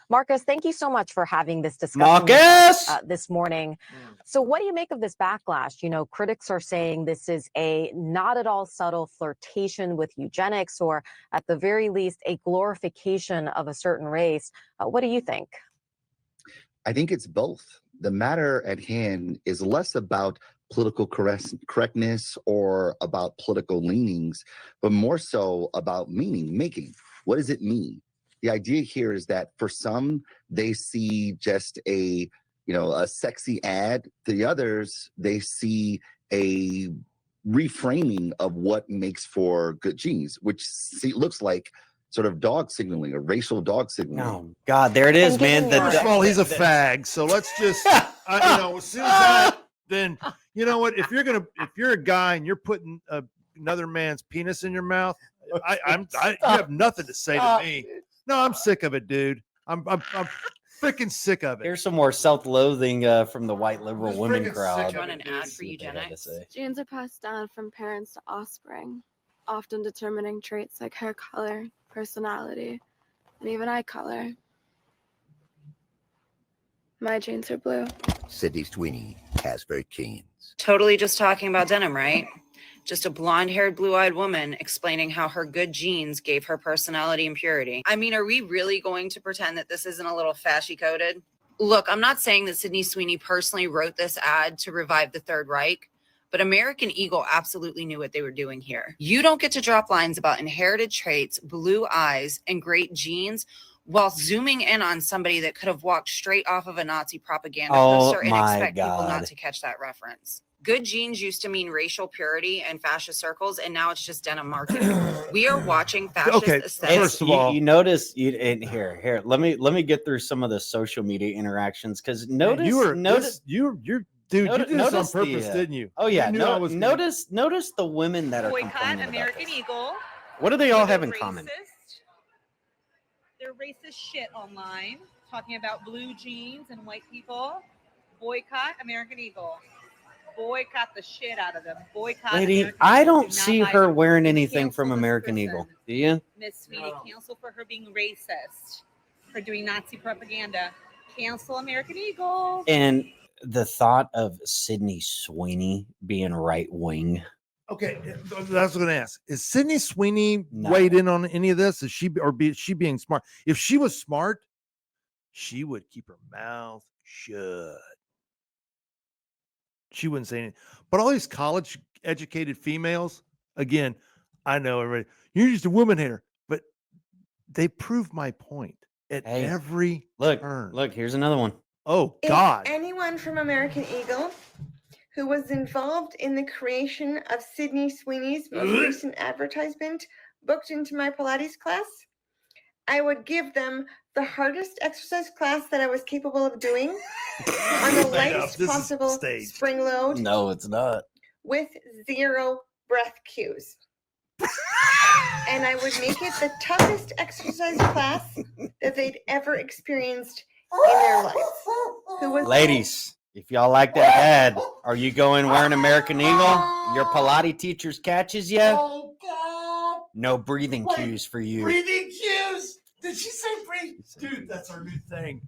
Marcus, thank you so much for having this discussion with us, this morning. So what do you make of this backlash? You know, critics are saying this is a not at all subtle flirtation with eugenics, or at the very least, a glorification of a certain race. What do you think? I think it's both. The matter at hand is less about political correctness or about political leanings, but more so about meaning making. What does it mean? The idea here is that for some, they see just a sexy ad. To the others, they see a reframing of what makes for good genes, which looks like sort of dog signaling, a racial dog signaling. Oh God, there it is, man. First of all, he's a fag, so let's just, as soon as that, then you know what? If you're a guy and you're putting another man's penis in your mouth, you have nothing to say to me. No, I'm sick of it, dude. I'm freaking sick of it. Here's some more self-loathing from the white liberal women crowd. Run an ad for eugenics. Genes are passed down from parents to offspring, often determining traits like hair color, personality, and even eye color. My genes are blue. Sydney Sweeney has very genes. Totally just talking about denim, right? Just a blonde-haired, blue-eyed woman explaining how her good genes gave her personality and purity. I mean, are we really going to pretend that this isn't a little fashy-coded? Look, I'm not saying that Sydney Sweeney personally wrote this ad to revive the Third Reich, but American Eagle absolutely knew what they were doing here. You don't get to drop lines about inherited traits, blue eyes, and great genes while zooming in on somebody that could have walked straight off of a Nazi propaganda poster and expect people not to catch that reference. Good genes used to mean racial purity and fascist circles, and now it's just denim marketing. We are watching fascist aesthetics. First of all, you notice here. Let me get through some of the social media interactions because notice you did this on purpose, didn't you? Oh yeah, You knew I was notice the women that are Boycott complaining American about this. Eagle. What do they all They're have in common? racist. They're racist shit online, talking about blue jeans and white people. Boycott American Eagle. Boycott the shit out of them. Boycott. Lady, American I Eagle. don't Do not see buy her them. wearing anything Cancel from this American person. Eagle. Do you? Miss Sweeney, cancel for her being racist, for doing Nazi propaganda. Cancel American Eagle. And the thought of Sydney Sweeney being right wing. Okay, that's what I was going to ask. Is Sydney Sweeney weighed in on any of this? Is she being smart? If she was smart, she would keep her mouth shut. She wouldn't say anything. But all these college-educated females, again, I know everybody. You're just a woman hater, but they prove my point at every turn. Look, here's another one. Oh Is God! anyone from American Eagle who was involved in the creation of Sydney Sweeney's most recent advertisement booked into my Pilates class? I would give them the hardest exercise class that I was capable of doing on the lightest possible spring load No, it's not. with 0 breath cues. And I would make it the toughest exercise class that they'd ever experienced in their lives. Who was Ladies, if y'all like that ad, are you going wearing American Eagle? Your Pilates teachers catches you? Oh God! No breathing cues for you. Breathing cues. Did she say breathe? Dude, that's our new thing.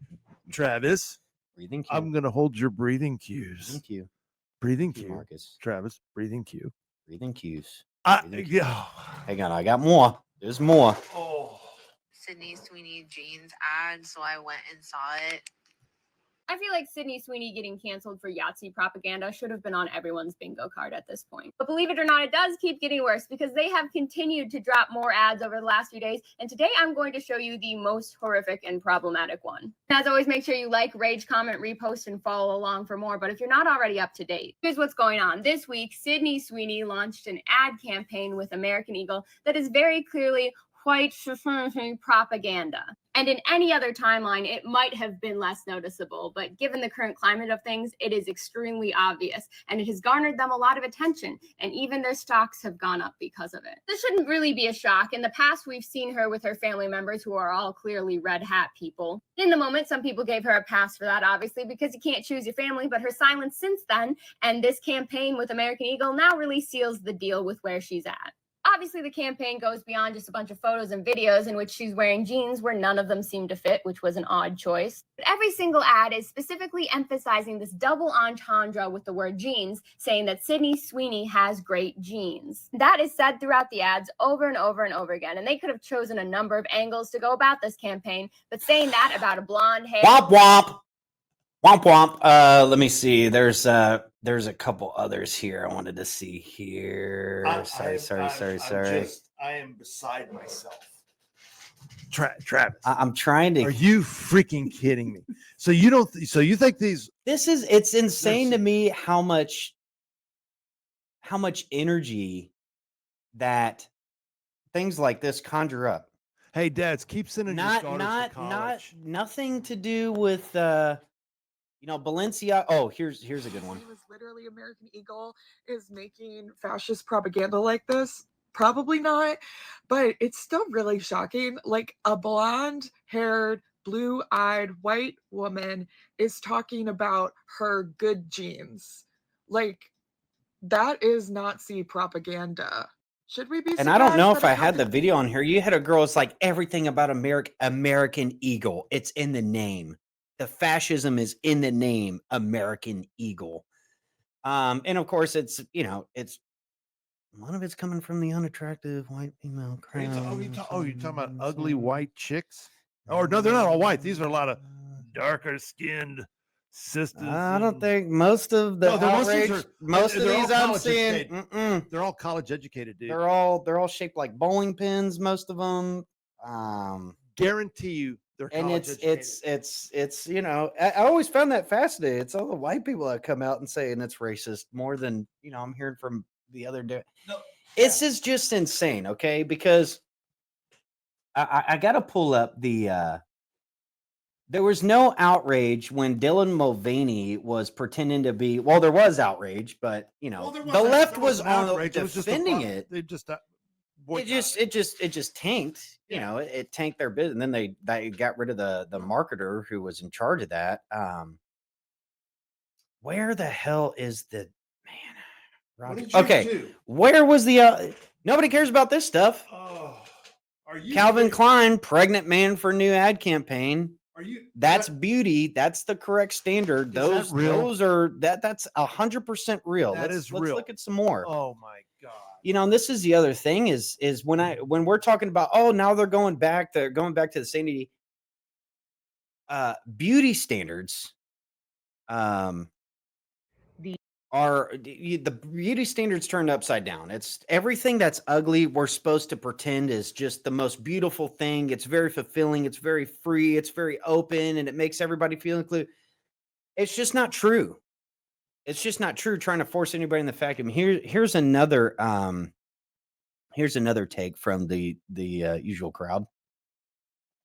Travis, breathing cue. I'm gonna hold your breathing cues. Thank you. Breathing cue. Marcus. Travis, breathing cue. Breathing cues. Yeah. Hang on, I got more. There's more. Sydney Sweeney jeans ad, so I went and saw it. I feel like Sydney Sweeney getting canceled for Yahtzee propaganda should have been on everyone's bingo card at this point. But believe it or not, it does keep getting worse because they have continued to drop more ads over the last few days. And today I'm going to show you the most horrific and problematic one. As always, make sure you like, rage, comment, repost, and follow along for more. But if you're not already up to date, here's what's going on. This week, Sydney Sweeney launched an ad campaign with American Eagle that is very clearly quite propaganda. And in any other timeline, it might have been less noticeable, but given the current climate of things, it is extremely obvious, and it has garnered them a lot of attention, and even their stocks have gone up because of it. This shouldn't really be a shock. In the past, we've seen her with her family members who are all clearly red hat people. In the moment, some people gave her a pass for that, obviously, because you can't choose your family, but her silence since then, and this campaign with American Eagle now really seals the deal with where she's at. Obviously, the campaign goes beyond just a bunch of photos and videos in which she's wearing jeans where none of them seem to fit, which was an odd choice. But every single ad is specifically emphasizing this double entendre with the word jeans, saying that Sydney Sweeney has great jeans. That is said throughout the ads over and over and over again, and they could have chosen a number of angles to go about this campaign, but saying that about a blonde hair... Womp womp. Womp womp. Let me see. There's a couple others here I wanted to see here. Sorry. I am beside myself. Travis, I'm trying to. Are you freaking kidding me? So you don't? So you think these? It's insane to me how much energy that things like this conjure up. Hey, dads, keep sending your daughters to college. Nothing to do with Balenciaga. Oh, here's a good one. It was literally American Eagle is making fascist propaganda like this. Probably not, but it's still really shocking. Like a blonde-haired, blue-eyed white woman is talking about her good genes. Like that is Nazi propaganda. Should we be surprised? And I don't know that if it I had happened? the video on here. You had a girl. It's like everything about American Eagle. It's in the name. The fascism is in the name American Eagle. And of course it's one of it's coming from the unattractive white female crowd. You're talking about ugly white chicks? Or no, they're not all white. These are a lot of darker skinned sisters. I don't think most of the outrage, most of these I'm seeing, they're all college educated, dude. they're all shaped like bowling pins. Most of them. Guarantee you, they're And college educated. it's I always found that fascinating. It's all the white people that come out and saying it's racist more than I'm hearing from the other day. No, This is just insane, okay? Because I got to pull up the. There was no outrage when Dylan Mulvaney was pretending to be. Well, there was outrage, but the left was on defending it. They just It just tanked. It tanked their business, and then they got rid of the marketer who was in charge of that. Where the hell is the man? Roger. Okay, where was the? Nobody cares about this stuff. Oh, are you Calvin Klein, pregnant man for new ad campaign. Are you? That's beauty. That's the correct standard. Is that real? Those are that's 100% real. Let's real. Look at some more. Oh my god. And this is the other thing is when we're talking about now they're going back to the sanity beauty standards the beauty standards turned upside down. It's everything that's ugly we're supposed to pretend is just the most beautiful thing. It's very fulfilling, it's very free, it's very open, and it makes everybody feel included. It's just not true. It's just not true trying to force anybody in the fact. I mean, here's another take from the usual crowd.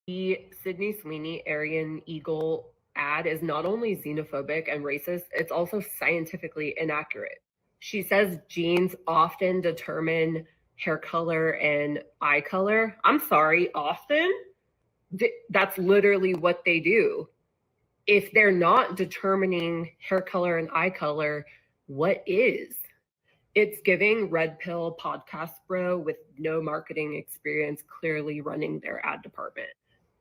The Sydney Sweeney Aryan Eagle ad is not only xenophobic and racist, it's also scientifically inaccurate. She says genes often determine hair color and eye color. I'm sorry, often? That's literally what they do. If they're not determining hair color and eye color, what is? It's giving red pill podcast bro with no marketing experience clearly running their ad department.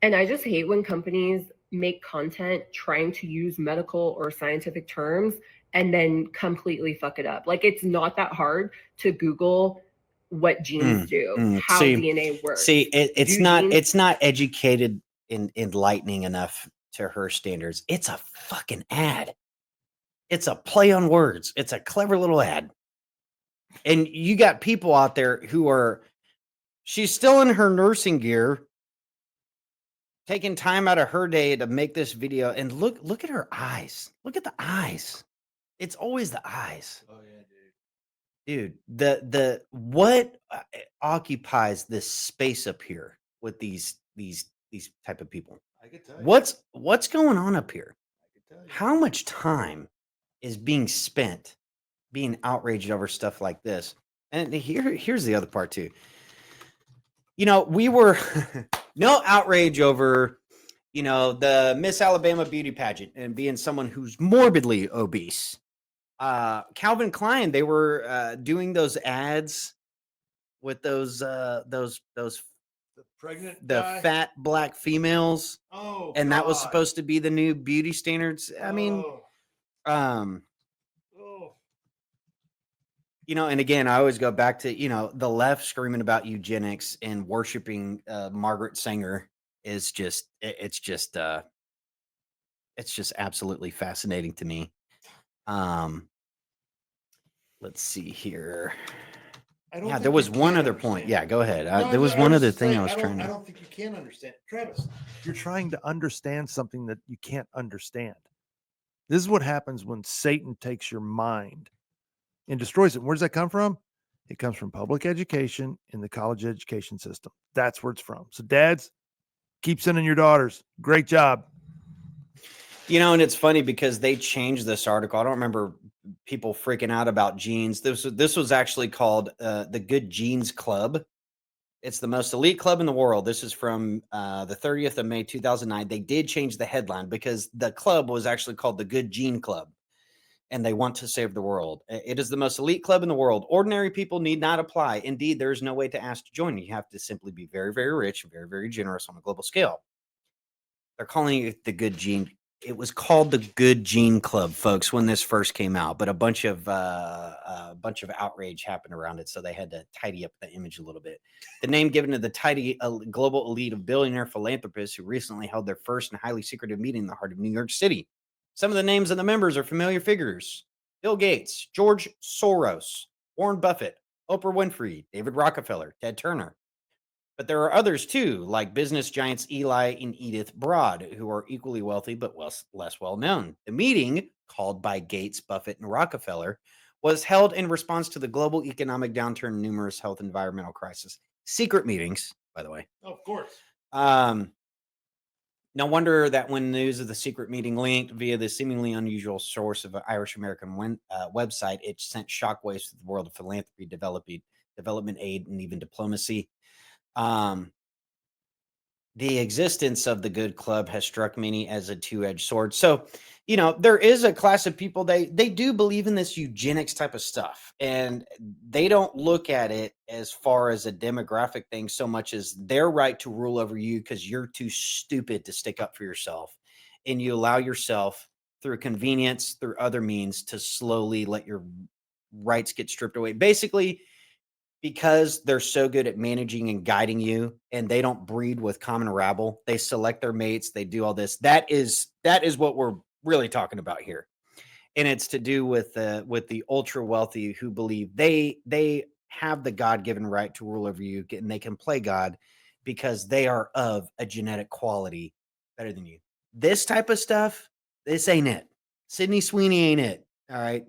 And I just hate when companies make content trying to use medical or scientific terms and then completely fuck it up. Like, it's not that hard to Google what genes do, how DNA works. It's not educated and enlightening enough to her standards. It's a fucking ad. It's a play on words. It's a clever little ad. And you got people out there she's still in her nursing gear, taking time out of her day to make this video, and look at her eyes. Look at the eyes. It's always the eyes. Oh yeah, dude. Dude, the what occupies this space up here with these type of people? I could tell you. What's going on up here? How much time is being spent being outraged over stuff like this? And here's the other part too. You know, we were no outrage over, you know, the Miss Alabama beauty pageant and being someone who's morbidly obese. Calvin Klein, they were doing those ads with those The pregnant the guy. fat black females, Oh, and that was God. supposed to be the new beauty standards. I mean, Oh. you know, and again, I always go back to, you know, the left screaming about eugenics and worshiping Margaret Sanger is just it's just absolutely fascinating to me. Let's see here. Yeah, there was one other point. Yeah, go ahead. There was one other thing I was trying to. I don't think you can understand, Travis. You're trying to understand something that you can't understand. This is what happens when Satan takes your mind and destroys it. Where does that come from? It comes from public education in the college education system. That's where it's from. So, dads, keep sending your daughters. Great job. You know, and it's funny because they changed this article. I don't remember people freaking out about genes. This was actually called the Good Genes Club. It's the most elite club in the world. This is from the 30th of May, 2009. They did change the headline because the club was actually called the Good Gene Club, and they want to save the world. It is the most elite club in the world. Ordinary people need not apply. Indeed, there is no way to ask to join. You have to simply be very, very rich and very, very generous on a global scale. They're calling it the Good Gene. It was called the Good Gene Club, folks, when this first came out, but a bunch of outrage happened around it, so they had to tidy up the image a little bit. The name given to the tidy global elite of billionaire philanthropists who recently held their first and highly secretive meeting in the heart of New York City. Some of the names of the members are familiar figures: Bill Gates, George Soros, Warren Buffett, Oprah Winfrey, David Rockefeller, Ted Turner. But there are others too, like business giants Eli and Edith Broad, who are equally wealthy but less well known. The meeting, called by Gates, Buffett, and Rockefeller, was held in response to the global economic downturn and numerous health and environmental crises. Secret meetings, by the way. Of course. No wonder that when news of the secret meeting linked via the seemingly unusual source of an Irish American website, it sent shockwaves to the world of philanthropy, development aid, and even diplomacy. The existence of the Good Club has struck many as a two-edged sword. So, you know, there is a class of people, they do believe in this eugenics type of stuff, and they don't look at it as far as a demographic thing so much as their right to rule over you because you're too stupid to stick up for yourself, and you allow yourself through convenience, through other means, to slowly let your rights get stripped away. Basically, because they're so good at managing and guiding you, and they don't breed with common rabble. They select their mates. They do all this. That is what we're really talking about here, and it's to do with the ultra wealthy who believe they have the God-given right to rule over you, and they can play God because they are of a genetic quality better than you. This type of stuff, this ain't it. Sydney Sweeney ain't it. All right.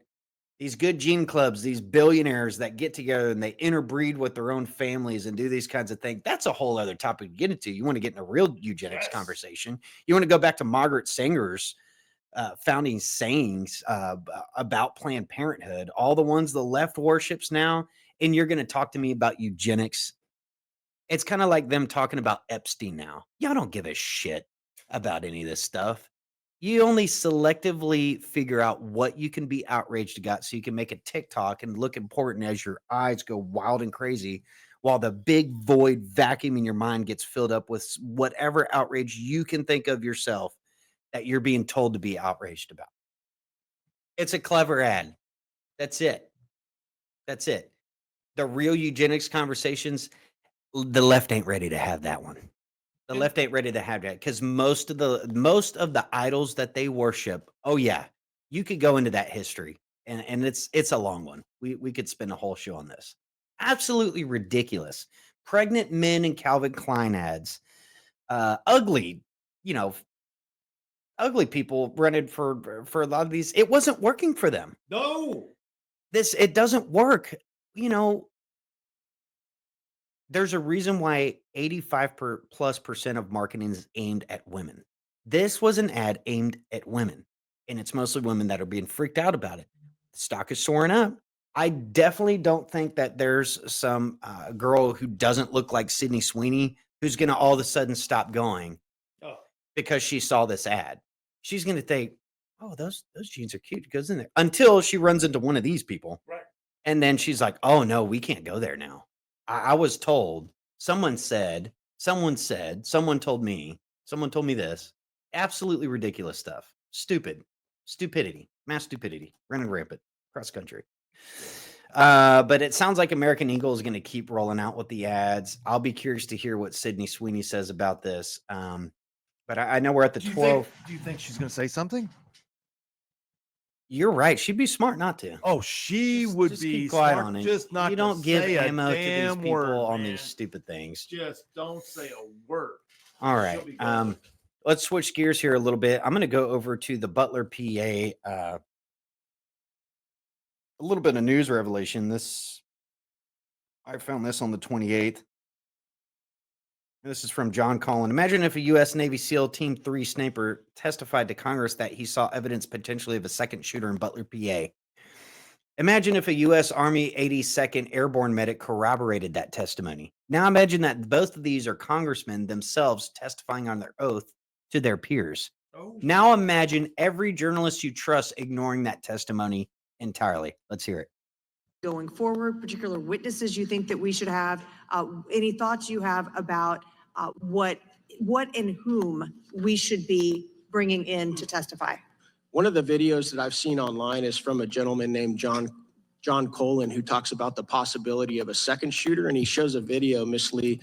These good gene clubs, these billionaires that get together and they interbreed with their own families and do these kinds of things. That's a whole other topic to get into. You want to get in a real eugenics conversation. You want to go back to Margaret Sanger's founding sayings about Planned Parenthood, all the ones the left worships now. And you're going to talk to me about eugenics. It's kind of like them talking about Epstein now. Y'all don't give a shit about any of this stuff. You only selectively figure out what you can be outraged about so you can make a TikTok and look important as your eyes go wild and crazy while the big void vacuum in your mind gets filled up with whatever outrage you can think of yourself that you're being told to be outraged about. It's a clever ad. That's it. That's it. The real eugenics conversations, the left ain't ready to have that one. The left ain't ready to have that because most of the idols that they worship, oh yeah, you could go into that history and it's a long one. We could spend a whole show on this. Absolutely ridiculous. Pregnant men and Calvin Klein ads. Ugly, you know, ugly people running for a lot of these. It wasn't working for them. No. It doesn't work. you know, there's a reason why 85+% of marketing is aimed at women. This was an ad aimed at women, and it's mostly women that are being freaked out about it. The stock is soaring up. I definitely don't think that there's some girl who doesn't look like Sydney Sweeney who's going to all of a sudden stop going because she saw this ad. She's going to think, oh, those jeans are cute. It goes in there until she runs into one of these people. Right. And then she's like, oh, no, we can't go there now. I was told, someone told me this. Absolutely ridiculous stuff. Stupidity, mass stupidity, running rampant across country. But it sounds like American Eagle is going to keep rolling out with the ads. I'll be curious to hear what Sydney Sweeney says about this. But I know we're at the 12. Do you think she's going to say something? You're right. She'd be smart not to. Oh, she would Just be keep quiet smart on it. just not You to don't give say a ammo to these damn people word, on man. these stupid things. Just don't say a word. All She'll right. be good. Let's switch gears here a little bit. I'm going to go over to the Butler, PA. A little bit of news revelation. I found this on the 28th. This is from John Collin. Imagine if a U.S. Navy SEAL Team 3 sniper testified to Congress that he saw evidence potentially of a second shooter in Butler, PA. Imagine if a U.S. Army 82nd Airborne medic corroborated that testimony. Now imagine that both of these are congressmen themselves testifying on their oath to their peers. Now imagine every journalist you trust ignoring that testimony entirely. Let's hear it. Going forward, particular witnesses you think that we should have, any thoughts you have about what and whom we should be bringing in to testify? One of the videos that I've seen online is from a gentleman named John Colin, who talks about the possibility of a second shooter, and he shows a video, Miss Lee,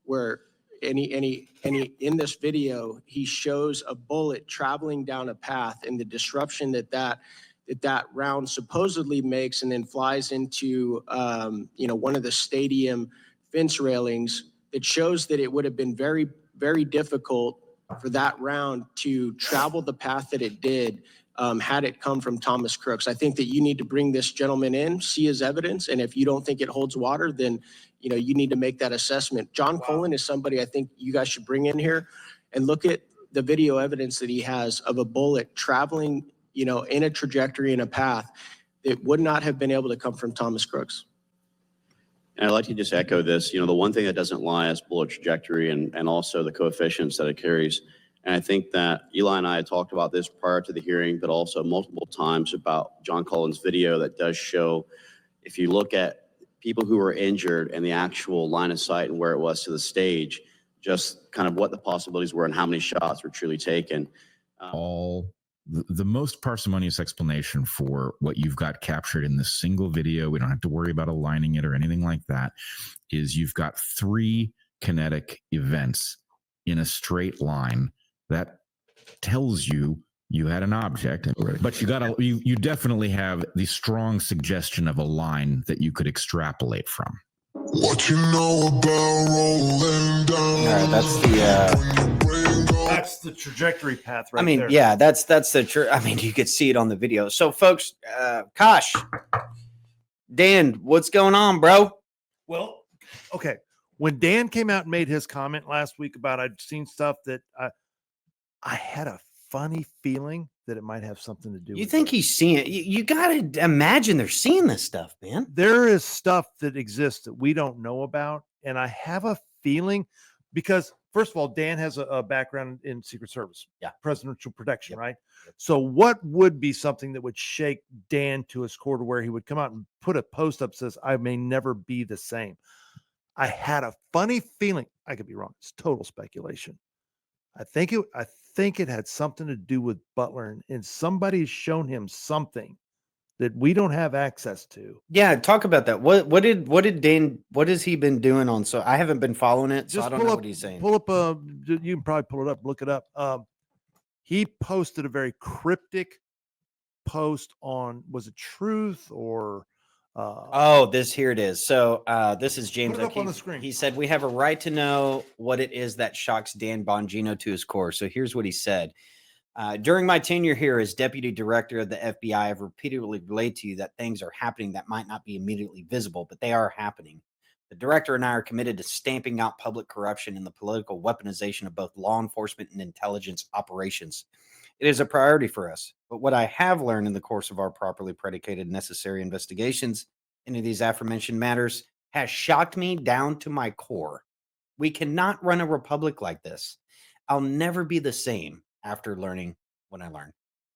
where in this video he shows a bullet traveling down a path and the disruption that round supposedly makes, and then flies into one of the stadium fence railings. It shows that it would have been very, very difficult for that round to travel the path that it did had it come from Thomas Crooks. I think that you need to bring this gentleman in, see his evidence, and if you don't think it holds water, then you need to make that assessment. John Colin is somebody I think you guys should bring in here and look at the video evidence that he has of a bullet traveling in a trajectory, in a path that would not have been able to come from Thomas Crooks. And I'd like to just echo this. The one thing that doesn't lie is bullet trajectory and also the coefficients that it carries. And I think that Eli and I had talked about this prior to the hearing, but also multiple times about John Cullen's video that does show, if you look at people who were injured and the actual line of sight and where it was to the stage, just kind of what the possibilities were and how many shots were truly taken. The most parsimonious explanation for what you've got captured in this single video, we don't have to worry about aligning it or anything like that, is you've got 3 kinetic events in a straight line. That tells you had an object, but you definitely have the strong suggestion of a line that you could extrapolate from. What you know about rolling down? All right, That's the trajectory path right I mean, there. yeah, that's the I mean, you could see it on the video. So folks, Kosh, Dan, what's going on, bro? Well, okay. When Dan came out and made his comment last week about I'd seen stuff that I had a funny feeling that it might have something to do You with think he's seeing it? You got to imagine they're seeing this stuff, man. there is stuff that exists that we don't know about. And I have a feeling because, first of all, Dan has a background in Secret Service, presidential protection, right? So what would be something that would shake Dan to his core to where he would come out and put a post up that says, I may never be the same? I had a funny feeling. I could be wrong. It's total speculation. I think it had something to do with Butler, and somebody's shown him something that we don't have access to. Yeah, talk about that. What has he been doing on? So I haven't been following it, so I don't know what he's saying. Pull up you can probably pull it up, look it up. He posted a very cryptic post on, was it Truth or Here it is. So this is James Put it up on the O'Keefe. screen. He said, we have a right to know what it is that shocks Dan Bongino to his core. So here's what he said. During my tenure here as deputy director of the FBI, I've repeatedly relayed to you that things are happening that might not be immediately visible, but they are happening. The director and I are committed to stamping out public corruption and the political weaponization of both law enforcement and intelligence operations. It is a priority for us. But what I have learned in the course of our properly predicated necessary investigations into these aforementioned matters has shocked me down to my core. We cannot run a republic like this. I'll never be the same after learning what I learned.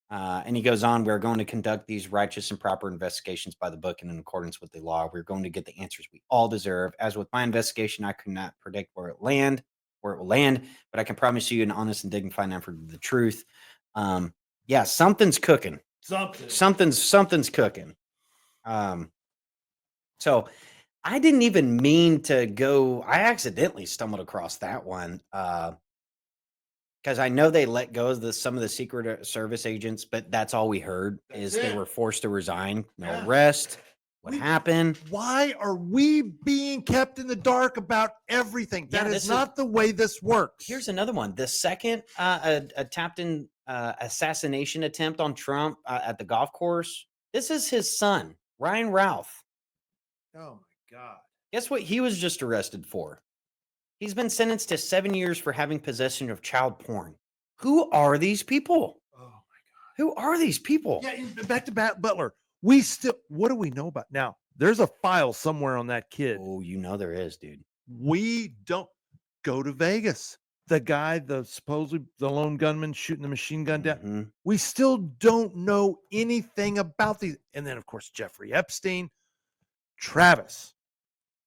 And he goes on, we're going to conduct these righteous and proper investigations by the book and in accordance with the law. We're going to get the answers we all deserve. As with my investigation, I could not predict where it will land, but I can promise you an honest and dignified answer to the truth. Yeah, something's cooking. Something's cooking. So I didn't even mean to go. I accidentally stumbled across that one. Because I know they let go of some of the Secret Service agents, but that's all we heard is they were forced to resign. No arrest. What happened? Why are we being kept in the dark about everything? That is not the way this works. Here's another one. The second attempted assassination attempt on Trump at the golf course. This is his son, Ryan Routh. Oh my God. Guess what he was just arrested for? He's been sentenced to 7 years for having possession of child porn. Who are these people? Oh my God. Who are these people? Yeah, back to Butler. What do we know about now? There's a file somewhere on that kid. Oh, you know there is, dude. We don't go to Vegas. The guy, supposedly the lone gunman shooting the machine gun down. We still don't know anything about these. And then, of course, Jeffrey Epstein, Travis.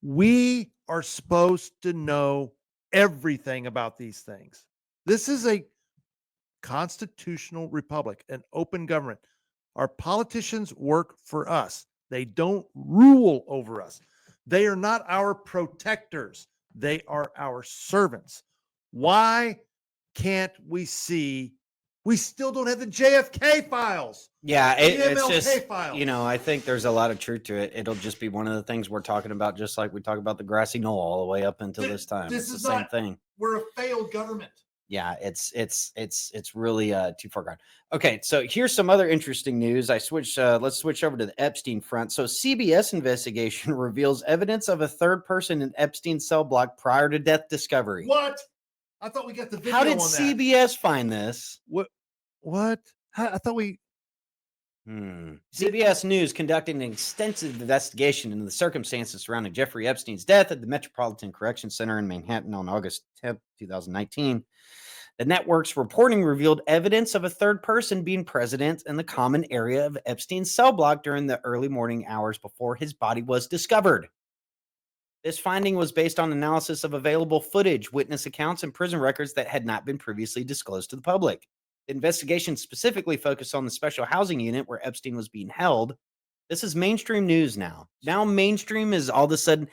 We are supposed to know everything about these things. This is a constitutional republic, an open government. Our politicians work for us. They don't rule over us. They are not our protectors. They are our servants. Why can't we see? We still don't have the JFK files. Yeah, it's MLK just, files. I think there's a lot of truth to it. It'll just be one of the things we're talking about, just like we talk about the grassy knoll all the way up until this time. This It's is the same not- thing. We're a failed government. Yeah, it's really too far gone. Okay, so here's some other interesting news. Let's switch over to the Epstein front. So CBS investigation reveals evidence of a third person in Epstein's cell block prior to death discovery. What? I thought we got the video How did on that. CBS find this? What? I thought we. CBS News conducted an extensive investigation into the circumstances surrounding Jeffrey Epstein's death at the Metropolitan Correction Center in Manhattan on August 10th, 2019. The network's reporting revealed evidence of a third person being present in the common area of Epstein's cell block during the early morning hours before his body was discovered. This finding was based on analysis of available footage, witness accounts, and prison records that had not been previously disclosed to the public. The investigation specifically focused on the special housing unit where Epstein was being held. This is mainstream news now. Now mainstream is all of a sudden,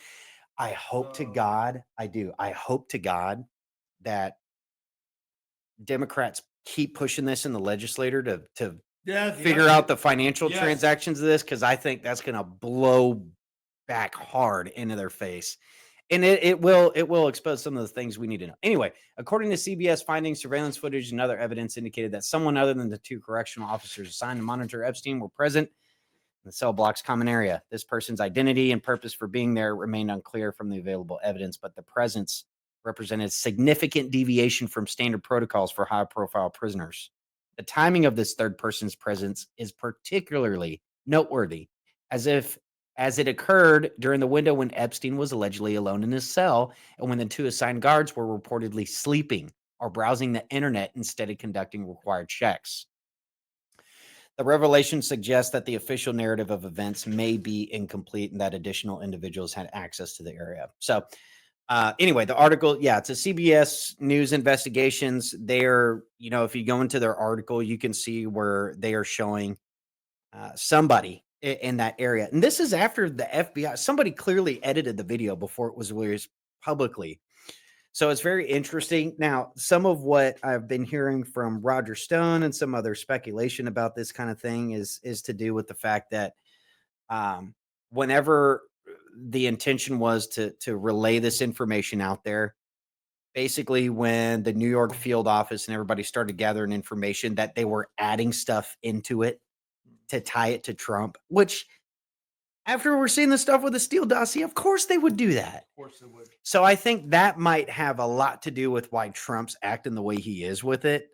I hope to God that Democrats keep pushing this in the legislature to figure out the financial transactions of this, because I think that's going to blow back hard into their face. And it will expose some of the things we need to know. Anyway, according to CBS findings, surveillance footage and other evidence indicated that someone other than the two correctional officers assigned to monitor Epstein were present in the cell block's common area. This person's identity and purpose for being there remained unclear from the available evidence, but the presence represented significant deviation from standard protocols for high-profile prisoners. The timing of this third person's presence is particularly noteworthy, as it occurred during the window when Epstein was allegedly alone in his cell and when the two assigned guards were reportedly sleeping or browsing the internet instead of conducting required checks. The revelation suggests that the official narrative of events may be incomplete and that additional individuals had access to the area. So anyway, the article, it's a CBS News investigations. They're, if you go into their article, you can see where they are showing somebody in that area. And this is after the FBI, somebody clearly edited the video before it was released publicly. So it's very interesting. Now, some of what I've been hearing from Roger Stone and some other speculation about this kind of thing is to do with the fact that whenever the intention was to relay this information out there, basically when the New York field office and everybody started gathering information that they were adding stuff into it to tie it to Trump, which after we're seeing the stuff with the Steele dossier, of course they would do that. Of course it would. So I think that might have a lot to do with why Trump's acting the way he is with it,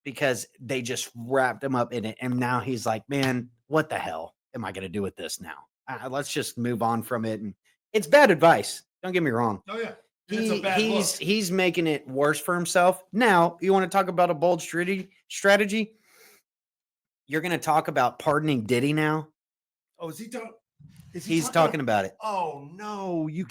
because they just wrapped him up in it. And now he's like, man, what the hell am I going to do with this now? Let's just move on from it. And it's bad advice. Don't get me wrong. Oh yeah. And it's a bad look. He's making it worse for himself. Now, you want to talk about a bold strategy? You're going to talk about pardoning Diddy now? Oh, is he talking? He's talking about it. Oh no, you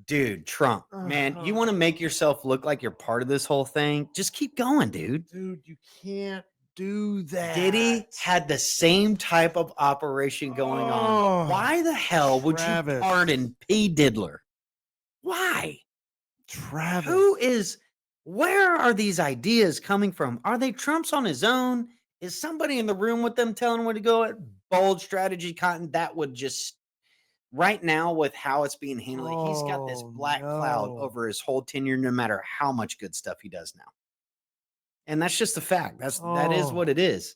Dude, Trump, man, you want to make yourself look like you're part of this whole thing? Just keep going, dude. Dude, you can't do that. Diddy had the same type of operation going on. Why the hell would you pardon P. Diddler? Why? Travis. Where are these ideas coming from? Are they Trump's on his own? Is somebody in the room with them telling him where to go at? Bold strategy, Cotton. That would just, right now with how it's being handled, he's got this black cloud over his whole tenure, no matter how much good stuff he does now. And that's just the fact. That is what it is.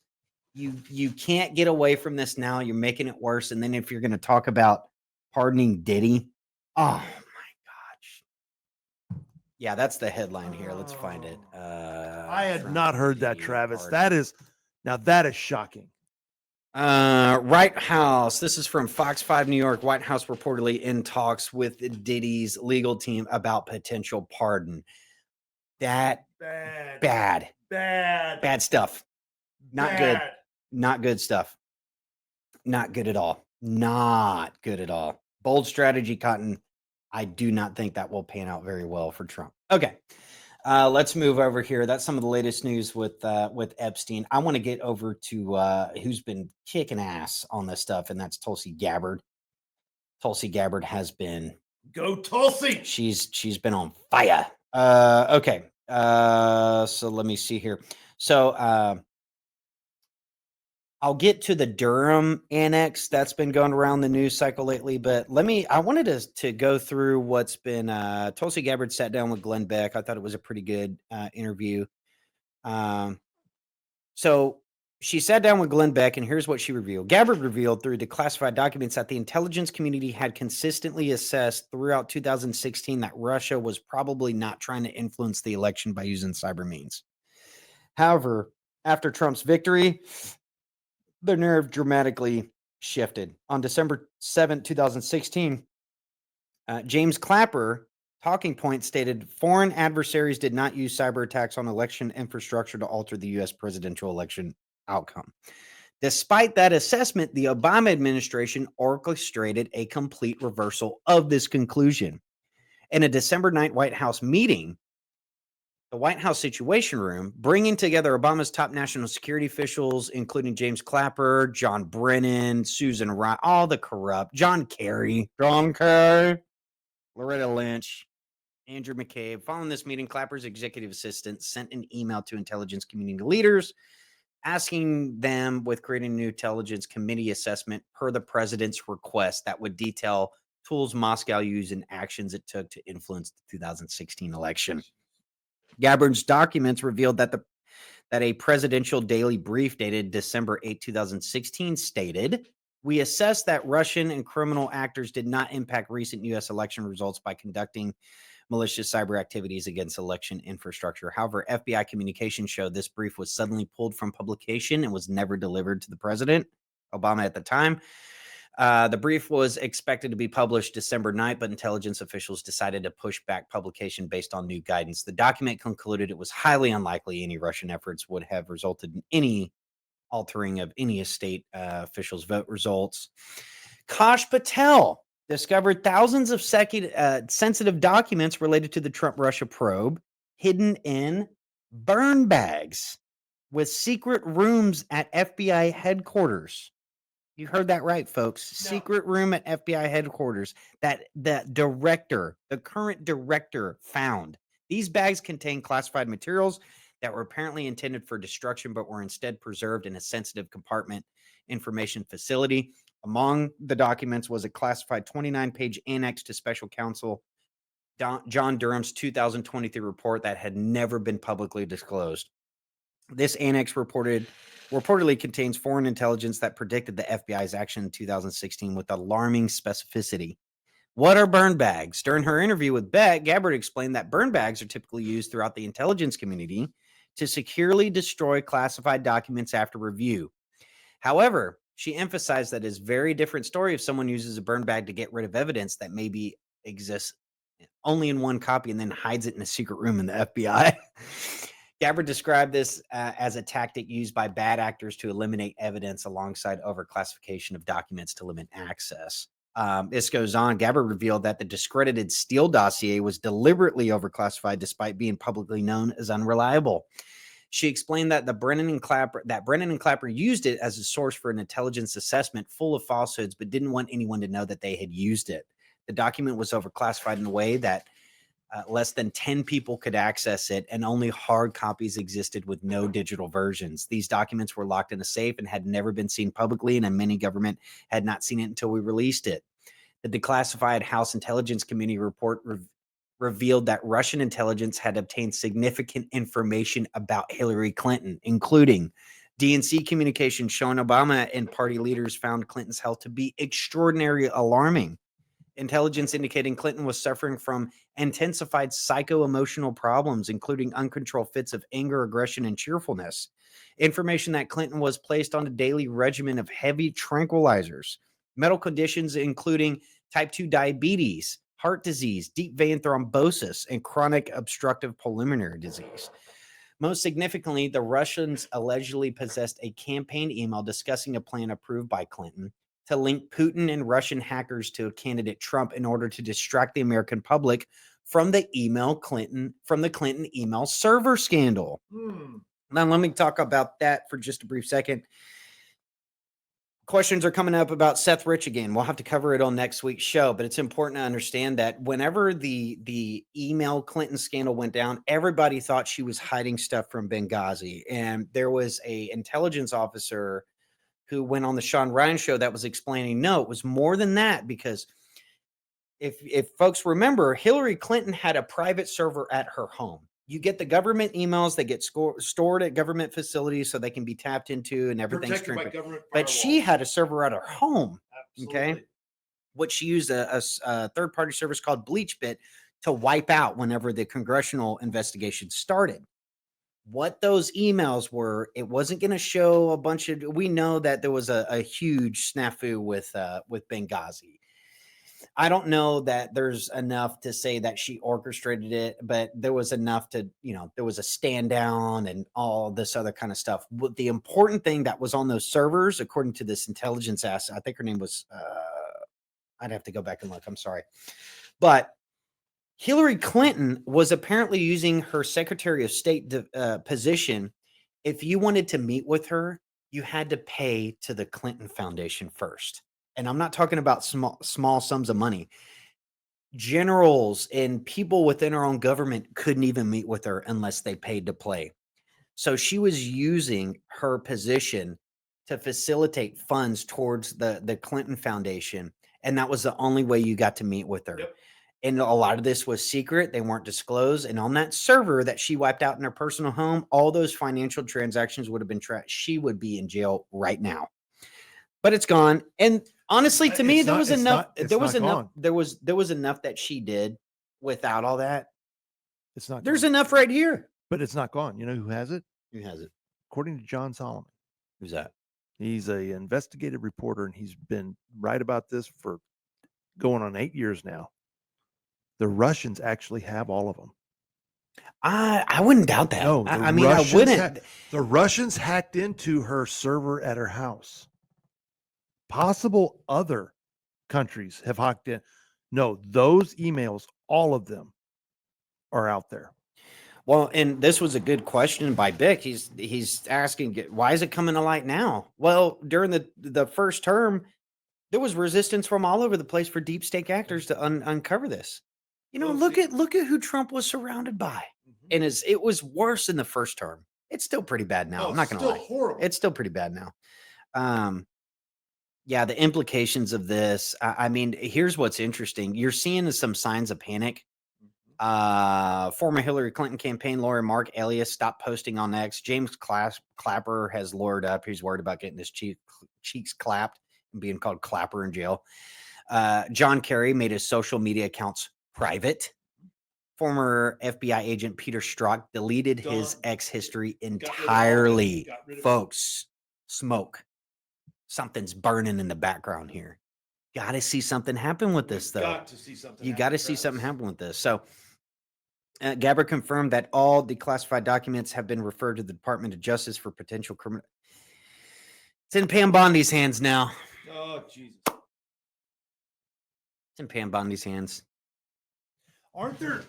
You can't get away from this now. You're making it worse. And then if you're going to talk about pardoning Diddy, oh my gosh. Yeah, that's the headline here. Let's find it. I had not heard that, Travis. That is shocking. White House. This is from Fox 5 New York. White House reportedly in talks with Diddy's legal team about potential pardon. That bad stuff. Not good. Not good stuff. Not good at all. Not good at all. Bold strategy, Cotton. I do not think that will pan out very well for Trump. Okay. Let's move over here. That's some of the latest news with Epstein. I want to get over to who's been kicking ass on this stuff, and that's Tulsi Gabbard. Tulsi Gabbard has been Go Tulsi. She's been on fire. Okay. So let me see here. So I'll get to the Durham annex that's been going around the news cycle lately, but I wanted to go through what's been, Tulsi Gabbard sat down with Glenn Beck. I thought it was a pretty good interview. So she sat down with Glenn Beck, and here's what she revealed. Gabbard revealed through declassified documents that the intelligence community had consistently assessed throughout 2016 that Russia was probably not trying to influence the election by using cyber means. However, after Trump's victory, the narrative dramatically shifted. On December 7, 2016, James Clapper, Talking Point, stated foreign adversaries did not use cyber attacks on election infrastructure to alter the U.S. presidential election outcome. Despite that assessment, the Obama administration orchestrated a complete reversal of this conclusion. In a December 9th White House meeting, the White House Situation Room, bringing together Obama's top national security officials, including James Clapper, John Brennan, Susan Rice, all the corrupt, John Kerry, Loretta Lynch, Andrew McCabe. Following this meeting, Clapper's executive assistant sent an email to intelligence community leaders asking them with creating a new intelligence committee assessment per the president's request that would detail tools Moscow used and actions it took to influence the 2016 election. Gabbard's documents revealed that a presidential daily brief dated December 8, 2016 stated, "We assess that Russian and criminal actors did not impact recent U.S. election results by conducting malicious cyber activities against election infrastructure. However, FBI communications showed this brief was suddenly pulled from publication and was never delivered to the president, Obama at the time. The brief was expected to be published December 9th, but intelligence officials decided to push back publication based on new guidance. The document concluded it was highly unlikely any Russian efforts would have resulted in any altering of any state officials' vote results. Kash Patel discovered thousands of sensitive documents related to the Trump-Russia probe hidden in burn bags with secret rooms at FBI headquarters. You heard that right, folks. No. Secret room at FBI headquarters that the current director found. These bags contain classified materials that were apparently intended for destruction, but were instead preserved in a sensitive compartment information facility. Among the documents was a classified 29-page annex to special counsel John Durham's 2023 report that had never been publicly disclosed. This annex reportedly contains foreign intelligence that predicted the FBI's action in 2016 with alarming specificity. What are burn bags? During her interview with Beck, Gabbard explained that burn bags are typically used throughout the intelligence community to securely destroy classified documents after review. However, she emphasized that it's a very different story if someone uses a burn bag to get rid of evidence that maybe exists only in one copy and then hides it in a secret room in the FBI. Gabbard described this as a tactic used by bad actors to eliminate evidence alongside overclassification of documents to limit access. This goes on. Gabbard revealed that the discredited Steele dossier was deliberately overclassified despite being publicly known as unreliable. She explained that Brennan and Clapper used it as a source for an intelligence assessment full of falsehoods, but didn't want anyone to know that they had used it. The document was overclassified in a way that less than 10 people could access it, and only hard copies existed with no digital versions. These documents were locked in a safe and had never been seen publicly, and many government had not seen it until we released it. The declassified House Intelligence Committee report revealed that Russian intelligence had obtained significant information about Hillary Clinton, including DNC communications showing Obama and party leaders found Clinton's health to be extraordinarily alarming. Intelligence indicating Clinton was suffering from intensified psycho-emotional problems, including uncontrolled fits of anger, aggression, and cheerfulness. Information that Clinton was placed on a daily regimen of heavy tranquilizers, medical conditions including type 2 diabetes, heart disease, deep vein thrombosis, and chronic obstructive pulmonary disease. Most significantly, the Russians allegedly possessed a campaign email discussing a plan approved by Clinton to link Putin and Russian hackers to candidate Trump in order to distract the American public from the Clinton email server scandal. Now, let me talk about that for just a brief second. Questions are coming up about Seth Rich again. We'll have to cover it on next week's show, but it's important to understand that whenever the email Clinton scandal went down, everybody thought she was hiding stuff from Benghazi. And there was an intelligence officer who went on the Sean Ryan show that was explaining, no, it was more than that, because if folks remember, Hillary Clinton had a private server at her home. You get the government emails, they get stored at government facilities so they can be tapped into and everything's Protected by government but she firewalls. had a server at her home. Okay. Absolutely. What she used a third-party service called BleachBit to wipe out whenever the congressional investigation started. What those emails were, it wasn't going to show a bunch of, we know that there was a huge snafu with Benghazi. I don't know that there's enough to say that she orchestrated it, but there was enough to, there was a stand down and all this other kind of stuff. But the important thing that was on those servers, according to this intelligence asset, I think her name was, I'd have to go back and look. I'm sorry. But Hillary Clinton was apparently using her Secretary of State position. If you wanted to meet with her, you had to pay to the Clinton Foundation first. And I'm not talking about small sums of money. Generals and people within our own government couldn't even meet with her unless they paid to play. So she was using her position to facilitate funds towards the Clinton Foundation. And that was the only way you got to meet with her. Yep. And a lot of this was secret. They weren't disclosed. And on that server that she wiped out in her personal home, all those financial transactions would have been tracked. She would be in jail right now. But it's gone. And honestly, to me, there was enough that she did without all that. It's not. There's enough right here. But it's not gone. You know who has it? Who has it? According to John Solomon. Who's that? He's an investigative reporter, and he's been right about this for going on 8 years now. The Russians actually have all of them. I wouldn't doubt that. No, I mean, I wouldn't. The Russians hacked into her server at her house. Possible other countries have hacked in. No, those emails, all of them are out there. Well, and this was a good question by Bick. He's asking, why is it coming to light now? Well, during the first term, there was resistance from all over the place for deep state actors to uncover this. Look at who Trump was surrounded by, and it was worse in the first term. It's still pretty bad now. I'm not going to lie. Horrible. It's still pretty bad now. Yeah, the implications of this. I mean, here's what's interesting. You're seeing some signs of panic Former Hillary Clinton campaign lawyer Mark Elias stopped posting on X. James Clapper has lured up. He's worried about getting his cheeks clapped and being called Clapper in jail. John Kerry made his social media accounts private. Former FBI agent Peter Strzok deleted his X history entirely. Folks, smoke. Something's burning in the background here. Got to see something happen with this, though. Got to see something. You got to see something happen with this. So, Gabbard confirmed that all declassified documents have been referred to the Department of Justice for potential criminal. It's in Pam Bondi's hands now. Oh, Jesus. It's in Pam Bondi's hands. Aren't there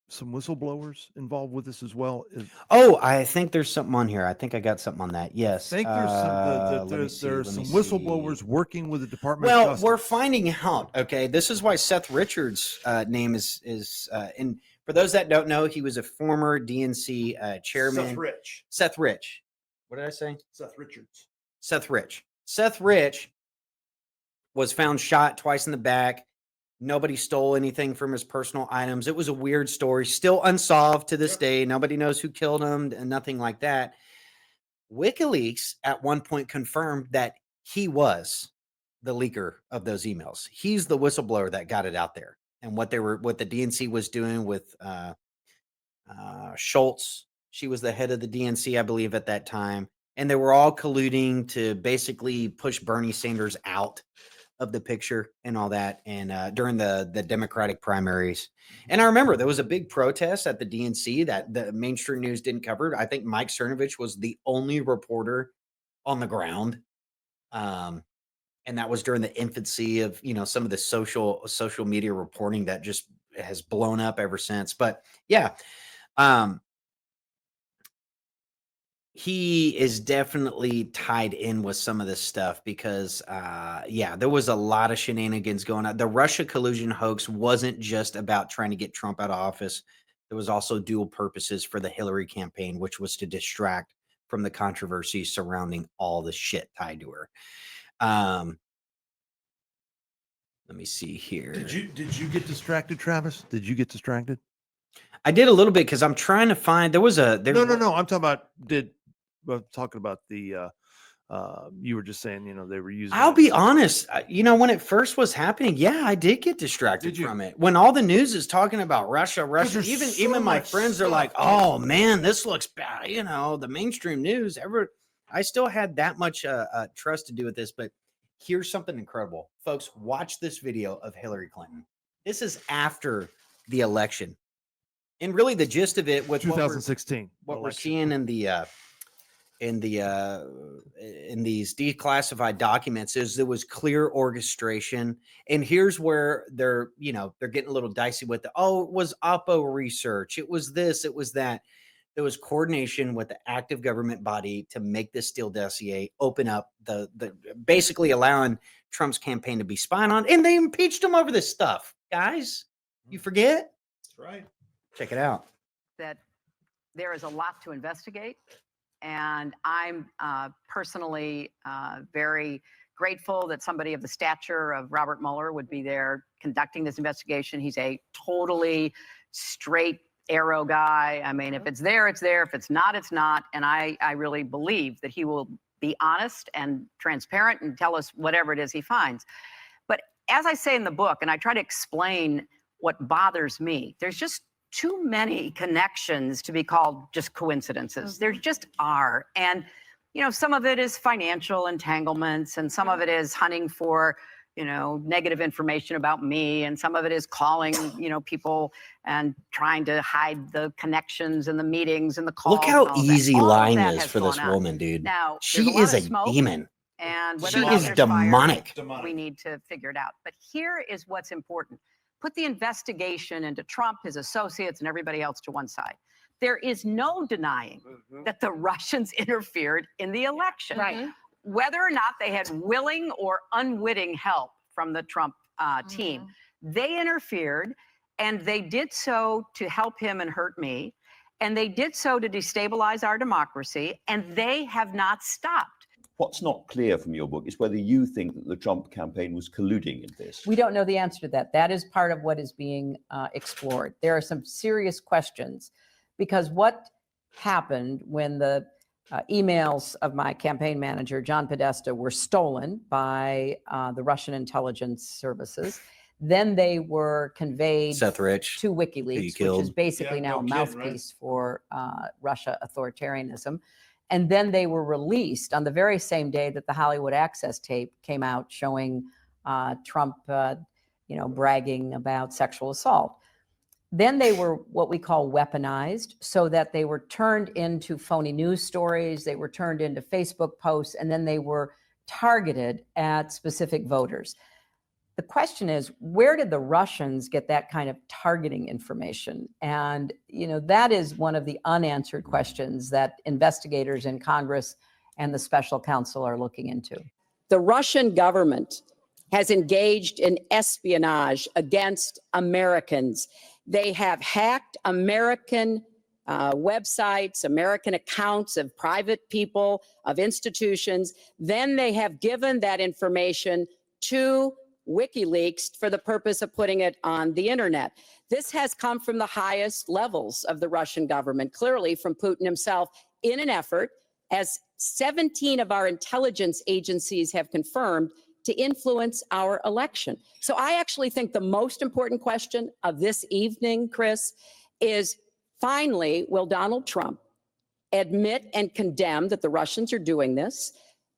some whistleblowers involved with this as well? Oh, I think there's something on here. I think I got something on that. Yes. I think there's some whistleblowers working with the Department of Justice. Well, we're finding out. Okay, this is why Seth Richards' name is and for those that don't know, he was a former DNC chairman. Seth Rich. What did I say? Seth Richards. Seth Rich. Seth Rich was found shot twice in the back. Nobody stole anything from his personal items. It was a weird story, still unsolved to this day. Nobody knows who killed him and nothing like that. WikiLeaks at one point confirmed that he was the leaker of those emails. He's the whistleblower that got it out there. And what the DNC was doing with Schultz. She was the head of the DNC, I believe, at that time. And they were all colluding to basically push Bernie Sanders out of the picture and all that. And during the Democratic primaries. And I remember there was a big protest at the DNC that the mainstream news didn't cover. I think Mike Cernovich was the only reporter on the ground. And that was during the infancy of, some of the social media reporting that just has blown up ever since. But yeah, he is definitely tied in with some of this stuff because, there was a lot of shenanigans going on. The Russia collusion hoax wasn't just about trying to get Trump out of office. There was also dual purposes for the Hillary campaign, which was to distract from the controversy surrounding all the shit tied to her. Let me see here. Did you get distracted, Travis? Did you get distracted? I did a little bit because I'm trying to find. No. I'm talking about talking about the. You were just saying, they were using. I'll be honest. When it first was happening, I did get distracted from it. When all the news is talking about Russia, even my friends are like, "Oh man, this looks bad." The mainstream news. I still had that much trust to do with this, but here's something incredible, folks. Watch this video of Hillary Clinton. This is after the election. And really, the gist of it with 2016, what we're seeing in these declassified documents is there was clear orchestration. And here's where they're getting a little dicey with it was Oppo research. It was this, it was that. There was coordination with the active government body to make this Steele dossier open up the basically allowing Trump's campaign to be spied on, and they impeached him over this stuff. Guys, you forget? That's right. Check it out. That there is a lot to investigate, and I'm personally very grateful that somebody of the stature of Robert Mueller would be there conducting this investigation. He's a totally straight arrow guy. I mean, if it's there, it's there. If it's not, it's not. And I really believe that he will be honest and transparent and tell us whatever it is he finds. But as I say in the book, and I try to explain what bothers me, there's just too many connections to be called just coincidences. There just are. And, some of it is financial entanglements, and some of it is hunting for, negative information about me. And some of it is calling, people and trying to hide the connections and the meetings and the calls. Look how easy lying is has for this gone on. woman, dude. Now, She there's a lot is of a smoke, demon. And whether She or not is there's demonic. fire, we need to figure it out. But here is what's important. Put the investigation into Trump, his associates, and everybody else to one side. There is no denying that the Russians interfered in the election. Right. Whether or not they had willing or unwitting help from the Trump team, they interfered, and they did so to help him and hurt me. And they did so to destabilize our democracy, and they have not stopped. What's not clear from your book is whether you think that the Trump campaign was colluding in this. We don't know the answer to that. That is part of what is being explored. There are some serious questions because what happened when the emails of my campaign manager, John Podesta, were stolen by the Russian intelligence services. Then they were conveyed Seth Rich, to who you WikiLeaks, which killed. is basically Yeah, now no a kidding, mouthpiece for Russia authoritarianism. And then they were released on the very same day that the Hollywood Access tape came out showing Trump, bragging about sexual assault. Then they were what we call weaponized, so that they were turned into phony news stories, they were turned into Facebook posts, and then they were targeted at specific voters. The question is, where did the Russians get that kind of targeting information? And, that is one of the unanswered questions that investigators in Congress and the special counsel are looking into. The Russian government has engaged in espionage against Americans. They have hacked American websites, American accounts of private people, of institutions. Then they have given that information to WikiLeaks for the purpose of putting it on the internet. This has come from the highest levels of the Russian government, clearly from Putin himself, in an effort, as 17 of our intelligence agencies have confirmed, to influence our election. So I actually think the most important question of this evening, Chris, is finally, will Donald Trump admit and condemn that the Russians are doing this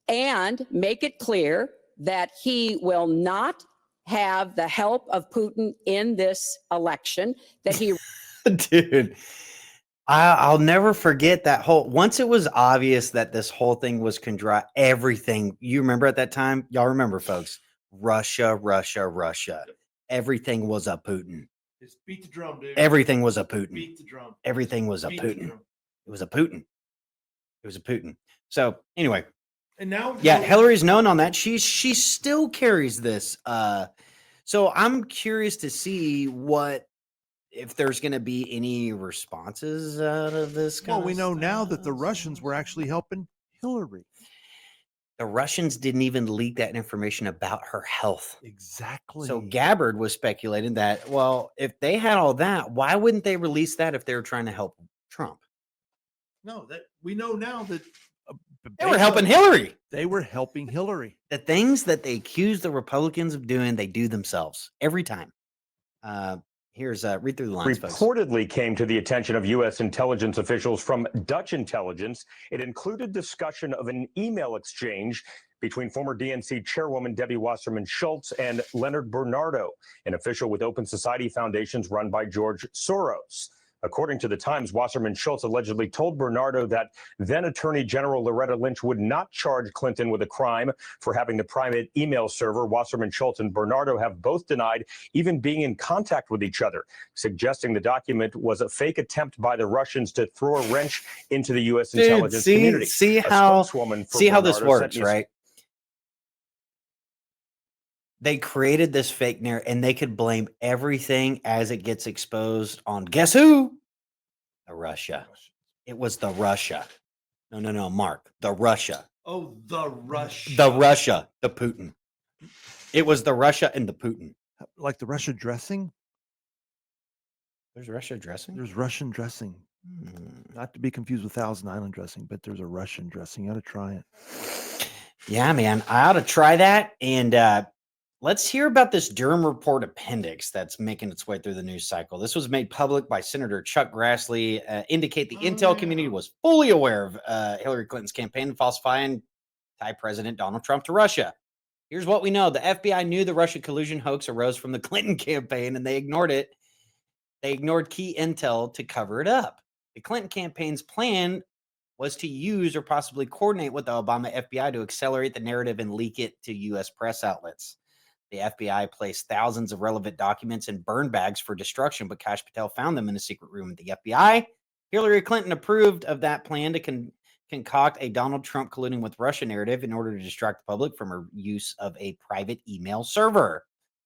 and make it clear that he will not have the help of Putin in this election, that he... Dude, I'll never forget that once it was obvious that this whole thing was everything, you remember at that time? Y'all remember, folks, Russia. Everything was a Putin. Just beat the drum, dude. Everything was a Putin. Beat the drum. Everything was a Beat the Putin. drum. It was a Putin. It was a Putin. So anyway, And now, yeah, Hillary's known on that. She still carries this. So I'm curious to see if there's going to be any responses out of this. Well, we know now that the Russians were actually helping Hillary. The Russians didn't even leak that information about her health. Exactly. So Gabbard was speculating that, well, if they had all that, why wouldn't they release that if they were trying to help Trump? No, that we know now that They were helping Hillary. They were helping Hillary. The things that they accuse the Republicans of doing, they do themselves every time. Here's read through the lines, folks. Reportedly came to the attention of U.S. intelligence officials from Dutch intelligence. It included discussion of an email exchange between former DNC chairwoman Debbie Wasserman Schultz and Leonard Bernardo, an official with Open Society Foundations run by George Soros. According to the Times, Wasserman Schultz allegedly told Bernardo that then Attorney General Loretta Lynch would not charge Clinton with a crime for having the private email server. Wasserman Schultz and Bernardo have both denied even being in contact with each other, suggesting the document was a fake attempt by the Russians to throw a wrench into the U.S. intelligence community. See how this works, right? They created this fake narrative, and they could blame everything as it gets exposed on guess who? The Russia. It was the Russia. No, Mark. The Russia. Oh, the Russia. The Russia. The Putin. It was the Russia and the Putin. Like the Russia dressing? There's Russia dressing? There's Russian dressing. Not to be confused with Thousand Island dressing, but there's a Russian dressing. You ought to try it. Yeah, man. I ought to try that. And let's hear about this Durham Report appendix that's making its way through the news cycle. This was made public by Senator Chuck Grassley, indicate the intel community was fully aware of Hillary Clinton's campaign falsifying tie President Donald Trump to Russia. Here's what we know. The FBI knew the Russia collusion hoax arose from the Clinton campaign, and they ignored it. They ignored key intel to cover it up. The Clinton campaign's plan was to use or possibly coordinate with the Obama FBI to accelerate the narrative and leak it to U.S. press outlets. The FBI placed thousands of relevant documents in burn bags for destruction, but Kash Patel found them in a secret room at the FBI. Hillary Clinton approved of that plan to concoct a Donald Trump colluding with Russia narrative in order to distract the public from her use of a private email server.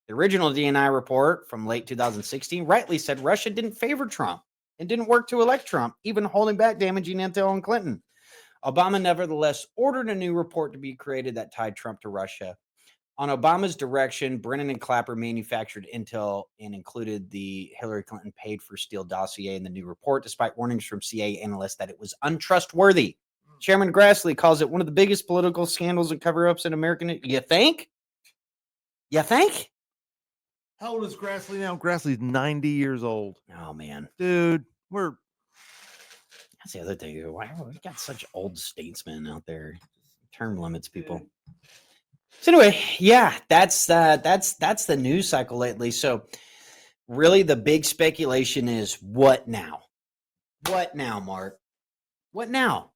The original DNI report from late 2016 rightly said Russia didn't favor Trump and didn't work to elect Trump, even holding back damaging intel on Clinton. Obama nevertheless ordered a new report to be created that tied Trump to Russia. On Obama's direction, Brennan and Clapper manufactured intel and included the Hillary Clinton paid for Steele dossier in the new report, despite warnings from CIA analysts that it was untrustworthy. Chairman Grassley calls it one of the biggest political scandals and cover-ups in American. You think? You think? How old is Grassley now? Grassley's 90 years old. Oh man, dude, that's the other thing. Why we got such old statesmen out there? Term limits, people. So anyway, yeah, that's the news cycle lately. So really, the big speculation is what now? What now, Mark? What now?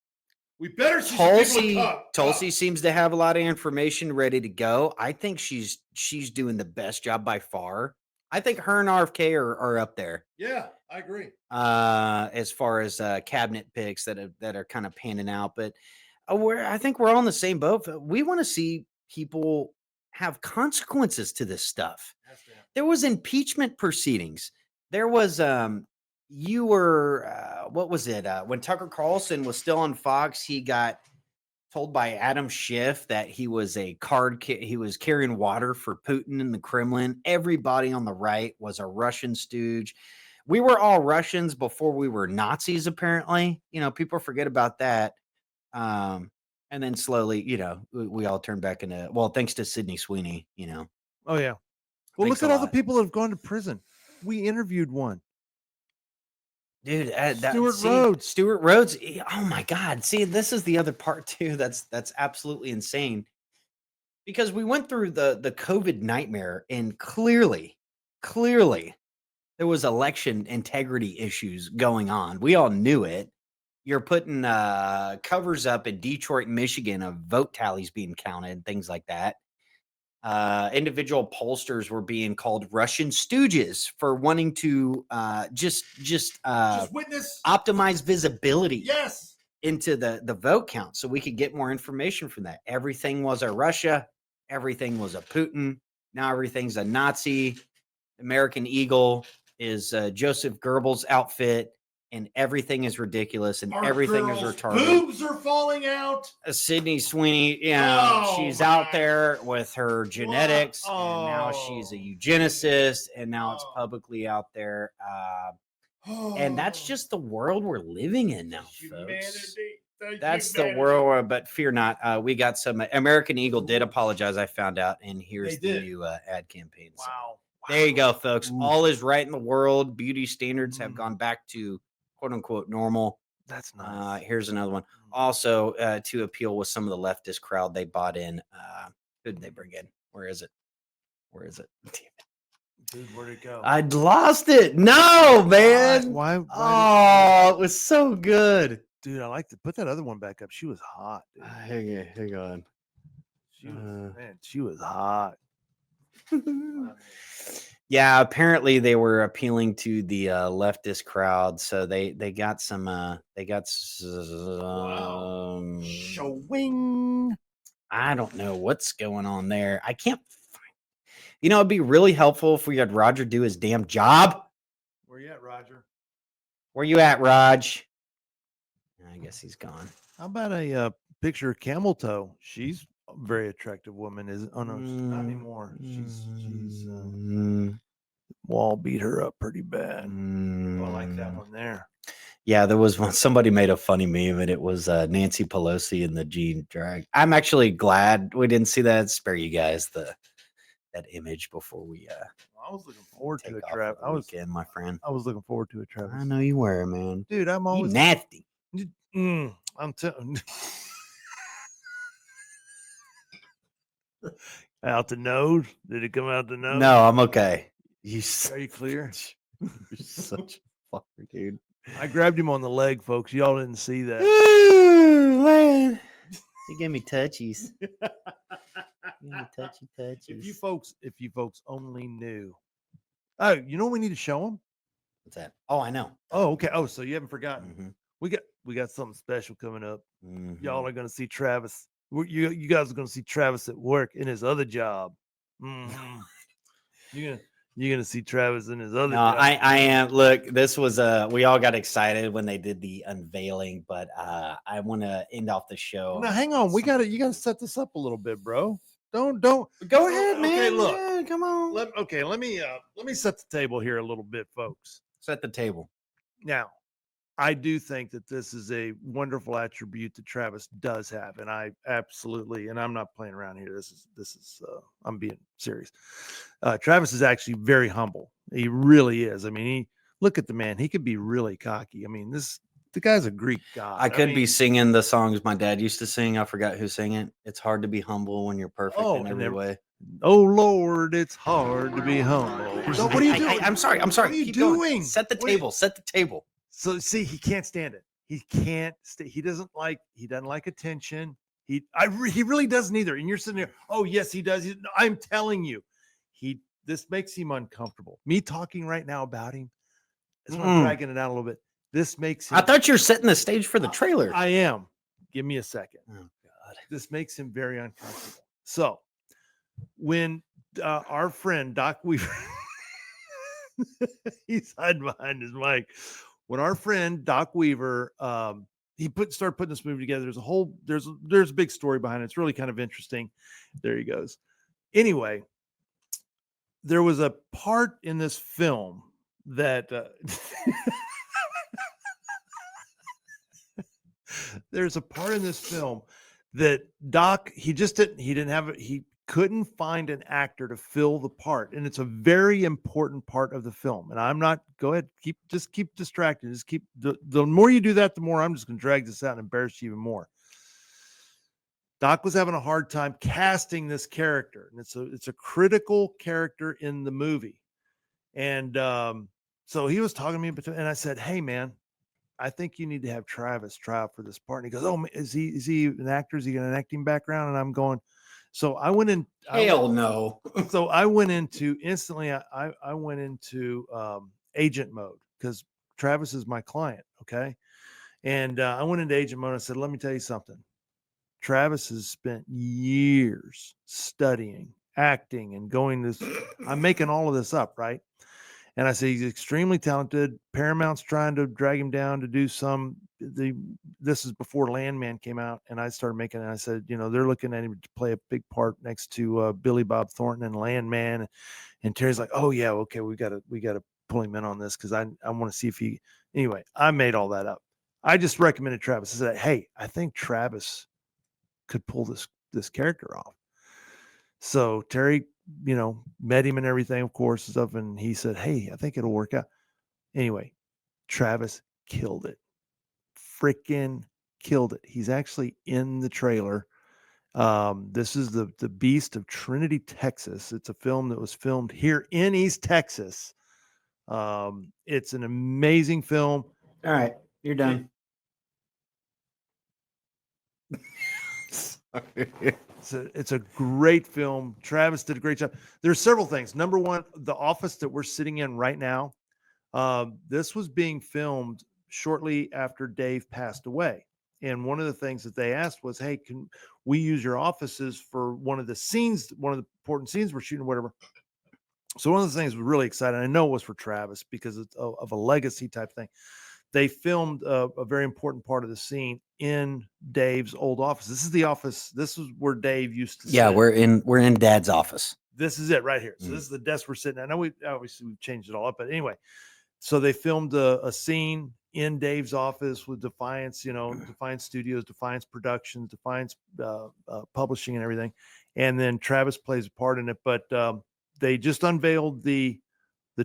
we better see some people to come. Tulsi seems to have a lot of information ready to go. I think she's doing the best job by far. I think her and RFK are up there. Yeah, I agree. As far as cabinet picks that are kind of panning out, but I think we're all in the same boat. We want to see people have consequences to this stuff. There was impeachment proceedings. There was what was it? When Tucker Carlson was still on Fox, he got told by Adam Schiff that he was he was carrying water for Putin in the Kremlin. Everybody on the right was a Russian stooge. We were all Russians before we were Nazis, apparently. People forget about that. And then slowly, we all turned back into, well, thanks to Sydney Sweeney, Oh yeah. Well, Thanks look a at all the lot. people that have gone to prison. We interviewed one. Dude, Stuart Rhodes. Stuart Rhodes. Oh my God. See, this is the other part too. That's absolutely insane. Because we went through the COVID nightmare, and clearly there was election integrity issues going on. We all knew it. You're putting covers up in Detroit, Michigan of vote tallies being counted, things like that. Individual pollsters were being called Russian stooges for wanting to just witness optimize visibility Yes. into the vote count so we could get more information from that. Everything was a Russia. Everything was a Putin. Now everything's a Nazi. American Eagle is Joseph Goebbels' outfit, and everything is ridiculous, and Our everything is girls' retarded. boobs are falling out. Sydney Sweeney, Oh, she's out there with her genetics, and now she's a eugenicist, and now it's publicly out there. And that's just the world we're living in now, folks. That's the world, but fear not. We got some. American Eagle did apologize, I found out, and here's the new ad campaign. So Wow. there you go, folks. All is right in the world. Beauty standards have gone back to quote unquote normal. That's nice. Here's another one. Also, to appeal with some of the leftist crowd, they bought in. Who did they bring in? Where is it? Damn it. Dude, where'd it go? I'd lost it. No, man. Why Oh, it was so good. Dude, I like to put that other one back up. She was hot, dude. Hang on. She was hot. Yeah, apparently they were appealing to the leftist crowd, so they got some Showing. I don't know what's going on there. I can't find. It'd be really helpful if we had Roger do his damn job. Where you at, Roger? Where you at, Raj? I guess he's gone. How about a picture of Camel Toe? She's a very attractive woman, isn't? Oh no, not anymore. She's Wall beat her up pretty bad. I like that one there. Yeah, there was one. Somebody made a funny meme, and it was Nancy Pelosi in the jean drag. I'm actually glad we didn't see that. Spare you guys that image before we. I was looking forward to it, Travis. My friend. I was looking forward to it, Travis. I know you were, man. Dude, I'm always nasty. I'm telling. Out the nose? Did it come out the nose? No, I'm okay. Are you clear? You're such a fucker, dude. I grabbed him on the leg, folks. Y'all didn't see that. Ooh, man. You gave me touchies. Touchy. If you folks only knew. Oh, you know what we need to show them? What's that? Oh, I know. Oh, okay. Oh, so you haven't forgotten. Mm-hmm. We got something special coming up. Y'all are gonna see Travis. You guys are gonna see Travis at work in his other job. You're You're gonna see Travis in his other. No, job. I am. Look, this was we all got excited when they did the unveiling, but I want to end off the show. Now, hang on. You gotta set this up a little bit, bro. Don't. Go ahead, man. Okay, look. Yeah, come on. Let me set the table here a little bit, folks. Set the table. Now, I do think that this is a wonderful attribute that Travis does have, and I absolutely, and I'm not playing around here. This is I'm being serious. Travis is actually very humble. He really is. I mean, look at the man. He could be really cocky. I mean, the guy's a Greek god. I could mean, be singing the songs my dad used to sing. I forgot who sang it. It's hard to be humble when you're perfect in every way. Oh Lord, it's hard to be humble. No, what are you doing? I'm sorry. What are you Keep going. doing? Set the table. Set the table. So see, he can't stand it. He can't stay. He doesn't like attention. He really doesn't either. And you're sitting there, oh yes, he does. I'm telling you, this makes him uncomfortable. Me talking right now about him, that's why I'm dragging it out a little bit. This makes him, I thought you were setting the stage for the trailer. I am. Give me a second. Oh God. This makes him very uncomfortable. So when our friend Doc Weaver, he's hiding behind his mic. When our friend Doc Weaver, he started putting this movie together. There's a big story behind it. It's really kind of interesting. There he goes. Anyway, there was a part in this film that there's a part in this film that Doc, he couldn't find an actor to fill the part. And it's a very important part of the film. And I'm not, go ahead, keep distracted. Just keep, the more you do that, the more I'm just going to drag this out and embarrass you even more. Doc was having a hard time casting this character. And it's a critical character in the movie. And so he was talking to me, and I said, hey man, I think you need to have Travis try out for this part. And he goes, oh, is he an actor? Is he got an acting background? And I'm going, so I went in. Hell no. So I went into instantly. I went into agent mode because Travis is my client. Okay. And I went into agent mode. I said, let me tell you something. Travis has spent years studying acting and going this. I'm making all of this up. Right. And I said, he's extremely talented. Paramount's trying to drag him down to do this is before Landman came out. And I started making it. I said, they're looking at him to play a big part next to Billy Bob Thornton and Landman. And Terry's like, oh yeah, okay, we got to pull him in on this. Cause I want to see if anyway, I made all that up. I just recommended Travis. I said, hey, I think Travis could pull this character off. So Terry, met him and everything, of course, and stuff. And he said, hey, I think it'll work out. Anyway, Travis killed it. Freaking killed it. He's actually in the trailer. This is the Beast of Trinity, Texas. It's a film that was filmed here in East Texas. It's an amazing film. All right, you're done. It's a great film. Travis did a great job. There's several things. Number one, the office that we're sitting in right now. This was being filmed shortly after Dave passed away. And one of the things that they asked was, hey, can we use your offices for one of the important scenes we're shooting or whatever. So one of the things was really exciting. I know it was for Travis because it's of a legacy type thing. They filmed a very important part of the scene in Dave's old office. This is the office. This is where Dave used to sit. Yeah, we're in Dad's office. This is it right here. So this is the desk we're sitting at. I know we've changed it all up, but anyway, so they filmed a scene in Dave's office with Defiance, Defiance Studios, Defiance Productions, Defiance Publishing and everything. And then Travis plays a part in it, but they just unveiled the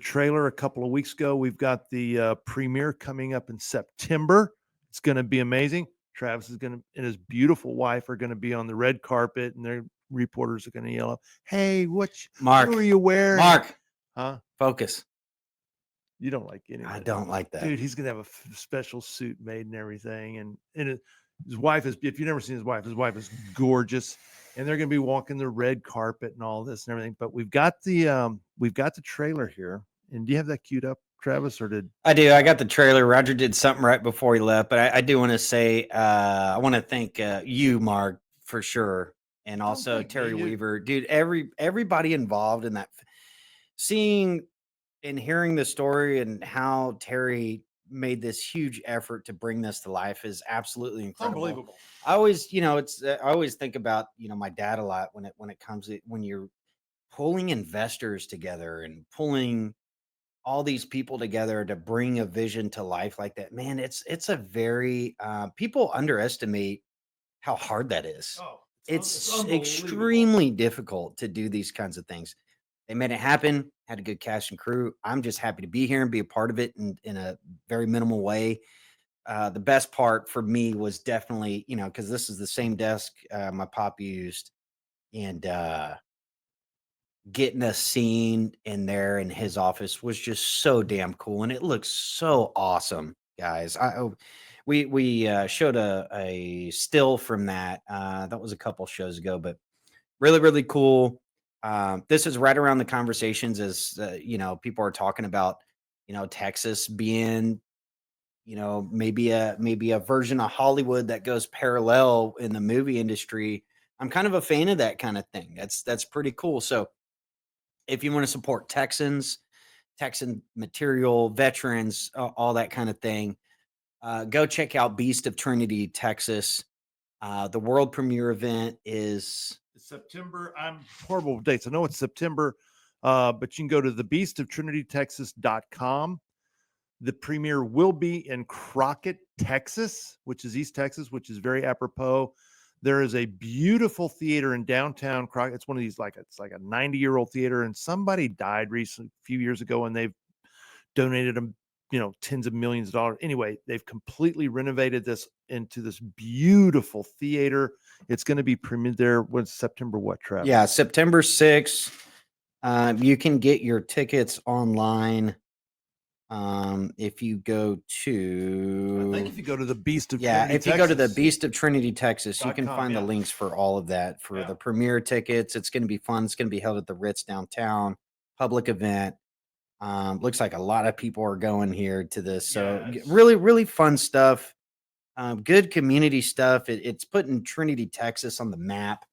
trailer a couple of weeks ago. We've got the premiere coming up in September. It's going to be amazing. Travis is and his beautiful wife are going to be on the red carpet, and their reporters are going to yell, hey, what are you wearing? Mark, huh? Focus. You don't like any of I it. don't like that. Dude, he's going to have a special suit made and everything. And his wife is, if you've never seen his wife is gorgeous. And they're going to be walking the red carpet and all this and everything. But we've got the trailer here. And do you have that queued up, Travis, or did I do? I got the trailer. Roger did something right before he left, but I do want to say I want to thank you, Mark, for sure, and also Terry Weaver, dude. Everybody involved in that. seeing and hearing the story and how Terry made this huge effort to bring this to life is absolutely incredible. Unbelievable. I always, I always think about, my dad a lot when it comes to when you're pulling investors together and pulling all these people together to bring a vision to life like that. Man, it's a very people underestimate how hard that is. Oh, It's extremely difficult to do these kinds of things. They made it happen, had a good cast and crew. I'm just happy to be here and be a part of it in a very minimal way. The best part for me was definitely, because this is the same desk my pop used, and getting a scene in there in his office was just so damn cool, and it looks so awesome, guys. We showed a still from that. That was a couple shows ago, but really, really cool. This is right around the conversations as people are talking about, Texas being, maybe a version of Hollywood that goes parallel in the movie industry. I'm kind of a fan of that kind of thing. That's pretty cool. So if you want to support Texan material, veterans, all that kind of thing, go check out Beast of Trinity, Texas. The world premiere event is September. I'm horrible with dates. I know it's September, but you can go to thebeastoftrinity.texas.com. The premiere will be in Crockett, Texas, which is East Texas, which is very apropos. There is a beautiful theater in downtown Crockett. It's one of these, it's like a 90-year-old theater, and somebody died recently, a few years ago, and they've donated them, tens of millions of dollars. Anyway, they've completely renovated this into this beautiful theater. It's going to be premiered there. When's September? What, Travis? Yeah, September 6th. You can get your tickets online. If you go to, I think if you go to the Beast of yeah, Trinity, if you go to the Beast of Trinity, Texas, you can .com, find the yeah. links for all of that for the premiere tickets. It's going to be fun. It's going to be held at the Ritz downtown, public event. Looks like a lot of people are going here to this. So really, really fun stuff. Good community stuff. It's putting Trinity, Texas on the map.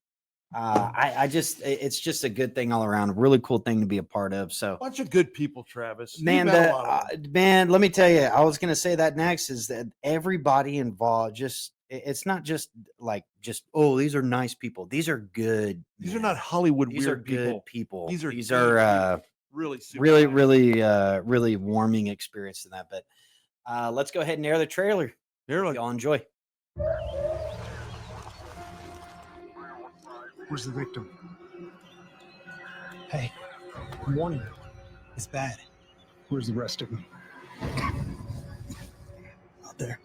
It's just a good thing all around. A really cool thing to be a part of. So bunch of good people, Travis. man, man, let me tell you, I was going to say that next is that everybody involved, it's not just these are nice people. These are good. These are not Hollywood These are weird good people. people. These are really, super really, nice. really warming experience in that. But let's go ahead and air the trailer. Y'all enjoy. Where's the victim? Hey, I'm warning you. It's bad. Where's the rest of them? Out there.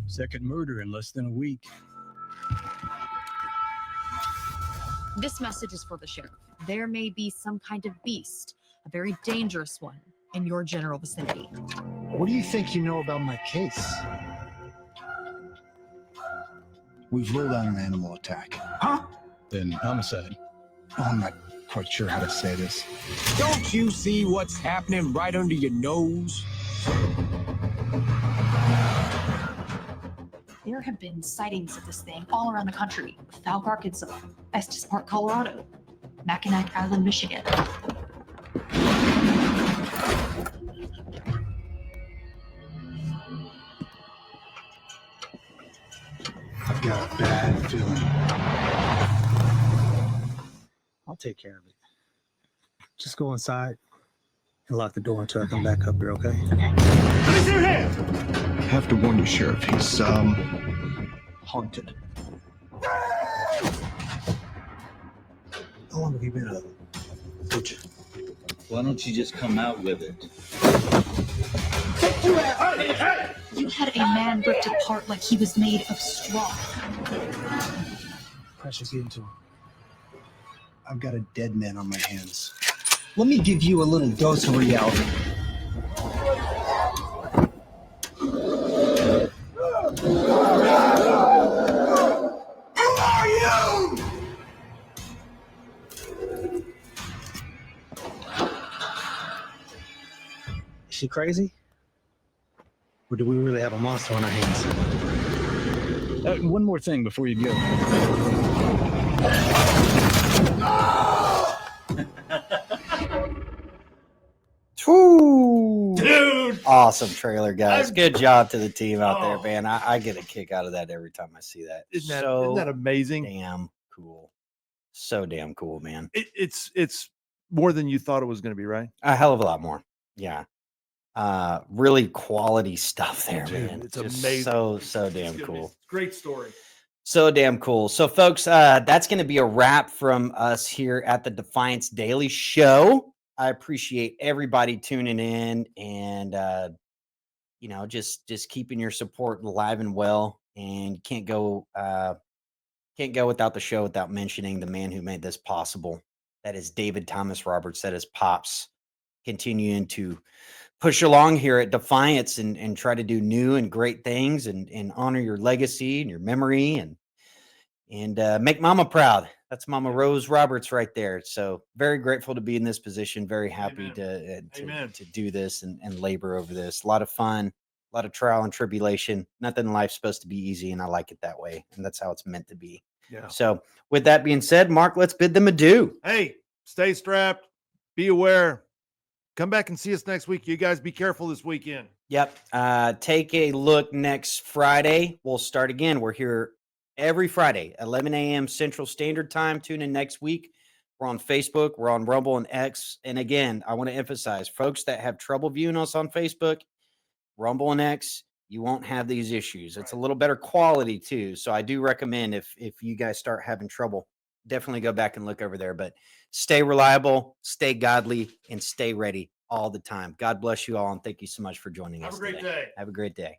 Second murder in less than a week. This message is for the sheriff. There may be some kind of beast, a very dangerous one, in your general vicinity. What do you think you know about my case? We've ruled out an animal attack. Huh? Then homicide. Oh, I'm not quite sure how to say this. Don't you see what's happening right under your nose? There have been sightings of this thing all around the country. Falk, Arkansas, Estes Park, Colorado, Mackinac Island, Michigan. I've got a bad feeling. I'll take care of it. Just go inside and lock the door until I come back up here, okay? Let me see your hands! I have to warn you, Sheriff. He's, haunted. How long have you been a butcher? Why don't you just come out with it? You had a man ripped apart like he was made of straw. Precious, get into him. I've got a dead man on my hands. Let me give you a little dose of reality. Who are you? Is she crazy? Or do we really have a monster on our hands? One more thing before you go. awesome trailer, guys. I'm- Good job to the team out there, Oh. man. I get a kick out of that every time I see that. Isn't that amazing? Damn cool. So damn cool, man. It's more than you thought it was going to be, right? A hell of a lot more. Yeah. Really quality stuff there, Dude, man. it's Just amazing. so damn cool. Great story. So damn cool. So, folks, that's going to be a wrap from us here at the Defiance Daily Show. I appreciate everybody tuning in and, just keeping your support alive and well. And you can't go without the show without mentioning the man who made this possible. That is David Thomas Roberts. That is Pops, continuing to push along here at Defiance and try to do new and great things and honor your legacy and your memory and make Mama proud. That's Mama Rose Roberts right there. So very grateful to be in this position. Very happy to do this and labor over this. A lot of fun, a lot of trial and tribulation. Nothing in life's supposed to be easy, and I like it that way. And that's how it's meant to be. Yeah. So with that being said, Mark, let's bid them adieu. Hey, stay strapped. Be aware. Come back and see us next week. You guys be careful this weekend. Yep. Take a look next Friday. We'll start again. We're here every Friday, 11 a.m. Central Standard Time. Tune in next week. We're on Facebook. We're on Rumble and X. And again, I want to emphasize, folks that have trouble viewing us on Facebook, Rumble and X, you won't have these issues. It's a little better quality too. So I do recommend if you guys start having trouble, definitely go back and look over there. But stay reliable, stay godly, and stay ready all the time. God bless you all, and thank you so much for joining us. Have a great today. day. Have a great day.